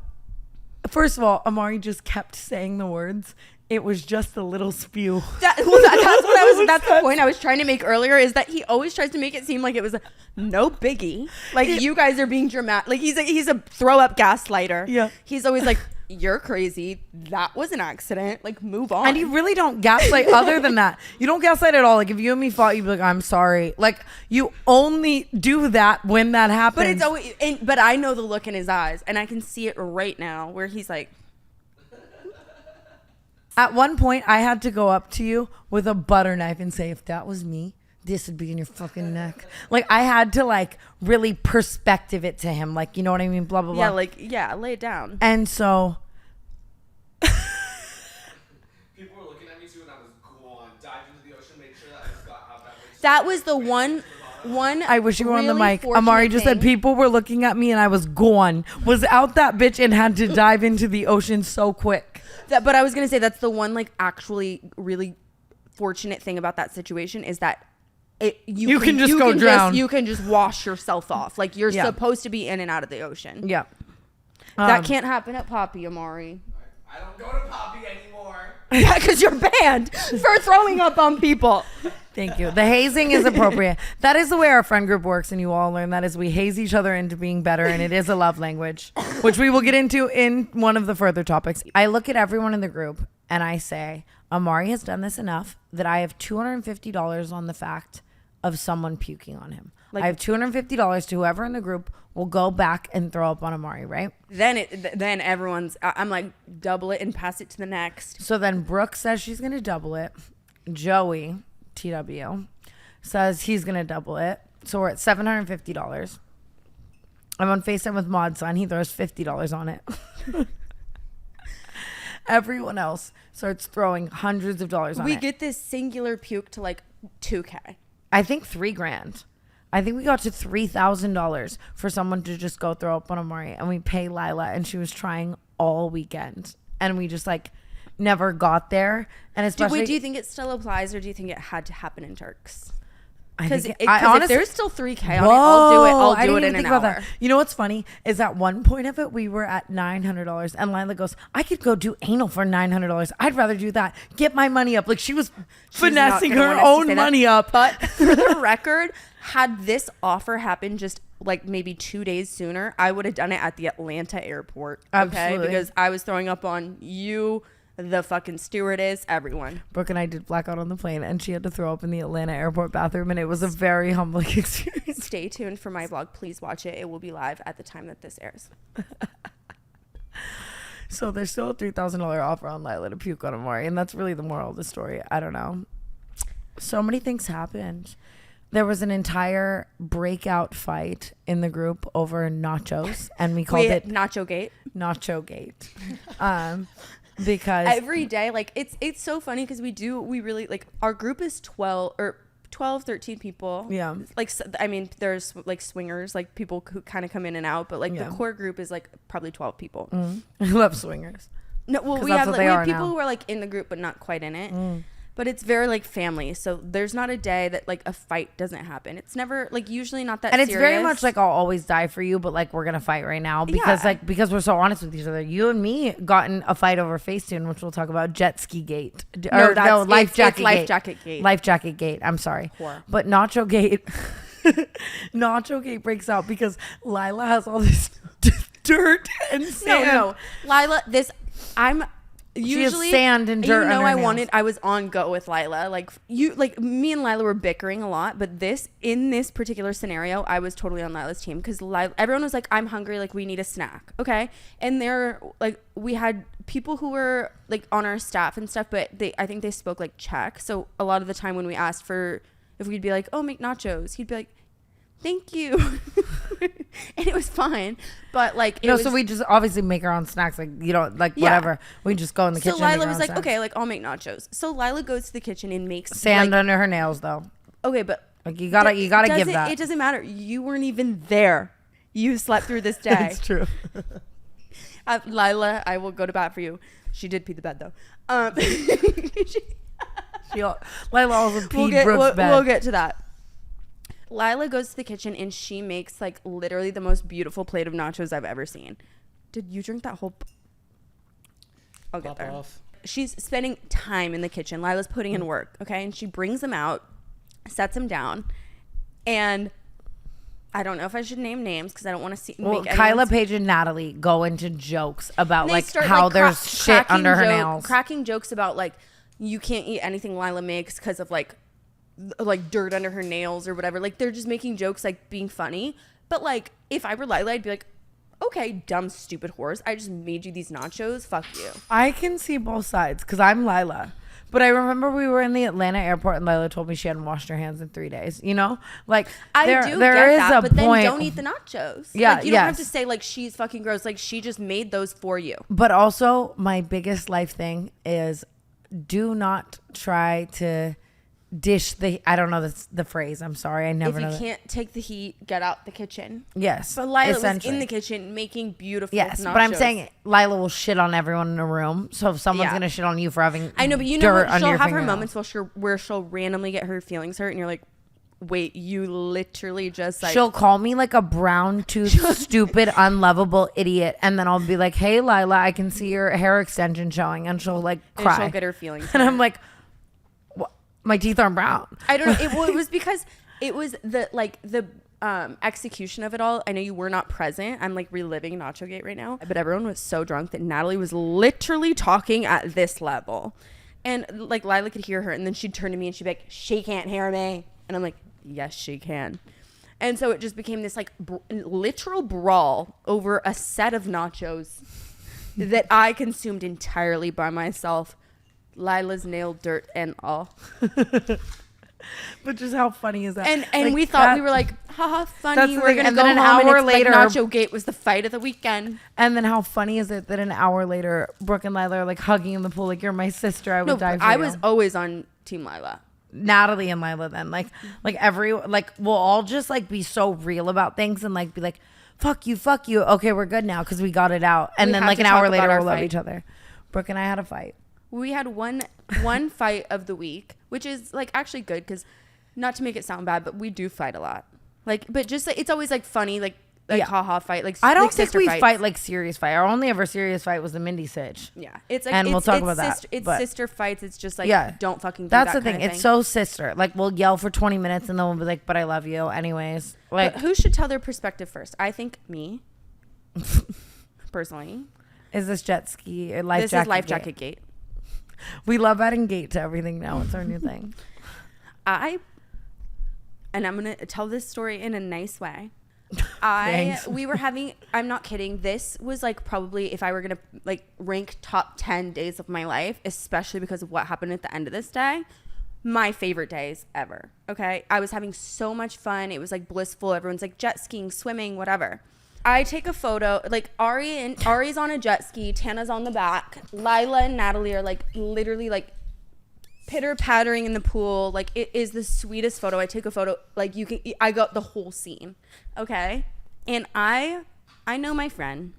S2: first of all, Amari just kept saying the words. It was just a little spew.
S1: That's the point I was trying to make earlier, is that he always tries to make it seem like it was no biggie. Like, you guys are being dramatic. Like, he's a throw up gaslighter.
S2: Yeah.
S1: He's always like, you're crazy. That was an accident. Like, move on.
S2: And you really don't gaslight other than that. You don't gaslight at all. Like, if you and me fought, you'd be like, I'm sorry. Like, you only do that when that happens.
S1: But it's always, but I know the look in his eyes, and I can see it right now where he's like.
S2: At one point, I had to go up to you with a butter knife and say, if that was me, this would be in your fucking neck. Like, I had to, like, really perspective it to him. Like, you know what I mean? Blah, blah, blah.
S1: Yeah, like, yeah, lay it down.
S2: And so...
S6: People were looking at me too, and I was gone. Dived into the ocean, made sure that I just got out that way.
S1: That was the one
S2: I wish you were on the
S1: really
S2: mic. Amari just said
S1: thing.
S2: people were looking at me and I was gone. Was out that bitch and had to dive into the ocean so quick.
S1: But I was gonna say that's the one like actually really fortunate thing about that situation is that you can just go drown. You can just wash yourself off. Like you're supposed to be in and out of the ocean.
S2: Yeah.
S1: That can't happen at Poppy, Amari.
S6: I don't go to Poppy anymore.
S1: Yeah, because you're banned for throwing up on people.
S2: Thank you. The hazing is appropriate. That is the way our friend group works, and you all learn that is we haze each other into being better, and it is a love language, which we will get into in one of the further topics. I look at everyone in the group, and I say, Amari has done this enough that I have $250 on the fact of someone puking on him. Like, I have $250 to whoever in the group will go back and throw up on Amari, right?
S1: Then everyone's, I'm like, double it and pass it to the next.
S2: So then Brooke says she's going to double it. Joey... TW says he's gonna double it, so we're at $750. I'm on FaceTime with Maud Son. He throws $50 on it. Everyone else starts throwing hundreds of dollars on it.
S1: We get this singular puke to like $2,000.
S2: I think $3,000. I think we got to $3,000 for someone to just go throw up on Amari, and we pay Lila, and she was trying all weekend, and we just like never got there. And especially,
S1: do you think it still applies, or do you think it had to happen in Turks?
S2: Because
S1: if there's still $3,000 on it, I'll do it in an hour.
S2: That. You know what's funny is at one point of it we were at $900, and Lila goes, I could go do anal for $900. I'd rather do that. Get my money up. Like she was finessing her own money up.
S1: But for the record, had this offer happened just like maybe 2 days sooner, I would have done it at the Atlanta airport. Okay,
S2: absolutely.
S1: Because I was throwing up on you, the fucking stewardess, everyone.
S2: Brooke and I did blackout on the plane, and she had to throw up in the Atlanta airport bathroom, and it was a very humbling experience.
S1: Stay tuned for my vlog. Please watch it. It will be live at the time that this airs.
S2: So there's still a $3,000 offer on Lila to puke on Amari, and that's really the moral of the story. I don't know. So many things happened. There was an entire breakout fight in the group over nachos, and we called it
S1: Nacho Gate.
S2: Nacho Gate. Because
S1: every day, like it's so funny because we really like our group is 12, 13 people.
S2: Yeah.
S1: Like, I mean, there's like swingers, like people who kind of come in and out, but like the core group is like probably 12 people.
S2: I love swingers.
S1: No, well, we have people who are like in the group but not quite in it. But it's very like family, so there's not a day that like a fight doesn't happen. It's never like usually not that.
S2: And
S1: serious.
S2: It's very much like I'll always die for you, but like we're gonna fight right now because because we're so honest with each other. You and me got in a fight over Facetune, which we'll talk about. Jet ski gate, life jacket gate. Life jacket gate. I'm sorry, but Nacho Gate. Nacho Gate breaks out because Lila has all this dirt and sand.
S1: No, Lila. Usually,
S2: she has sand and dirt.
S1: I was on go with Lila. Like me and Lila were bickering a lot, but in this particular scenario, I was totally on Lila's team because everyone was like, "I'm hungry. Like we need a snack." Okay, and we had people who were like on our staff and stuff, but I think they spoke like Czech. So a lot of the time when we asked if we'd be like, "Oh, make nachos," he'd be like, "Thank you." And it was fine, but like
S2: so we just obviously make our own snacks, like whatever. We just go in the kitchen.
S1: So Lila was like, "Okay, like I'll make nachos." So Lila goes to the kitchen and makes
S2: sand under her nails, though.
S1: Okay, but
S2: like you gotta give that.
S1: It doesn't matter. You weren't even there. You slept through this day.
S2: It's true.
S1: Lila, I will go to bat for you. She did pee the bed though.
S2: Lila also peed Brooke's bed.
S1: We'll get to that. Lila goes to the kitchen and she makes like literally the most beautiful plate of nachos I've ever seen. Did you drink that whole? I'll get
S3: Pop
S1: there.
S3: off.
S1: She's spending time in the kitchen. Lila's putting in work, okay? And she brings them out, sets them down, and I don't know if I should name names because I don't want to see.
S2: Well, Kyla, Paige, and Natalie go into jokes about
S1: they
S2: like
S1: start,
S2: how
S1: like,
S2: there's shit under her nails.
S1: cracking jokes about like you can't eat anything Lila makes because of like dirt under her nails or whatever. Like they're just making jokes, like being funny. But like if I were Lila, I'd be like, okay, dumb, stupid horse. I just made you these nachos. Fuck you.
S2: I can see both sides because I'm Lila. But I remember we were in the Atlanta airport and Lila told me she hadn't washed her hands in 3 days. You know, like there is a
S1: but then
S2: point.
S1: don't eat the nachos.
S2: Yeah,
S1: like, you don't have to say like she's fucking gross. Like she just made those for you.
S2: But also, my biggest life thing is do not try to dish the. I don't know the phrase. I'm sorry, I never know.
S1: If you can't take the heat, get out the kitchen.
S2: Yes,
S1: But Lila was
S2: essentially.
S1: in the kitchen making beautiful.
S2: Yes,
S1: nachos.
S2: but I'm saying Lila will shit on everyone in the room. So if someone's gonna shit on you for having,
S1: I know, but you know
S2: dirt
S1: what?
S2: under
S1: She'll
S2: your
S1: have her
S2: fingernails.
S1: moments where she'll randomly get her feelings hurt, and you're like, wait, you literally just like.
S2: She'll call me like a brown tooth, stupid, unlovable idiot, and then I'll be like, "Hey, Lila, I can see your hair extension showing," and she'll like
S1: and
S2: cry.
S1: she'll get her feelings
S2: And
S1: hurt.
S2: I'm like, my teeth aren't brown.
S1: I don't know. It was because it was the execution of it all. I know you were not present. I'm like reliving Nacho Gate right now. But everyone was so drunk that Natalie was literally talking at this level. And like Lila could hear her. And then she'd turn to me and she'd be like, she can't hear me. And I'm like, yes, she can. And so it just became this like literal brawl over a set of nachos that I consumed entirely by myself. Lila's nail dirt and all.
S2: But just how funny is that?
S1: And
S2: Like,
S1: we thought
S2: that-
S1: we were like, haha, funny.
S2: That's the
S1: We're
S2: thing.
S1: gonna
S2: And
S1: go
S2: then
S1: home
S2: an
S1: and
S2: hour
S1: it's
S2: later-
S1: like Nacho Gate was the fight of the weekend.
S2: And then how funny is it that an hour later, Brooke and Lila are like hugging in the pool, like you're my sister. I would
S1: No,
S2: die for
S1: I
S2: you.
S1: was always on Team Lila.
S2: Natalie and Lila then like we'll all just like be so real about things and like be like fuck you okay, we're good now because we got it out, and
S1: We
S2: then
S1: had
S2: like
S1: to
S2: an hour
S1: talk about
S2: later
S1: our
S2: we'll love
S1: fight.
S2: each other. Brooke and I had a fight.
S1: We had one fight of the week, which is like actually good because not to make it sound bad, but we do fight a lot. Like, but just like, it's always like funny, like
S2: Yeah.
S1: haha fight. Like
S2: I don't
S1: like
S2: think
S1: sister
S2: we
S1: fights.
S2: fight like serious fight. Our only ever serious fight was the Mindy Sitch.
S1: Yeah, it's like
S2: And we'll talk about that,
S1: sister, It's
S2: but-
S1: sister fights. It's just like
S2: Yeah.
S1: don't fucking. Do
S2: That's
S1: that
S2: the thing.
S1: kind of
S2: It's so sister. Like we'll yell for 20 minutes and then we'll be like, but I love you anyways. Like
S1: But who should tell their perspective first? I think me. Personally,
S2: is this jet ski or life
S1: this
S2: jacket?
S1: is life
S2: gate?
S1: jacket gate.
S2: We love adding gate to everything now. It's our new thing.
S1: And I'm gonna tell this story in a nice way.
S2: Thanks.
S1: We were having, I'm not kidding, this was like probably if I were gonna like rank top 10 days of my life, especially because of what happened at the end of this day, my favorite days ever. Okay, I was having so much fun. It was like blissful. Everyone's like jet skiing, swimming, whatever. I take a photo, like Ari's on a jet ski, Tana's on the back, Lila and Natalie are like literally like pitter pattering in the pool. Like it is the sweetest photo. I take a photo, like I got the whole scene. Okay. And I know my friend.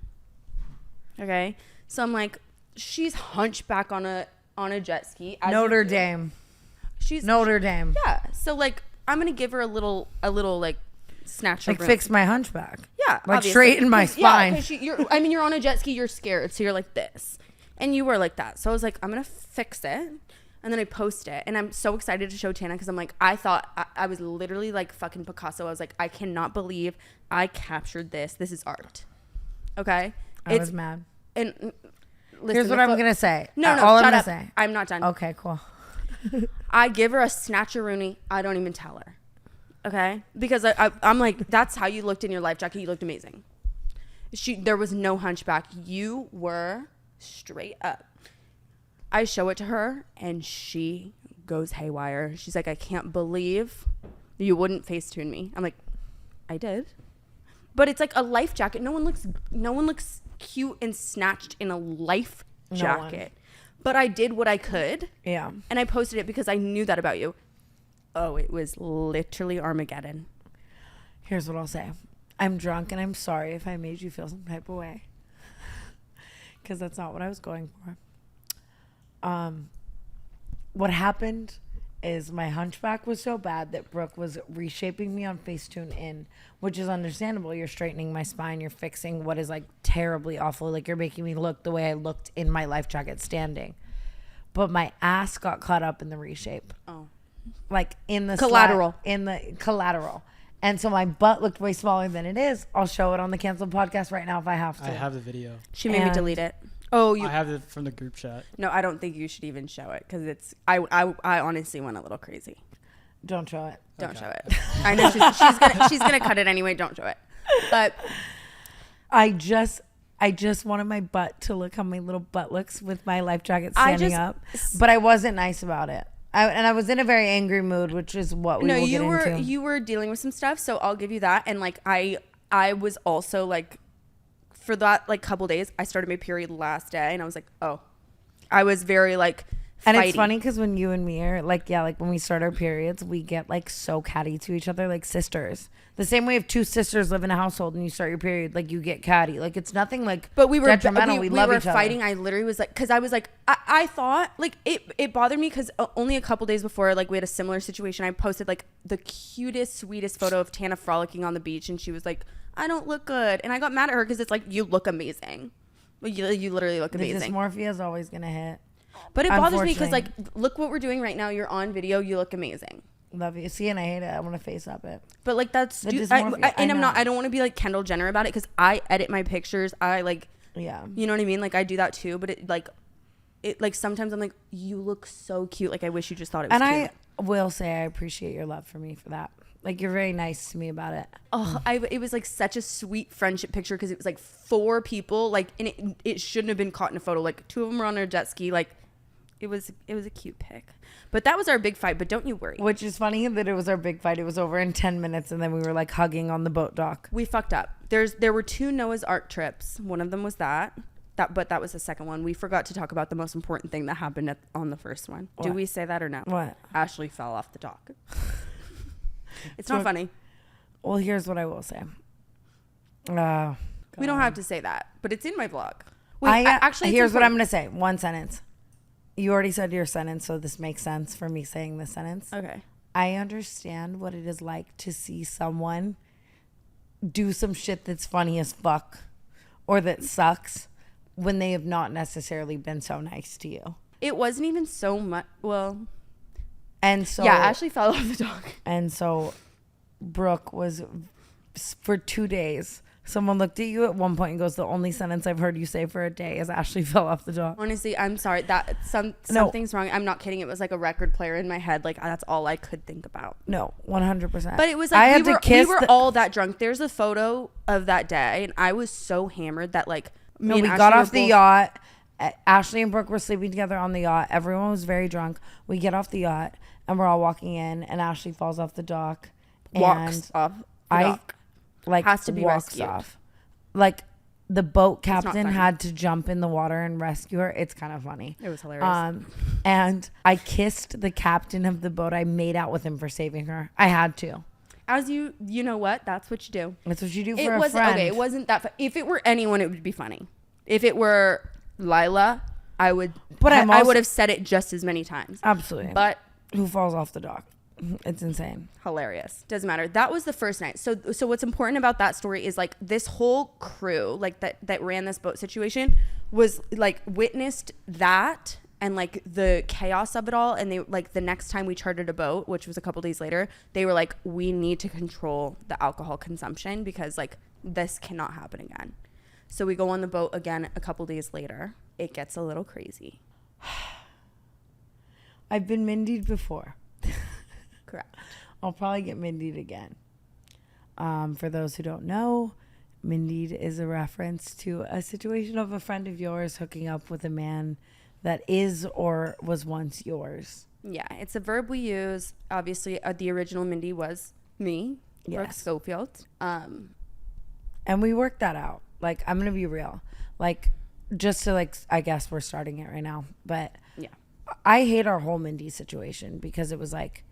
S1: Okay. So I'm like, she's hunchback on a jet ski.
S2: Notre Dame.
S1: She's
S2: Notre Dame.
S1: Yeah. So like, I'm going to give her a little like snatch.
S2: Like
S1: of room.
S2: fix my hunchback.
S1: Yeah.
S2: Like
S1: obviously.
S2: straighten my
S1: 'Cause, yeah,
S2: spine.
S1: 'cause you're on a jet ski, you're scared. So you're like this. And you were like that. So I was like, I'm going to fix it. And then I post it. And I'm so excited to show Tana because I'm like, I thought I was literally like fucking Picasso. I was like, I cannot believe I captured this. This is art. Okay?
S2: I was mad.
S1: And listen,
S2: Here's what I'm going to say.
S1: No,
S2: All
S1: shut
S2: I'm
S1: up.
S2: going to say.
S1: I'm not done.
S2: Okay, cool.
S1: I give her a snatcheroonie. I don't even tell her. Okay? Because I'm like, that's how you looked in your life jacket. You looked amazing. There was no hunchback. You were straight up. I show it to her and she goes haywire. She's like, I can't believe you wouldn't Facetune me. I'm like, I did. But it's like a life jacket. No one looks cute and snatched in a life jacket. But I did what I could.
S2: Yeah.
S1: And I posted it because I knew that about you. Oh, it was literally Armageddon.
S2: Here's what I'll say. I'm drunk and I'm sorry if I made you feel some type of way. Because that's not what I was going for. What happened is my hunchback was so bad that Brooke was reshaping me on Facetune in, which is understandable. You're straightening my spine. You're fixing what is like terribly awful. Like you're making me look the way I looked in my life jacket standing. But my ass got caught up in the reshape.
S1: Oh.
S2: Like in the
S1: Collateral.
S2: in the collateral. And so my butt looked way smaller than it is. I'll show it on the Cancelled podcast right now if I have to.
S3: I have the video.
S1: She made me
S2: And-
S1: delete it. Oh, you.
S3: I have it from the group chat.
S1: No, I don't think you should even show it because it's. I honestly went a little crazy.
S2: Don't show it.
S1: Don't
S3: Okay.
S1: show it. I know she's gonna cut it anyway. Don't show it. But
S2: I just wanted my butt to look how my little butt looks with my life jacket standing up. But I wasn't nice about it. I was in a very angry mood, which is what we will get into.
S1: You were dealing with some stuff, so I'll give you that. And like I was also like, for that like couple days, I started my period last day, and I was like, oh, I was very like.
S2: And
S1: fighty.
S2: it's funny because when you and me are like, yeah, like when we start our periods, we get like so catty to each other, like sisters. The same way if two sisters live in a household and you start your period, like you get catty. Like it's nothing like
S1: But we were
S2: detrimental. We love
S1: were
S2: each other.
S1: fighting. I literally was like, because I was like, I thought like it bothered me because only a couple days before, like we had a similar situation. I posted like the cutest, sweetest photo of Tana frolicking on the beach, and she was like, I don't look good, and I got mad at her because it's like, you look amazing. Like, you literally look
S2: The
S1: amazing.
S2: dysmorphia is always gonna hit.
S1: But it bothers me because like, look what we're doing right now. You're on video. You look amazing.
S2: Love you. See, and I hate it. I want to face up it.
S1: But like that's
S2: The dysmorphia,
S1: and
S2: I
S1: I'm not.
S2: know.
S1: I don't want to be like Kendall Jenner about it because I edit my pictures. I like.
S2: Yeah.
S1: You know what I mean? Like I do that too. But it like sometimes I'm like, you look so cute. Like I wish you just thought it was
S2: And
S1: cute.
S2: I will say I appreciate your love for me for that. Like you're very nice to me about it.
S1: Oh, it was like such a sweet friendship picture because it was like 4 people. Like, and it shouldn't have been caught in a photo. Like 2 of them were on their jet ski. Like it was a cute pic. But that was our big fight. But don't you worry.
S2: Which is funny that it was our big fight. It was over in 10 minutes and then we were like hugging on the boat dock.
S1: We fucked up. There were 2 Noah's Ark trips. One of them was but that was the second one. We forgot to talk about the most important thing that happened on the first one.
S2: What?
S1: Do we say that or no?
S2: What?
S1: Ashley fell off the dock. It's not funny.
S2: Well, here's what I will say.
S1: We don't have to say that, but it's in my vlog. Wait, actually, it's
S2: here's what I'm
S1: important.
S2: going to say. One sentence. You already said your sentence, so this makes sense for me saying this sentence.
S1: Okay.
S2: I understand what it is like to see someone do some shit that's funny as fuck or that sucks when they have not necessarily been so nice to you.
S1: It wasn't even so much. Well,
S2: And so
S1: yeah, Ashley fell off the dock.
S2: And so Brooke was, for 2 days, someone looked at you at one point and goes, the only sentence I've heard you say for a day is Ashley fell off the dock.
S1: Honestly, I'm sorry that something's wrong. I'm not kidding. It was like a record player in my head. Like that's all I could think about.
S2: No, 100%.
S1: But it was
S2: I
S1: like
S2: had to kiss
S1: we were all that drunk. There's a photo of that day, and I was so hammered that like
S2: No, we got off the yacht. Ashley and Brooke were sleeping together on the yacht. Everyone was very drunk. We get off the yacht and we're all walking in, and Ashley falls off the dock.
S1: Walks off the dock.
S2: Like
S1: Has to be
S2: walks
S1: rescued.
S2: off. Like the boat
S1: not
S2: captain
S1: funny.
S2: had to jump in the water and rescue her. It's kind of funny.
S1: It was hilarious.
S2: And I kissed the captain of the boat. I made out with him for saving her. I had to.
S1: As you know what? That's what you do.
S2: That's what you do for
S1: It
S2: a
S1: wasn't
S2: friend.
S1: okay. It wasn't that. If it were anyone, it would be funny. If it were Lila, I would.
S2: But
S1: I
S2: also-
S1: would have said it just as many times.
S2: Absolutely.
S1: But
S2: who falls off the dock? It's insane.
S1: hilarious. Doesn't matter. That was the first night. So what's important about that story is like this whole crew, like that ran this boat situation, was like witnessed that and like the chaos of it all. And they like the next time we chartered a boat, which was a couple days later, they were like, we need to control the alcohol consumption because like this cannot happen again. So we go on the boat again a couple days later. It gets a little crazy.
S2: I've been Mindied before.
S1: Correct.
S2: I'll probably get Mindied again. For those who don't know, Mindied is a reference to a situation of a friend of yours hooking up with a man that is or was once yours.
S1: Yeah, it's a verb we use. Obviously, the original Mindy was me, Brooke
S2: Yes.
S1: Schofield.
S2: And we worked that out. Like, I'm going to be real. Like, just to, like, I guess we're starting it right now. But
S1: Yeah.
S2: I hate our whole Mindy situation because it was like,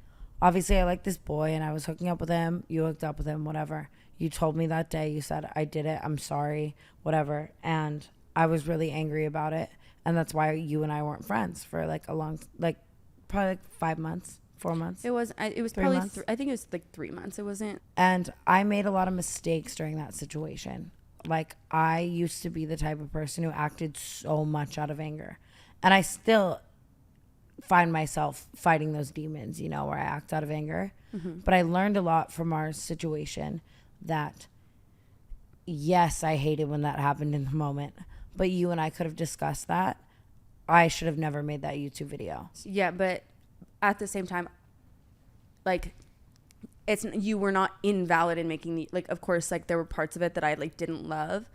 S2: obviously I like this boy and I was hooking up with him. You hooked up with him, whatever. You told me that day. You said, I did it. I'm sorry, whatever. And I was really angry about it. And that's why you and I weren't friends for like a long, like probably like 5 months, 4 months.
S1: It was
S2: 3
S1: probably,
S2: months?
S1: I think it was like 3 months. It wasn't.
S2: And I made a lot of mistakes during that situation. Like, I used to be the type of person who acted so much out of anger. And I still find myself fighting those demons, you know, where I act out of anger.
S1: Mm-hmm.
S2: But I learned a lot from our situation that, yes, I hated when that happened in the moment. But you and I could have discussed that. I should have never made that YouTube video.
S1: Yeah, but at the same time, like, you were not invalid in making the, like, of course, like, there were parts of it that I like didn't love,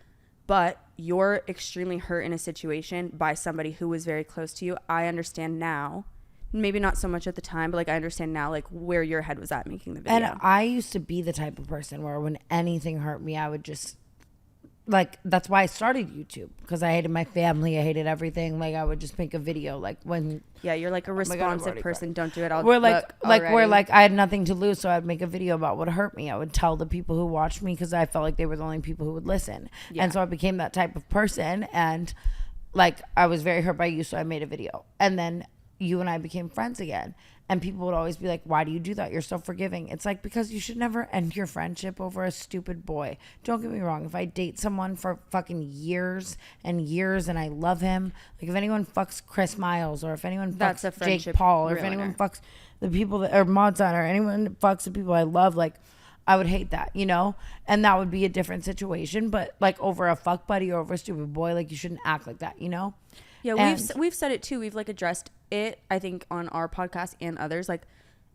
S1: but you're extremely hurt in a situation by somebody who was very close to you. I understand now, maybe not so much at the time, but like I understand now, like, where your head was at making the video.
S2: And I used to be the type of person where when anything hurt me, I would just, like, that's why I started YouTube, because I hated my family, I hated everything. Like, I would just make a video, like, when
S1: yeah, you're like a responsive person. Don't do it all.
S2: where like where like I had nothing to lose, so I'd make a video about what hurt me. I would tell the people who watched me, because I felt like they were the only people who would listen.
S1: Yeah.
S2: And so I became that type of person, and like I was very hurt by you, so I made a video. And then you and I became friends again, and people would always be like, why do you do that? You're so forgiving. It's like, because you should never end your friendship over a stupid boy. Don't get me wrong. If I date someone for fucking years and years and I love him, like if anyone fucks Chris Miles, or if anyone
S1: That's a
S2: fucks Jake
S1: friendship
S2: Paul, or if
S1: ruiner.
S2: anyone fucks the people that, or Mongeau, or anyone that fucks the people I love, like, I would hate that, you know? And that would be a different situation. But like over a fuck buddy or over a stupid boy, like, you shouldn't act like that, you know?
S1: Yeah,
S2: And-
S1: we've said it too. We've like addressed it, I think, on our podcast and others. Like,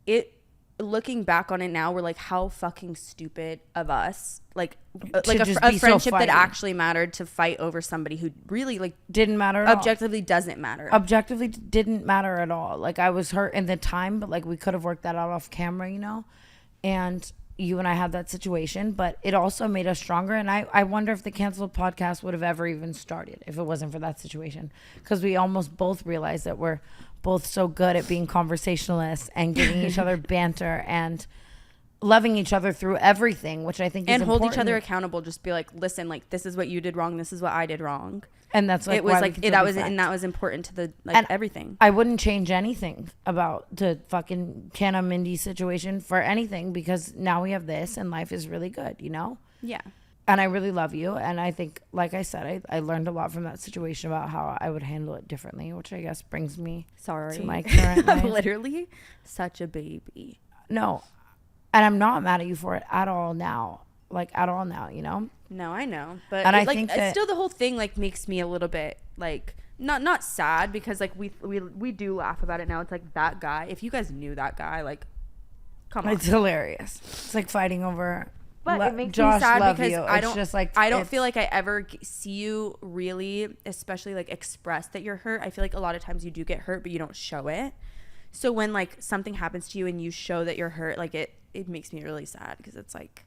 S1: it, looking back on it now, we're like, how fucking stupid of us. Like
S2: just
S1: a
S2: be so
S1: friendship that
S2: fighty.
S1: actually mattered to fight over somebody who really like
S2: Didn't matter at all.
S1: objectively doesn't matter.
S2: Objectively didn't matter at all. Like, I was hurt in the time, but like we could have worked that out off camera, you know? And you and I had that situation, but it also made us stronger. And I wonder if the Cancelled podcast would have ever even started if it wasn't for that situation. Because we almost both realized that we're both so good at being conversationalists and giving each other banter and loving each other through everything, which I think is
S1: and hold each
S2: important.
S1: other accountable. Just be like, listen, like, this is what you did wrong. This is what I did wrong.
S2: And that's like
S1: it was
S2: why we
S1: like
S2: can
S1: it,
S2: still
S1: that
S2: be
S1: was
S2: friends.
S1: and that was important to the like
S2: And
S1: everything.
S2: I wouldn't change anything about the fucking Tana Mindy situation for anything, because now we have this and life is really good, you know?
S1: Yeah.
S2: And I really love you. And I think, like I said, I learned a lot from that situation about how I would handle it differently, which I guess brings me
S1: Sorry.
S2: to my current life.
S1: Literally such a baby.
S2: No. And I'm not mad at you for it at all now. Like, at all now, you know?
S1: No, I know. But
S2: And I
S1: like,
S2: think
S1: it's
S2: that-
S1: still the whole thing like makes me a little bit like not sad, because like we do laugh about it now. It's like, that guy, if you guys knew that guy, like, come on.
S2: It's hilarious. It's like fighting over.
S1: But it makes
S2: Josh,
S1: me sad
S2: love
S1: because
S2: you.
S1: I
S2: It's
S1: don't
S2: just like,
S1: I don't
S2: it's-
S1: feel like I ever see you really, especially like express that you're hurt. I feel like a lot of times you do get hurt, but you don't show it. So when like something happens to you and you show that you're hurt, like it makes me really sad, because it's like,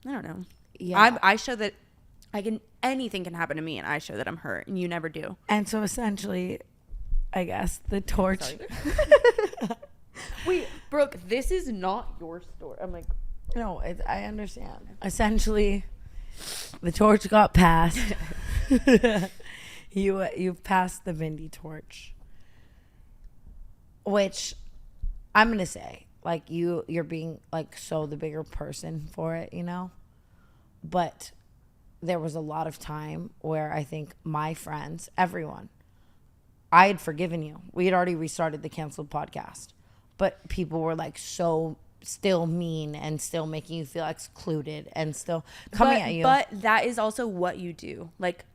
S1: I don't know.
S2: Yeah.
S1: I show that anything can happen to me, and I show that I'm hurt, and you never do.
S2: And so essentially, I guess the torch.
S1: Wait, Brooke, this is not your story. I'm like,
S2: No, I understand. Essentially, the torch got passed. You've passed the Mindy torch, which I'm gonna say, like, you're being like so the bigger person for it, you know. But there was a lot of time where I think my friends, everyone, I had forgiven you. We had already restarted the Cancelled podcast, but people were like so still mean and still making you feel excluded and still coming at you.
S1: But that is also what you do. Like,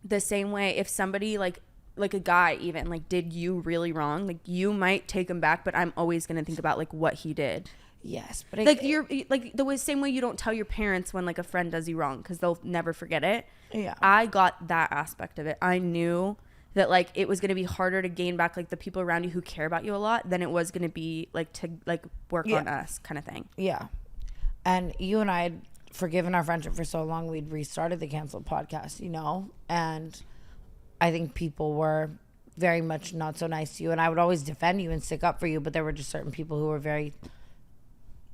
S1: the same way if somebody like a guy even like did you really wrong, like, you might take him back, but I'm always gonna think about like what he did.
S2: Yes, but
S1: Like, you're like the same way you don't tell your parents when like a friend does you wrong, because they'll never forget it.
S2: Yeah.
S1: I got that aspect of it. I knew that like it was going to be harder to gain back like the people around you who care about you a lot than it was going to be like to like work on us kind of thing.
S2: Yeah. And you and I had forgiven our friendship for so long, we'd restarted the Cancelled podcast, you know? And I think people were very much not so nice to you. And I would always defend you and stick up for you, but there were just certain people who were very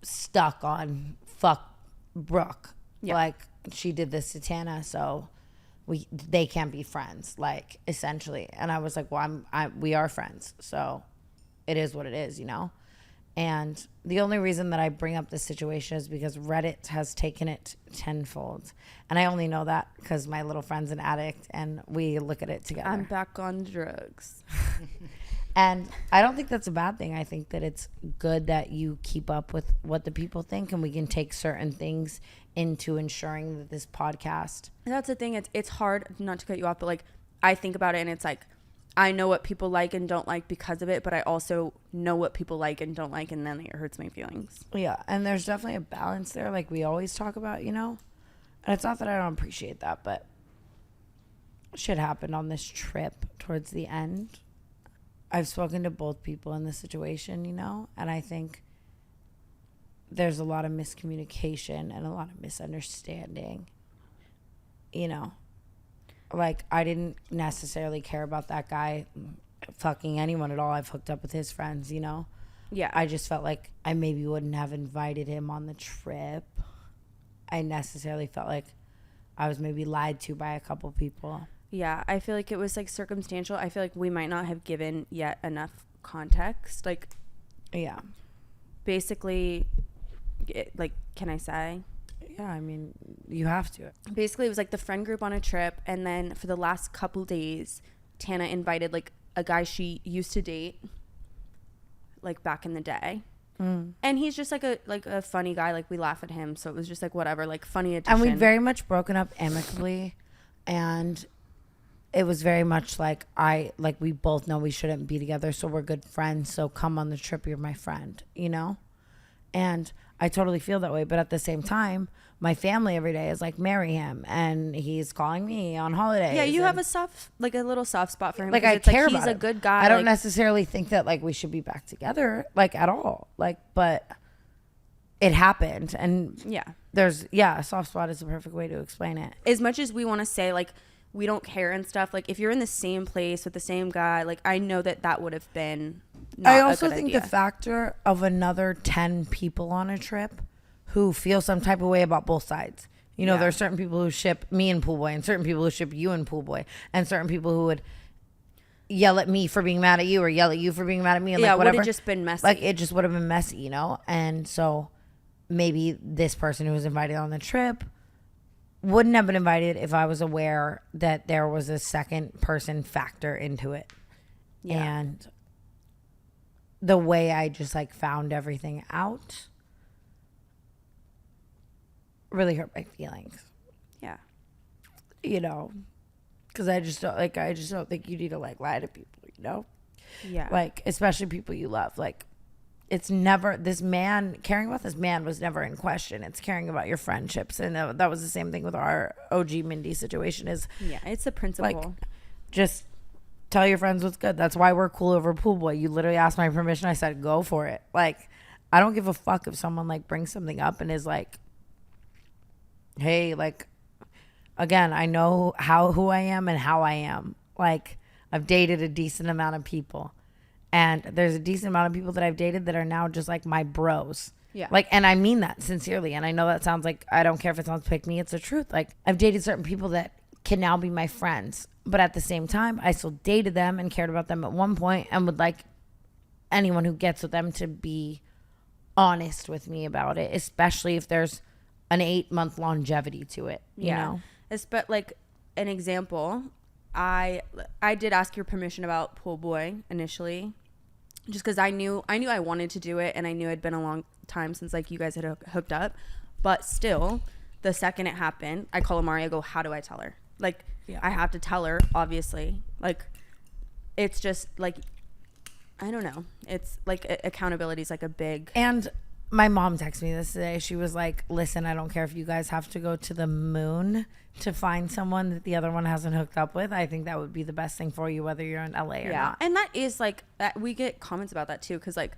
S2: stuck on fuck Brooke.
S1: Yeah.
S2: Like, she did this to Tana, so they can't be friends, like, essentially. And I was like, well, we are friends, so it is what it is, you know. And the only reason that I bring up this situation is because Reddit has taken it tenfold. And I only know that because my little friend's an addict and we look at it together.
S1: I'm back on drugs.
S2: And I don't think that's a bad thing. I think that it's good that you keep up with what the people think, and we can take certain things into ensuring that this podcast.
S1: That's the thing. It's hard, not to cut you off, but like I think about it and it's like I know what people like and don't like because of it, but I also know what people like and don't like, and then it hurts my feelings.
S2: Yeah, and there's definitely a balance there, like we always talk about, you know. And it's not that I don't appreciate that, but shit happened on this trip towards the end. I've spoken to both people in this situation, you know, and I think there's a lot of miscommunication and a lot of misunderstanding, you know. Like, I didn't necessarily care about that guy fucking anyone at all. I've hooked up with his friends, you know.
S1: Yeah.
S2: I just felt like I maybe wouldn't have invited him on the trip. I necessarily felt like I was maybe lied to by a couple people.
S1: Yeah, I feel like it was like circumstantial. I feel like we might not have given yet enough context. Like,
S2: yeah.
S1: Basically, like, can I say?
S2: Yeah, I mean, you have to.
S1: Basically, it was like the friend group on a trip, and then for the last couple days, Tana invited like a guy she used to date, like back in the day. And he's just like a funny guy. Like, we laugh at him, so it was just like whatever, like funny addition.
S2: And we very much broken up amicably, and it was very much like we both know we shouldn't be together, so we're good friends. So come on the trip, you're my friend, you know. And I totally feel that way, but at the same time, my family every day is like, marry him, and he's calling me on holidays.
S1: Yeah, you have a little soft spot for him.
S2: Like, I
S1: it's
S2: care
S1: like,
S2: about
S1: he's a
S2: him.
S1: good guy.
S2: I don't
S1: like,
S2: necessarily think that like we should be back together, like, at all. Like, but it happened, and
S1: yeah,
S2: a soft spot is the perfect way to explain it.
S1: As much as we want to say like we don't care and stuff, like if you're in the same place with the same guy, like I know that would have been not
S2: I also
S1: a good
S2: think
S1: idea.
S2: the factor of another 10 people on a trip who feel some type of way about both sides. You know,
S1: Yeah.
S2: there are certain people who ship me and Pool Boy, and certain people who ship you and Pool Boy, and certain people who would yell at me for being mad at you or yell at you for being mad at me, and
S1: yeah,
S2: like whatever.
S1: would have just been messy.
S2: Like, it just would have been messy, you know? And so maybe this person who was invited on the trip wouldn't have been invited if I was aware that there was a second person factor into it.
S1: Yeah.
S2: And the way I just like found everything out really hurt my feelings,
S1: Yeah.
S2: you know, because I just don't think you need to like lie to people, you know,
S1: Yeah.
S2: like, especially people you love. Like, it's never, caring about this man was never in question. It's caring about your friendships. And that was the same thing with our OG Mindy situation, is
S1: yeah, it's a principle.
S2: like, just tell your friends what's good. That's why we're cool over Pool Boy. You literally asked my permission. I said, go for it. Like, I don't give a fuck if someone like brings something up and is like, hey, like, again, I know who I am and how I am. Like, I've dated a decent amount of people, and there's a decent amount of people that I've dated that are now just like my bros.
S1: Yeah.
S2: Like, and I mean that sincerely. And I know that sounds like, I don't care if it sounds pick me, it's the truth. Like, I've dated certain people that can now be my friends, but at the same time, I still dated them and cared about them at one point, and would like anyone who gets with them to be honest with me about it, especially if there's an 8-month longevity to it, you know?
S1: But like an example, I did ask your permission about Pool Boy initially, just because I knew I wanted to do it, and I knew it'd been a long time since like you guys had hooked up. But still, the second it happened, I call Amari. I go, how do I tell her? Like, I have to tell her, obviously. Like, it's just like, I don't know. It's like accountability is like a big.
S2: And my mom texted me this today. She was like, listen, I don't care if you guys have to go to the moon to find someone that the other one hasn't hooked up with. I think that would be the best thing for you, whether you're in LA or not.
S1: And that is like, we get comments about that too, because like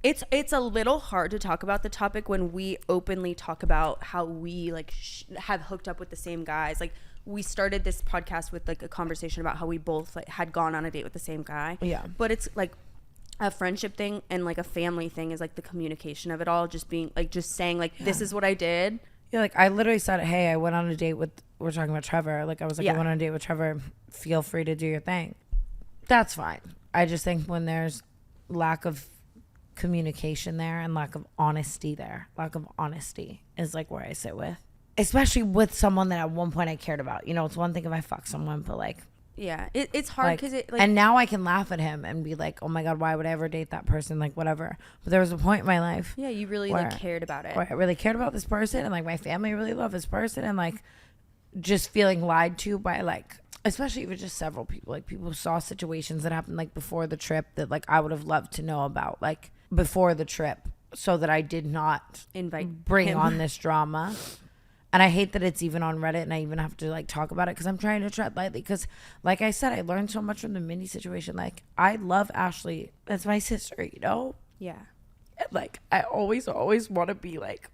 S1: it's a little hard to talk about the topic when we openly talk about how we like have hooked up with the same guys. Like, we started this podcast with like a conversation about how we both like had gone on a date with the same guy.
S2: Yeah.
S1: But it's like a friendship thing and like a family thing is like the communication of it all, just being like, just saying like, this is what I did.
S2: Yeah, like I literally said, hey, I went on a date with, we're talking about Trevor. Like I was like,
S1: Yeah.
S2: I went on a date with Trevor. Feel free to do your thing. That's fine. I just think when there's lack of communication there and lack of honesty is like where I sit with. Especially with someone that at one point I cared about. You know, it's one thing if I fuck someone, but like,
S1: Yeah, it's hard because
S2: and now I can laugh at him and be like, oh my God, why would I ever date that person? Like whatever. But there was a point in my life
S1: yeah, you really
S2: where-
S1: like cared about it.
S2: where I really cared about this person and like my family really loved this person and like just feeling lied to by like, especially if it's just several people, like people saw situations that happened like before the trip that like I would have loved to know about like before the trip so that I did not bring
S1: him.
S2: on this drama. And I hate that it's even on Reddit and I even have to like talk about it because I'm trying to tread lightly because like I said, I learned so much from the Mindy situation. Like I love Ashley. That's my sister, you know?
S1: Yeah.
S2: And like I always want to be like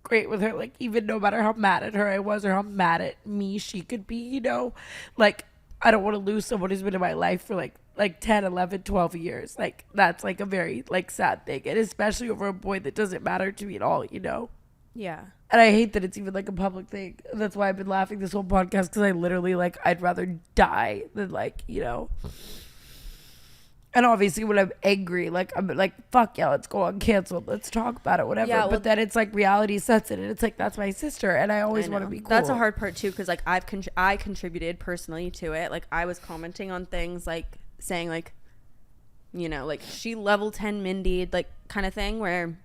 S2: great with her, like even no matter how mad at her I was or how mad at me she could be, you know? Like I don't want to lose someone who's been in my life for like 10, 11, 12 years. Like that's like a very like sad thing, and especially over a boy that doesn't matter to me at all, you know?
S1: Yeah.
S2: And I hate that it's even like a public thing. That's why I've been laughing this whole podcast because I literally like I'd rather die than like, you know. And obviously when I'm angry, like I'm like, fuck yeah, let's go on Cancelled. Let's talk about it, whatever.
S1: Yeah, well,
S2: but then it's like reality sets it and it's like, that's my sister. And I always want to be cool.
S1: That's a hard part too, because like I contributed personally to it. Like I was commenting on things like saying like, you know, like she level 10 Mindy like kind of thing where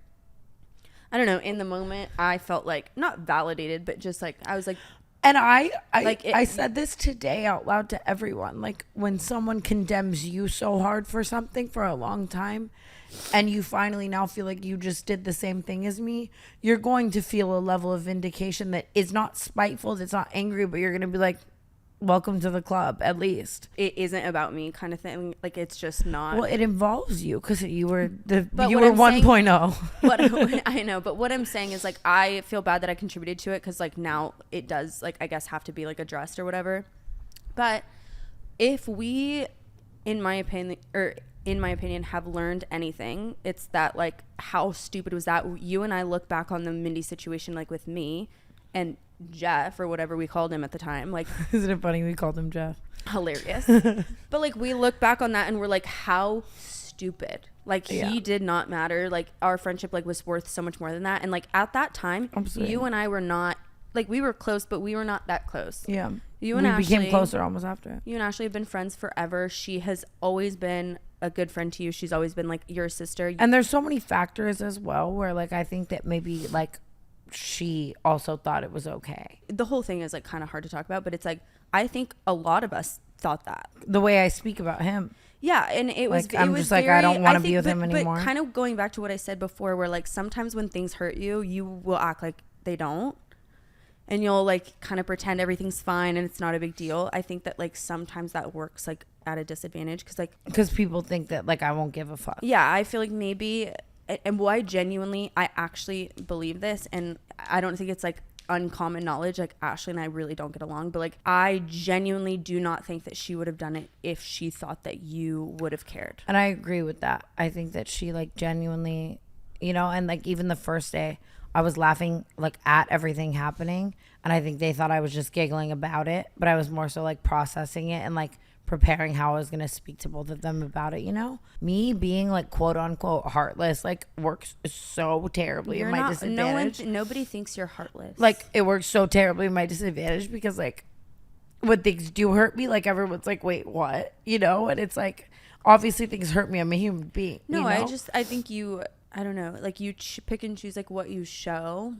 S1: I don't know, in the moment I felt like not validated, but just like I was like,
S2: and I
S1: I
S2: said this today out loud to everyone. Like when someone condemns you so hard for something for a long time and you finally now feel like you just did the same thing as me, you're going to feel a level of vindication that is not spiteful, that's not angry, but you're going to be like, welcome to the club, at least.
S1: it isn't about me kind of thing. Like it's just not.
S2: Well, it involves you because you were
S1: But
S2: you
S1: what
S2: were
S1: I'm saying-
S2: 1.0.
S1: what I know, but what I'm saying is like I feel bad that I contributed to it because like now it does like I guess have to be like addressed or whatever. But if we, in my opinion, have learned anything, it's that like how stupid was that? You and I look back on the Mindy situation like with me and Jeff or whatever we called him at the time, like
S2: Isn't it funny we called him Jeff?
S1: hilarious. But like we look back on that and we're like, how stupid. Like he did not matter. Like our friendship like was worth so much more than that. And like at that time,
S2: Absolutely.
S1: you and I were not like we were close, but we were not that close.
S2: Yeah.
S1: You and
S2: we
S1: Ashley
S2: became closer almost after.
S1: You and Ashley have been friends forever. She has always been a good friend to you. She's always been like your sister.
S2: And there's so many factors as well where like I think that maybe like she also thought it was okay.
S1: The whole thing is like kind of hard to talk about, but it's like I think a lot of us thought that.
S2: The way I speak about him.
S1: Yeah, and it was.
S2: Like, I'm
S1: it was
S2: just like,
S1: very,
S2: I don't wanna be
S1: think-
S2: with him anymore.
S1: But kind of going back to what I said before, where like sometimes when things hurt you, you will act like they don't, and you'll like kind of pretend everything's fine and it's not a big deal. I think that like sometimes that works like at a disadvantage because
S2: people think that like I won't give a fuck.
S1: yeah, I feel like maybe, and why genuinely I actually believe this, and I don't think it's like uncommon knowledge. Like Ashley and I really don't get along, but like I genuinely do not think that she would have done it if she thought that you would have cared.
S2: And I agree with that. I think that she like genuinely, you know, and like even the first day I was laughing like at everything happening, and I think they thought I was just giggling about it, but I was more so like processing it and like preparing how I was going to speak to both of them about it, you know? Me being like quote unquote heartless like works so terribly in my disadvantage.
S1: Nobody thinks you're heartless.
S2: Like it works so terribly in my disadvantage because like when things do hurt me, like everyone's like, wait, what? You know? And it's like obviously things hurt me. I'm a human being.
S1: no,
S2: you know?
S1: I think you, I don't know, like you pick and choose like what you show.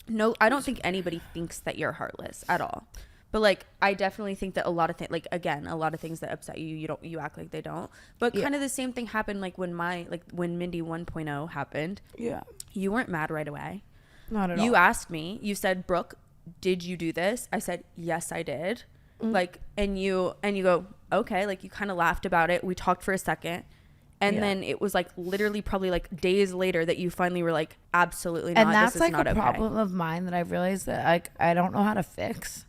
S1: No, I don't think anybody thinks that you're heartless at all. But like I definitely think that a lot of things, like again, a lot of things that upset you act like they don't. But kind of the same thing happened like when Mindy 1.0 happened.
S2: Yeah.
S1: You weren't mad right away.
S2: Not at all.
S1: You asked me. You said, "Brooke, did you do this?" I said, "Yes, I did." Like, and you go, "Okay." Like you kind of laughed about it. We talked for a second. And then it was like literally probably like days later that you finally were like, absolutely not.
S2: And that's
S1: this is
S2: like
S1: not
S2: a
S1: okay.
S2: problem of mine that I've realized that like I don't know how to fix.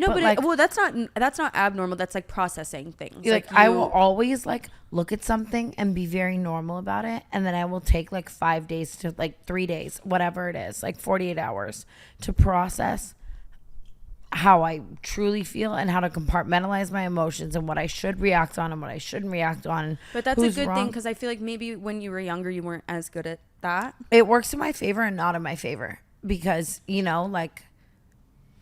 S1: No, but
S2: like,
S1: well, that's not abnormal. That's like processing things.
S2: like I will always like look at something and be very normal about it, and then I will take like 5 days to like 3 days, whatever it is, like 48 hours to process how I truly feel and how to compartmentalize my emotions and what I should react on and what I shouldn't react on.
S1: But that's a
S2: who's
S1: good
S2: wrong.
S1: thing, because I feel like maybe when you were younger, you weren't as good at that.
S2: It works in my favor and not in my favor, because you know, like,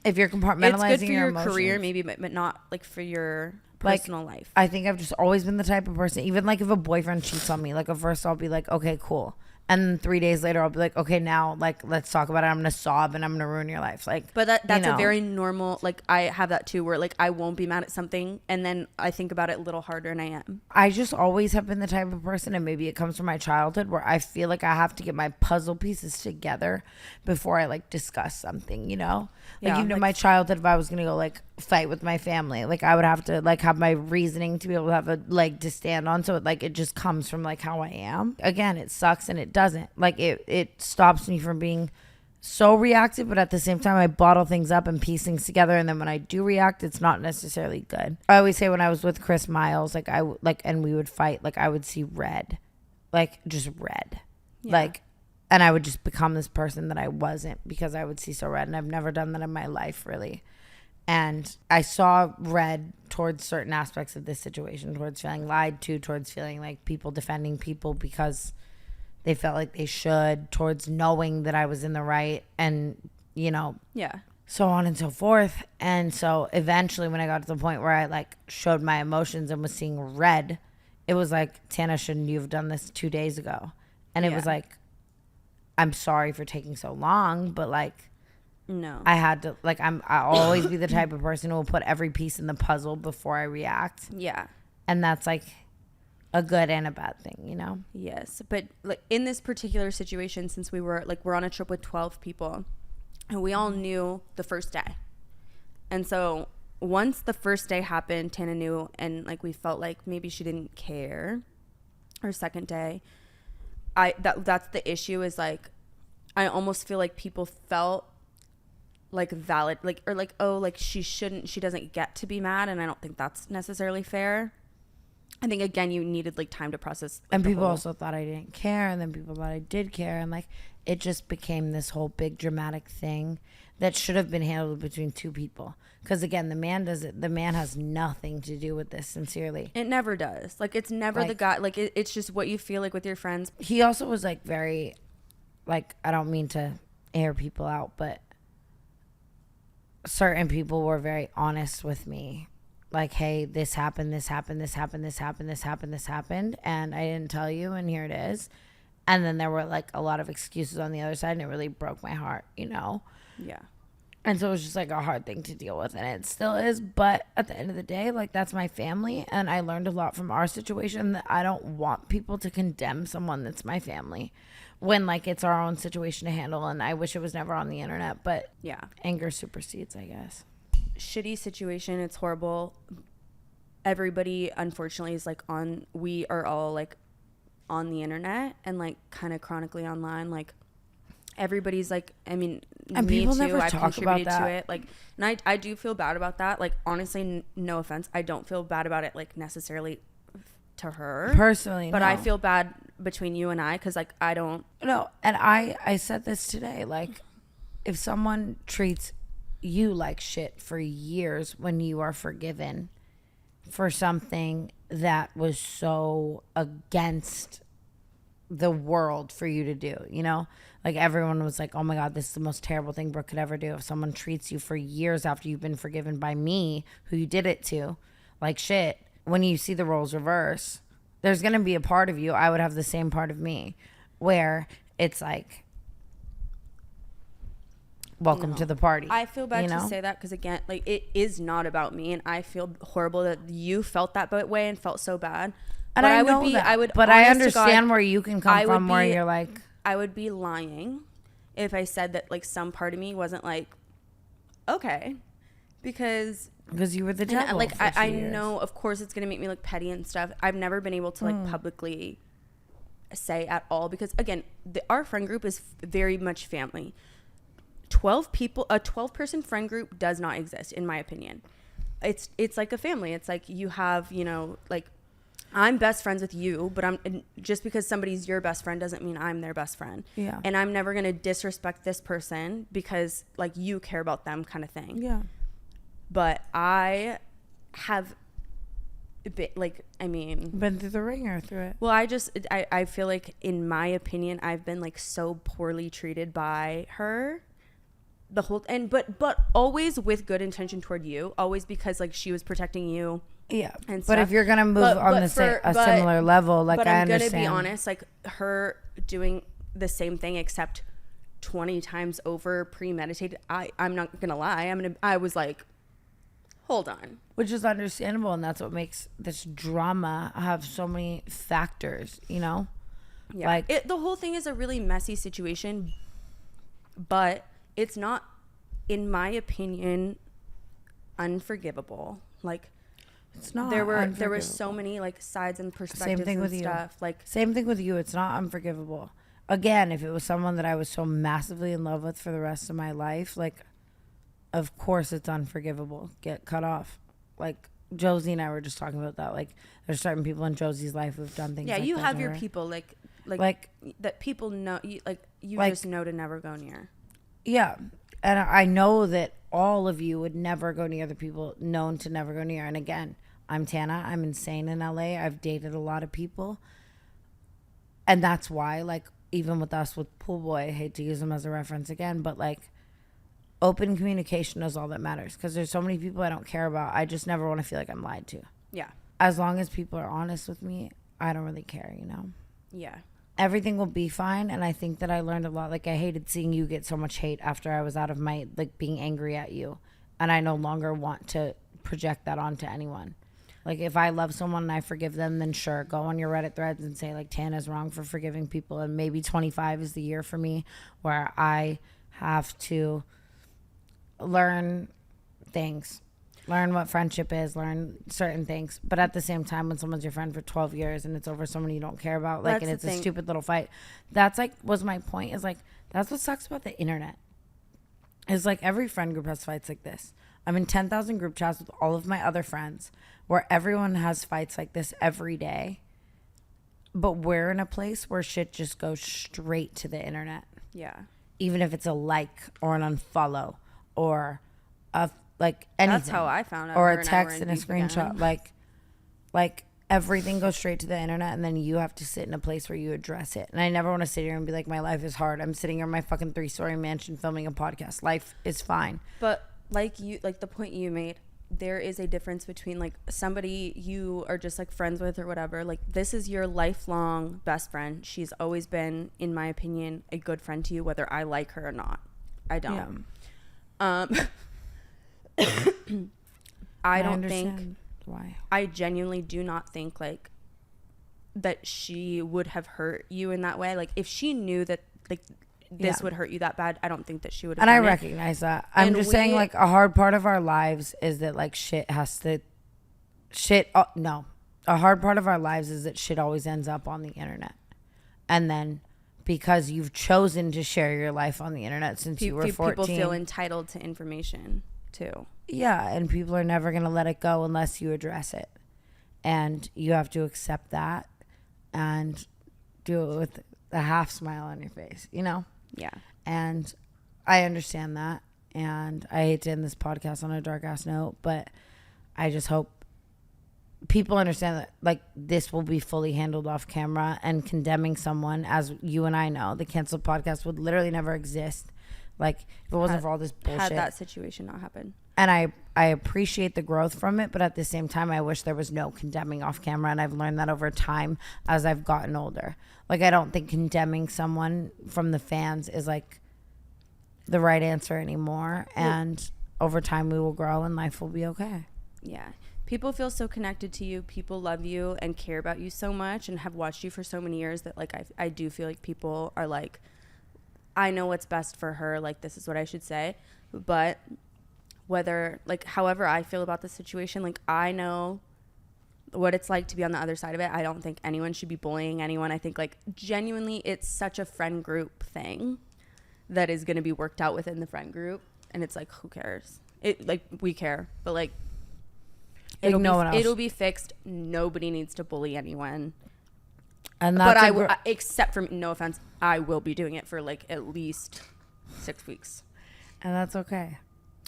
S2: if you're compartmentalizing
S1: It's good for your
S2: emotions,
S1: career, maybe, but not like for your
S2: like,
S1: personal life.
S2: I think I've just always been the type of person, even like if a boyfriend cheats on me, like at first I'll be like, okay, cool. And then 3 days later, I'll be like, okay, now, like, let's talk about it. I'm going to sob and I'm going to ruin your life. Like,
S1: But that's
S2: you know.
S1: a very normal, like, I have that too, where like I won't be mad at something and then I think about it a little harder than I am.
S2: I just always have been the type of person, and maybe it comes from my childhood, where I feel like I have to get my puzzle pieces together before I like discuss something, you know? Like,
S1: Yeah,
S2: even in
S1: like-
S2: my childhood, if I was going to go like fight with my family, like I would have to like have my reasoning to be able to have a leg to stand on. So it just comes from like how I am. Again, it sucks and it doesn't. Like it stops me from being so reactive, but at the same time I bottle things up and piece things together, and then when I do react, it's not necessarily good. I always say when I was with Chris Miles, like and we would fight, like I would see red, like just red.
S1: Yeah.
S2: Like, and I would just become this person that I wasn't, because I would see so red, and I've never done that in my life really. And I saw red towards certain aspects of this situation, towards feeling lied to, towards feeling like people defending people because they felt like they should, towards knowing that I was in the right, and, you know,
S1: Yeah.
S2: so on and so forth. And so eventually when I got to the point where I like showed my emotions and was seeing red, it was like, Tana, shouldn't you have done this 2 days ago? And it was like, I'm sorry for taking so long, but like,
S1: No.
S2: I had to, like, I'll always be the type of person who will put every piece in the puzzle before I react.
S1: Yeah.
S2: And that's like a good and a bad thing, you know?
S1: Yes. But like in this particular situation, since we're on a trip with 12 people, and we all knew the first day. And so once the first day happened, Tana knew, and like we felt like maybe she didn't care. Or second day, that's the issue, is like I almost feel like people felt like valid, like, or like, oh, like she doesn't get to be mad, and I don't think that's necessarily fair. I think again you needed like time to process, like,
S2: and people also thought I didn't care, and then people thought I did care, and like it just became this whole big dramatic thing that should have been handled between two people. Because again, the man has nothing to do with this, sincerely.
S1: It never does. Like, it's never the guy. Like, it's just what you feel like with your friends.
S2: He also was like very, like, I don't mean to air people out, but certain people were very honest with me. Like, hey, this happened, and I didn't tell you, and here it is. And then there were like a lot of excuses on the other side, and it really broke my heart, you know?
S1: Yeah.
S2: And so it was just like a hard thing to deal with, and it still is. But at the end of the day, like, that's my family, and I learned a lot from our situation, that I don't want people to condemn someone that's my family when like it's our own situation to handle. And I wish it was never on the internet, but
S1: Yeah.
S2: anger supersedes, I guess.
S1: Shitty situation. It's horrible. Everybody, unfortunately, is like we are all like on the internet and like kind of chronically online. Like, everybody's like, I mean,
S2: And
S1: me
S2: people
S1: too.
S2: never
S1: I've
S2: talk
S1: contributed
S2: about
S1: to
S2: that.
S1: it. Like, and I do feel bad about that. Like, honestly, no offense, I don't feel bad about it, like, necessarily to her
S2: Personally,
S1: but
S2: no.
S1: I feel bad between you and I, because like I don't.
S2: No, and I said this today, like, if someone treats you like shit for years when you are forgiven for something that was so against the world for you to do, you know? Like, everyone was like, oh my God, this is the most terrible thing Brooke could ever do. If someone treats you for years after you've been forgiven by me, who you did it to, like shit, when you see the roles reverse, there's going to be a part of you, I would have the same part of me, where it's like, welcome to the party.
S1: I feel bad
S2: you know?
S1: to say that, because again, like, it is not about me, and I feel horrible that you felt that way and felt so bad.
S2: And
S1: but
S2: I
S1: would
S2: know
S1: be,
S2: that,
S1: I would,
S2: but I
S1: honest to God,
S2: understand where you can come
S1: I would
S2: from, where
S1: be-
S2: you're like,
S1: I would be lying if I said that like some part of me wasn't like, okay, because
S2: you were the
S1: and,
S2: devil.
S1: like
S2: for
S1: I
S2: 2 years.
S1: know, of course, it's gonna make me look petty and stuff. I've never been able to like publicly say at all, because again, our friend group is very much family. 12 people, a 12-person friend group does not exist, in my opinion. It's like a family. It's like you have, you know, like I'm best friends with you, but just because somebody's your best friend doesn't mean I'm their best friend.
S2: Yeah.
S1: And I'm never going to disrespect this person because like you care about them kind of thing.
S2: Yeah.
S1: But I have been
S2: through the ringer through it.
S1: Well, I feel like, in my opinion, I've been like so poorly treated by her the whole, but always with good intention toward you, always because like she was protecting you.
S2: Yeah.
S1: And
S2: but
S1: stuff.
S2: if you're going to move on similar level, like, I understand. But I'm going to
S1: be honest, like her doing the same thing except 20 times over, premeditated. I'm not going to lie. I was like, hold on.
S2: Which is understandable, and that's what makes this drama have so many factors, you know?
S1: Yeah.
S2: Like,
S1: the whole thing is a really messy situation, but it's not, in my opinion, unforgivable. Like,
S2: it's not.
S1: There were so many like sides and perspectives.
S2: Same thing with
S1: stuff.
S2: you.
S1: Like,
S2: same thing with you. It's not unforgivable. Again, if it was someone that I was so massively in love with for the rest of my life, like, of course it's unforgivable. Get cut off. Like, Josie and I were just talking about that. Like, there's certain people in Josie's life who've done things.
S1: Yeah,
S2: like
S1: you
S2: that
S1: have your
S2: her.
S1: people like that people know. You just know to never go near.
S2: Yeah, and I know that all of you would never go near the people known to never go near. And again, I'm Tana. I'm insane in LA. I've dated a lot of people, and that's why, like, even with us with Pool Boy, I hate to use him as a reference again, but like, open communication is all that matters, because there's so many people I don't care about. I just never want to feel like I'm lied to.
S1: Yeah.
S2: As long as people are honest with me, I don't really care, you know?
S1: Yeah.
S2: Everything will be fine. And I think that I learned a lot. Like, I hated seeing you get so much hate after I was out of my, like, being angry at you. And I no longer want to project that onto anyone. Like, if I love someone and I forgive them, then sure, go on your Reddit threads and say, like, Tana's wrong for forgiving people. And maybe 25 is the year for me where I have to learn things, learn what friendship is, learn certain things. But at the same time, when someone's your friend for 12 years and it's over someone you don't care about, like, and it's a stupid little fight, that's like, was my point, is like, that's what sucks about the internet. Is like, every friend group has fights like this. I'm in 10,000 group chats with all of my other friends where everyone has fights like this every day, but we're in a place where shit just goes straight to the internet.
S1: Yeah.
S2: Even if it's a like or an unfollow or a, like, anything.
S1: That's how I found out.
S2: Or a text and a screenshot. Like everything goes straight to the internet, and then you have to sit in a place where you address it. And I never want to sit here and be like, my life is hard. I'm sitting here in my fucking 3-story mansion filming a podcast. Life is fine.
S1: But like the point you made, there is a difference between like somebody you are just like friends with or whatever. Like, this is your lifelong best friend. She's always been, in my opinion, a good friend to you, whether I like her or not. I don't.
S2: Yeah.
S1: I don't think
S2: why.
S1: I genuinely do not think like that she would have hurt you in that way. Like, if she knew that like this would hurt you that bad, I don't think that she would have.
S2: And I recognize that. I'm just saying, like, a hard part of our lives is that, like, a hard part of our lives is that shit always ends up on the internet. And then because you've chosen to share your life on the internet since you were 14.
S1: People feel entitled to information too.
S2: Yeah, and people are never going to let it go unless you address it. And you have to accept that and do it with a half smile on your face, you know?
S1: Yeah.
S2: And I understand that. And I hate to end this podcast on a dark ass note, but I just hope people understand that, like, this will be fully handled off camera, and condemning someone, as you and I know, the Cancelled podcast would literally never exist. Like, if it wasn't for all this bullshit.
S1: Had that situation not happen.
S2: And I appreciate the growth from it, but at the same time, I wish there was no condemning off camera. And I've learned that over time as I've gotten older. Like, I don't think condemning someone from the fans is like the right answer anymore. And over time, we will grow and life will be okay.
S1: Yeah. People feel so connected to you. People love you and care about you so much and have watched you for so many years that, like, I do feel like people are like, I know what's best for her. Like, this is what I should say. But whether, like, however I feel about the situation, like, I know what it's like to be on the other side of it. I don't think anyone should be bullying anyone. I think, like, genuinely, it's such a friend group thing that is going to be worked out within the friend group. And it's like, who cares? It like we care, but like it'll be fixed. Nobody needs to bully anyone.
S2: And that's
S1: except for, no offense, I will be doing it for like at least 6 weeks.
S2: And that's okay.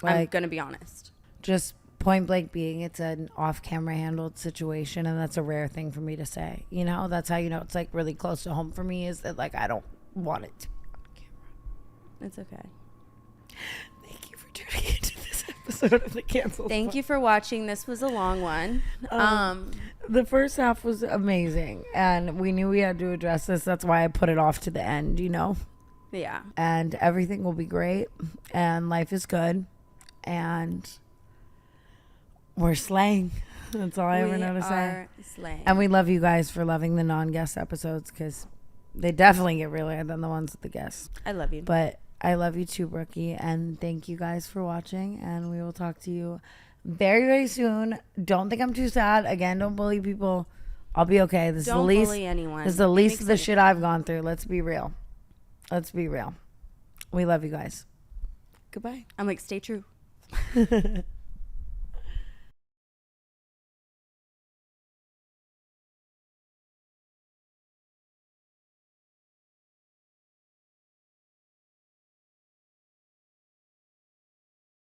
S1: I'm going to be honest.
S2: Just point blank being, it's an off-camera handled situation, and that's a rare thing for me to say. You know, that's how you know it's like really close to home for me, is that like I don't want it to be on camera.
S1: It's okay.
S2: Thank you for tuning into this episode of the Cancelled.
S1: Thank you for watching. This was a long one.
S2: The first half was amazing, and we knew we had to address this. That's why I put it off to the end, you know?
S1: Yeah.
S2: And everything will be great, and life is good, and we're slaying. That's all I ever know to say.
S1: Slaying.
S2: And we love you guys for loving the non-guest episodes, because they definitely get realer than the ones with the guests.
S1: I love you.
S2: But I love you too, Brookie, and thank you guys for watching, and we will talk to you very, very soon. Don't think I'm too sad. Again, don't bully people. I'll be okay. This
S1: Don't
S2: is the least,
S1: bully anyone.
S2: This is the least of the shit I've gone through. Let's be real. Let's be real. We love you guys. Goodbye.
S1: I'm like, stay true.